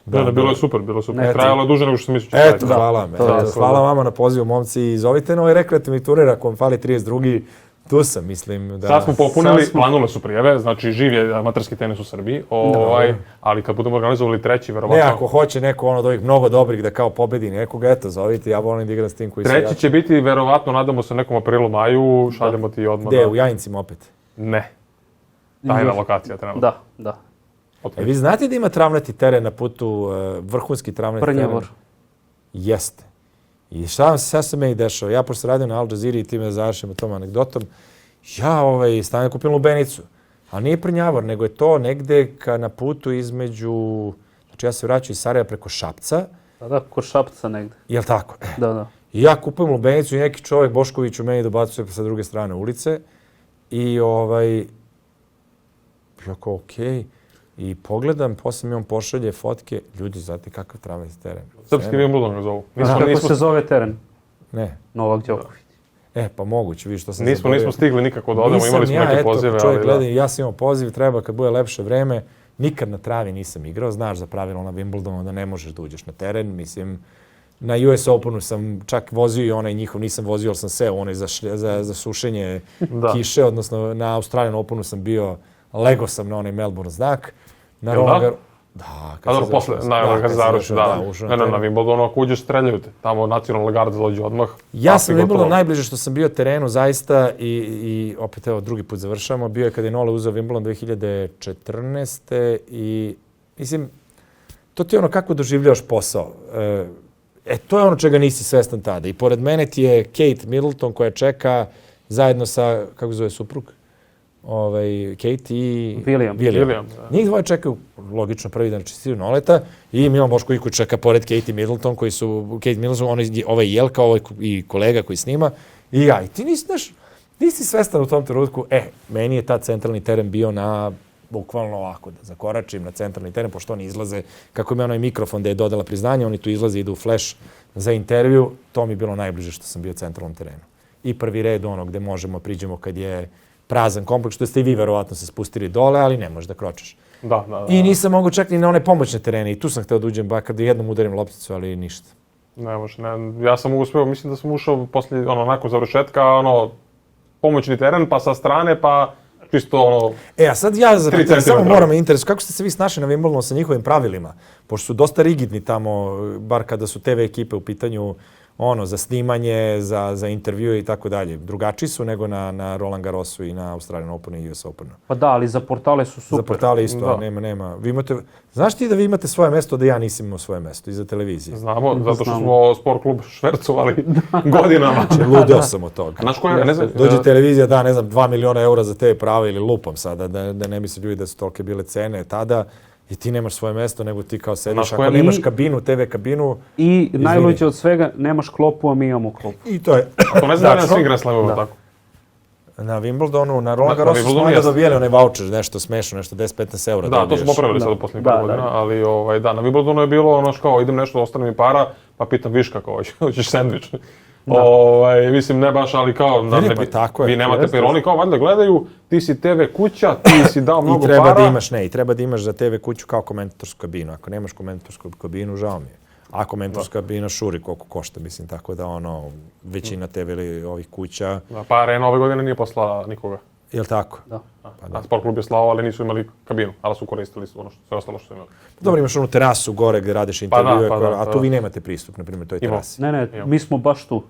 Bilo je super. Trajalo je duže nego što sam mislio. Eto, hvala vam. Hvala vama na pozivu, momci. I zovite na ovaj rekreativni turnir, ako vam fali 32. Tu sam, mislim da... Sad smo popunili, planule su prijeve, znači živ je amaterski tenis u Srbiji, ali kad budemo organizovali treći, verovatno... Ne, ako hoće neko od ovih mnogo dobrih da kao pobedi nekoga, eto, zovite, ja volim da igram s tim koji se jače. Treći će biti, verovatno, nadamo se nekom aprilu, maju, šaljemo ti odmah... Gde, u Jajincima opet? Ne. Tajna lokacija trenutno. Da. Vi znate da ima travnati teren na putu, vrhunski travnati teren? Prnjevor. Jeste. I šta se meni dešava? Ja pošto radim na Al Jazeera i time završimo tom anegdotom, ja stavljam kupim lubenicu. Ali nije Prnjavor, nego je to negde na putu između... Znači ja se vraćam iz Sarajeva preko Šapca. Da, kod Šapca negde. Jel' tako? Da. I ja kupujem lubenicu i neki čovjek, Bošković, u meni dobacuje sa druge strane ulice. I ja kao, okej. I pogledam, posle mi on pošalje fotke, ljudi, znate kakav tramvaj teren. Srpski Wimbledon ga zovu. Kako se zove teren? Ne. Novak Đoković. Pa moguće, vi što sam Nismo stigli nikako da odemo, imali smo neke pozive. Čovjek gleda, ja sam imao poziv, treba kad bude lepše vreme. Nikad na travi nisam igrao, znaš za pravilo na Wimbledonu da ne možeš da uđeš na teren. Mislim, na US Openu sam čak vozio i onaj njihov, nisam vozio, ali sam seo onaj za sušenje kiše, odnosno na Australian Openu sam bio, lego sam na onaj Melbourne znak. Na Roland Da, kad se završi, da. Na Wimbledonu ako uđeš streljaju te. Tamo nacionalna garda dođe odmah. Ja sam Wimbledon najbliže što sam bio terenu zaista i opet evo drugi put završamo. Bio je kada je Nole uzeo Wimbledon 2014. I mislim, to ti je ono kako doživljavaš posao. To je ono čega nisi svestan tada. I pored mene ti je Kate Middleton koja čeka zajedno sa, kako zove suprug? Kate i William. Njih dvoje čekaju, logično, prvi dan čistiju Noleta i mi imamo Boško koji čeka pored Kate i Middleton, koji su, Kate Middleton, ovaj Jelka, ovaj i kolega koji snima i ja. I ti nisi svestan u tom trenutku, meni je ta centralni teren bio na, bukvalno ovako, da zakoračim na centralni teren, pošto oni izlaze, kako ima onaj mikrofon da je dodala priznanje, oni tu izlaze, idu u flash za intervju, to mi je bilo najbliže što sam bio centralnom terenu. I prvi red ono gde možemo priđemo kad je prazan kompleks, što ste i vi verovatno se spustili dole, ali ne možeš da kročeš. Da. I nisam mogu čak ni na one pomoćne terene i tu sam hteo da uđem bakar da jednom udarim lopticu, ali ništa. Ne može, ne. Ja sam uspeo, mislim da sam ušao posle, nakon završetka, pomoćni teren, pa sa strane, pa čisto a sad ja samo moram me interesu, kako ste se vi snašli na Wimbledonu sa njihovim pravilima? Pošto su dosta rigidni tamo, bar kada su TV ekipe u pitanju, za snimanje, za intervjue i tako dalje. Drugačiji su nego na Roland Garrosu i na Australian Openu i US Openu. Pa da, ali za portale su super. Za portale isto, nema. Znaš ti da vi imate svoje mesto, da ja nisam imao svoje mesto iza televizije? Znamo, zato što smo sport klub švercovali godinama. Ludeo sam od toga. Znaš koja, ne znam. Dođe televizija, da, ne znam, 2 miliona eura za te prava ili lupam sada, da ne misle ljudi da su tolike bile cene tada. I ti nemaš svoje mesto, nego ti kao sediš, ako nemaš kabinu, TV kabinu... I najluđe od svega, nemaš klopu, a mi imamo klopu. I to je... A to ne znam da na svim Grand Slamovima tako? Na Wimbledonu, na Roland Garrosu smo onda dobijeli onaj voucher, nešto smešno, nešto 10-15 eura. Da, to smo popravili sad u posljednjih par godina, ali na Wimbledonu je bilo kao idem nešto, ostane mi para, pa pitam Viška kao hoćeš sendvič. Mislim, ne baš, ali kao, vi nemate pa jer oni kao valjda gledaju, ti si TV kuća, ti si dao mnogo para. I treba da imaš za TV kuću kao komentatorsku kabinu. Ako nemaš komentatorsku kabinu, žao mi je. A komentatorska kabina šuri koliko košta, mislim, tako da većina TV ovih kuća... Pa Arena ove godine nije poslala nikoga. Jel' tako? Da. A Sport klub je slao, ali nisu imali kabinu, ali su koristili sve ostalo što su imali. Dobro, imaš onu terasu gore gdje radiš intervjue, a tu vi nemate pristup, na primjer, toj terasi. Ne, mi smo baš tu.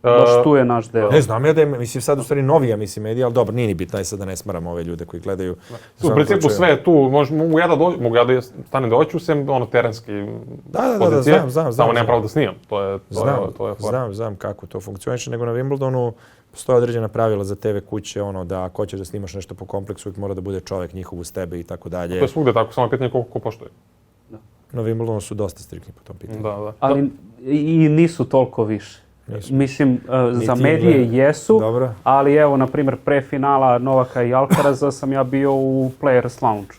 Baš tu je naš deo. Ne znam ja da je, mislim, sad u stvari novija, mislim, medija, ali dobro, nije ni bitno, sad da ne smaram ove ljude koji gledaju. U principu sve je tu, mogu ja da stanem da hoću, sem terenski pozicije, samo nemam pravo da snimam, to je fora. Znam kako to funkcioniše, nego na Wimbledonu postoje određena pravila za TV kuće, da ako hoćeš da snimaš nešto po kompleksu, uvijek mora da bude čovjek njihov uz tebe i tako dalje. To je svugde tako, samo pitanje koliko poštuje. Na Wimbledonu su dosta striktni po tom pitanju. Da. Ali i nisu toliko više. Mislim, za medije jesu, ali evo, na primjer, pre finala Novaka i Alcaraza sam ja bio u Players Lounge.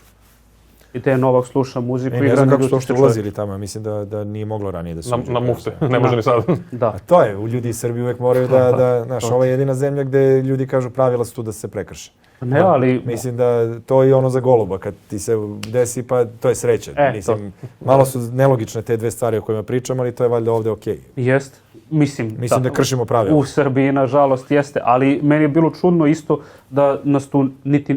I te Novak sluša muziku. Ne znam kako su uopšte ulazili tamo, mislim da nije moglo ranije da su... Na mufte, ne može ni sad. Da. A to je, ljudi iz Srbije uvijek moraju znaš, ovo je jedina zemlja gdje ljudi kažu pravila su tu da se prekrše. Ne, ali... Mislim da to je za goluba, kad ti se desi, pa to je sreća. Mislim, malo su nelogične te dve stvari o kojima pričam, ali to je valjda ovdje okej. Jest. Mislim da kršimo pravila. U Srbiji, nažalost, jeste. Ali meni je bilo čudno isto da nas tu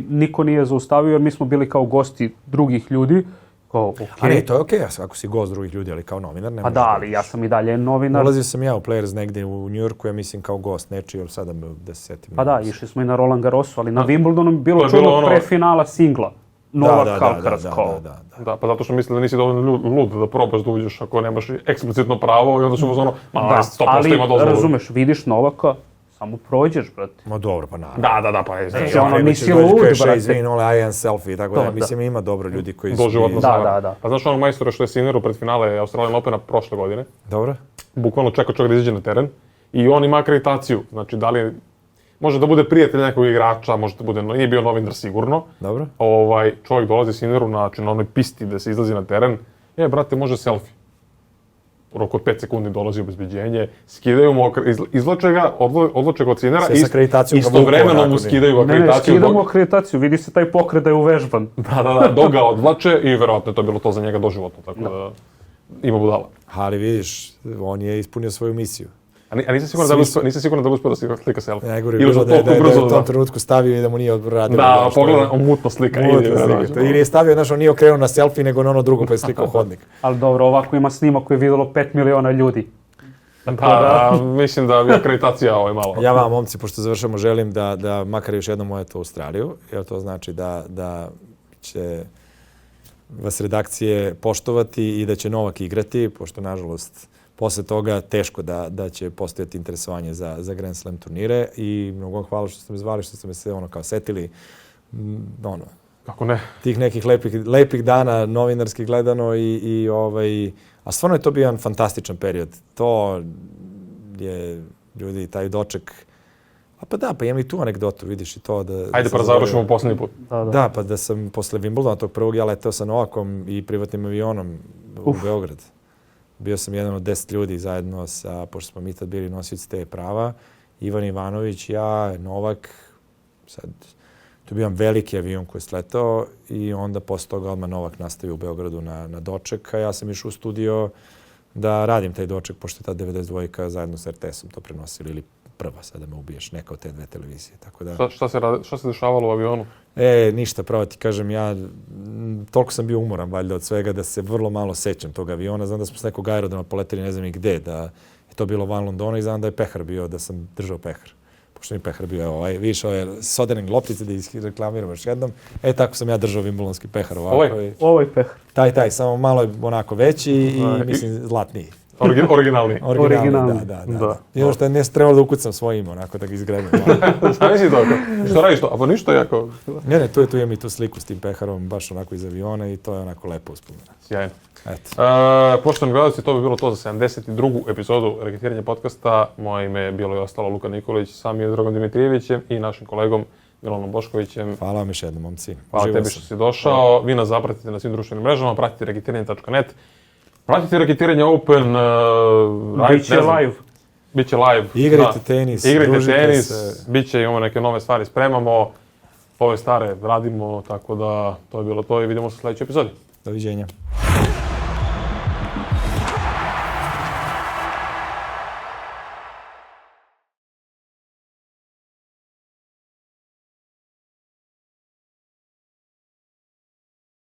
niko nije zaustavio, jer mi smo bili kao gosti drugih ljudi. A ne, to je okej, ako si gost drugih ljudi, ali kao novinar ne možeš. Pa da, ali ja sam i dalje novinar. Ulazio sam ja u Players negdje u New Yorku, ja mislim kao gost nečiji, ali sada da se setim. Pa da, išli smo i na Roland Garrosu, ali na Wimbledonu je bilo čudno pre finala singla. Novak Alcaraz kao. Da, pa zato što misle da nisi dovoljno lud da probaš da uđeš ako nemaš eksplicitno pravo i onda su ali razumeš, vidiš Novaka, samo prođeš, brate. Ma dobro, pa naravno. Da, pa je. Nisi lud, brate. Izvini, I am selfie i tako da. Mislim, ima dobro ljudi koji su... Doživotno znamo. Da. Pa znaš onog majstora što je Sinneru pred finale Australian Opena prošle godine? Dobro. Bukvalno čeka čovjek da izađe na teren i on ima akreditaciju. Znači, da li može da bude prijatelj nekog igrača, može da bude, nije bio novinar sigurno. Dobro. Čovjek dolazi Sinneru na onoj pisti da se izlazi na teren. Brate, može selfie. U roku od 5 sekundi dolazi obezbeđenje, skidaju mu, izvlače ga od Sinnera i istovremeno mu skidaju akreditaciju. Ne, skidaju mu akreditaciju, vidi se taj pokret da je uvežban. Da, dok ga odvlače i verovatno je to bilo to za njega doživotno, tako da ima budala. Ali vidiš, on je ispunio svoju misiju. A nisam siguran da bi uspio da slika selfie. Najgore je bilo da je u tom trenutku stavio i da mu nije radio. Da, pogledaj, mutno slika. Ili je stavio, znaš, on nije okrenuo na selfie, nego na ono drugo pa je slikao hodnik. Ali dobro, ovako ima snimak koji je vidjelo 5 miliona ljudi. Mislim da bi akreditacija malo. Ja vam, momci, pošto završamo, želim da makar još jednom odete u Australiju, jer to znači da će vas redakcije poštovati i da će Novak igrati, pošto, nažalost, posle toga teško da će postojati interesovanje za Grand Slam turnire i mnogo vam hvala što ste me zvali, što ste me se kao setili. Kako ne? Tih nekih lepih dana novinarski gledano a stvarno je to bio jedan fantastičan period. To je, ljudi, taj doček. Pa imam i tu anegdotu, vidiš i to da... Ajde pa završimo posljednji put. Da, pa da sam posle Wimbledona tog prvog, ja leteo sa Novakom i privatnim avionom u Beograd. Bio sam jedan od 10 ljudi zajedno sa, pošto smo mi tad bili nosioci te prava, Ivan Ivanović, ja, Novak, sad, to je bio jedan veliki avion koji je sletao i onda posle toga odmah Novak nastavio u Beogradu na doček, a ja sam išao u studio da radim taj doček, pošto je ta 92-ka zajedno sa RTS-om to prenosili, ili prva, sad da me ubiješ, neka od te dve televizije, tako da... Šta se dešavalo u avionu? Ništa, pravo ti kažem, ja toliko sam bio umoran valjda od svega da se vrlo malo sećam tog aviona. Znam da smo s nekog aerodroma poleteli ne znam i gde, da je to bilo van Londona i znam da je pehar bio, da sam držao pehar. Pošto mi pehar bio, vidiš, sodening loptice da ih reklamiramo još jednom. Tako sam ja držao wimbledonski pehar ovako. Ovaj pehar. Taj, samo malo je onako veći i mislim zlatniji. Originalni. Da. I ono što je trebalo da ukucam svoje ime, onako da ga izgledam. Šta misli to? Što radiš to? A pa ništa jako... Ne, tu imam i tu sliku s tim peharom, baš onako iz aviona i to je onako lepo uspomena. Sjajno. Poštovani gledalci, to bi bilo to za 72. epizodu Reketiranja podcasta. Moje ime je bilo i ostalo Luka Nikolić, sam je Dragom Dimitrijevićem i našim kolegom Milanom Boškovićem. Hvala vam još jednom, momci. Hvala tebi što si došao. Vi nas zapratite na svim društvenim mrežama, pratite reketiranje.net. Pratite Reketiranje Open. Biće live. Igrajte tenis. Biće, imamo neke nove stvari, spremamo. Ove stare radimo, tako da to je bilo to i vidimo se u sljedećoj epizodi. Doviđenja.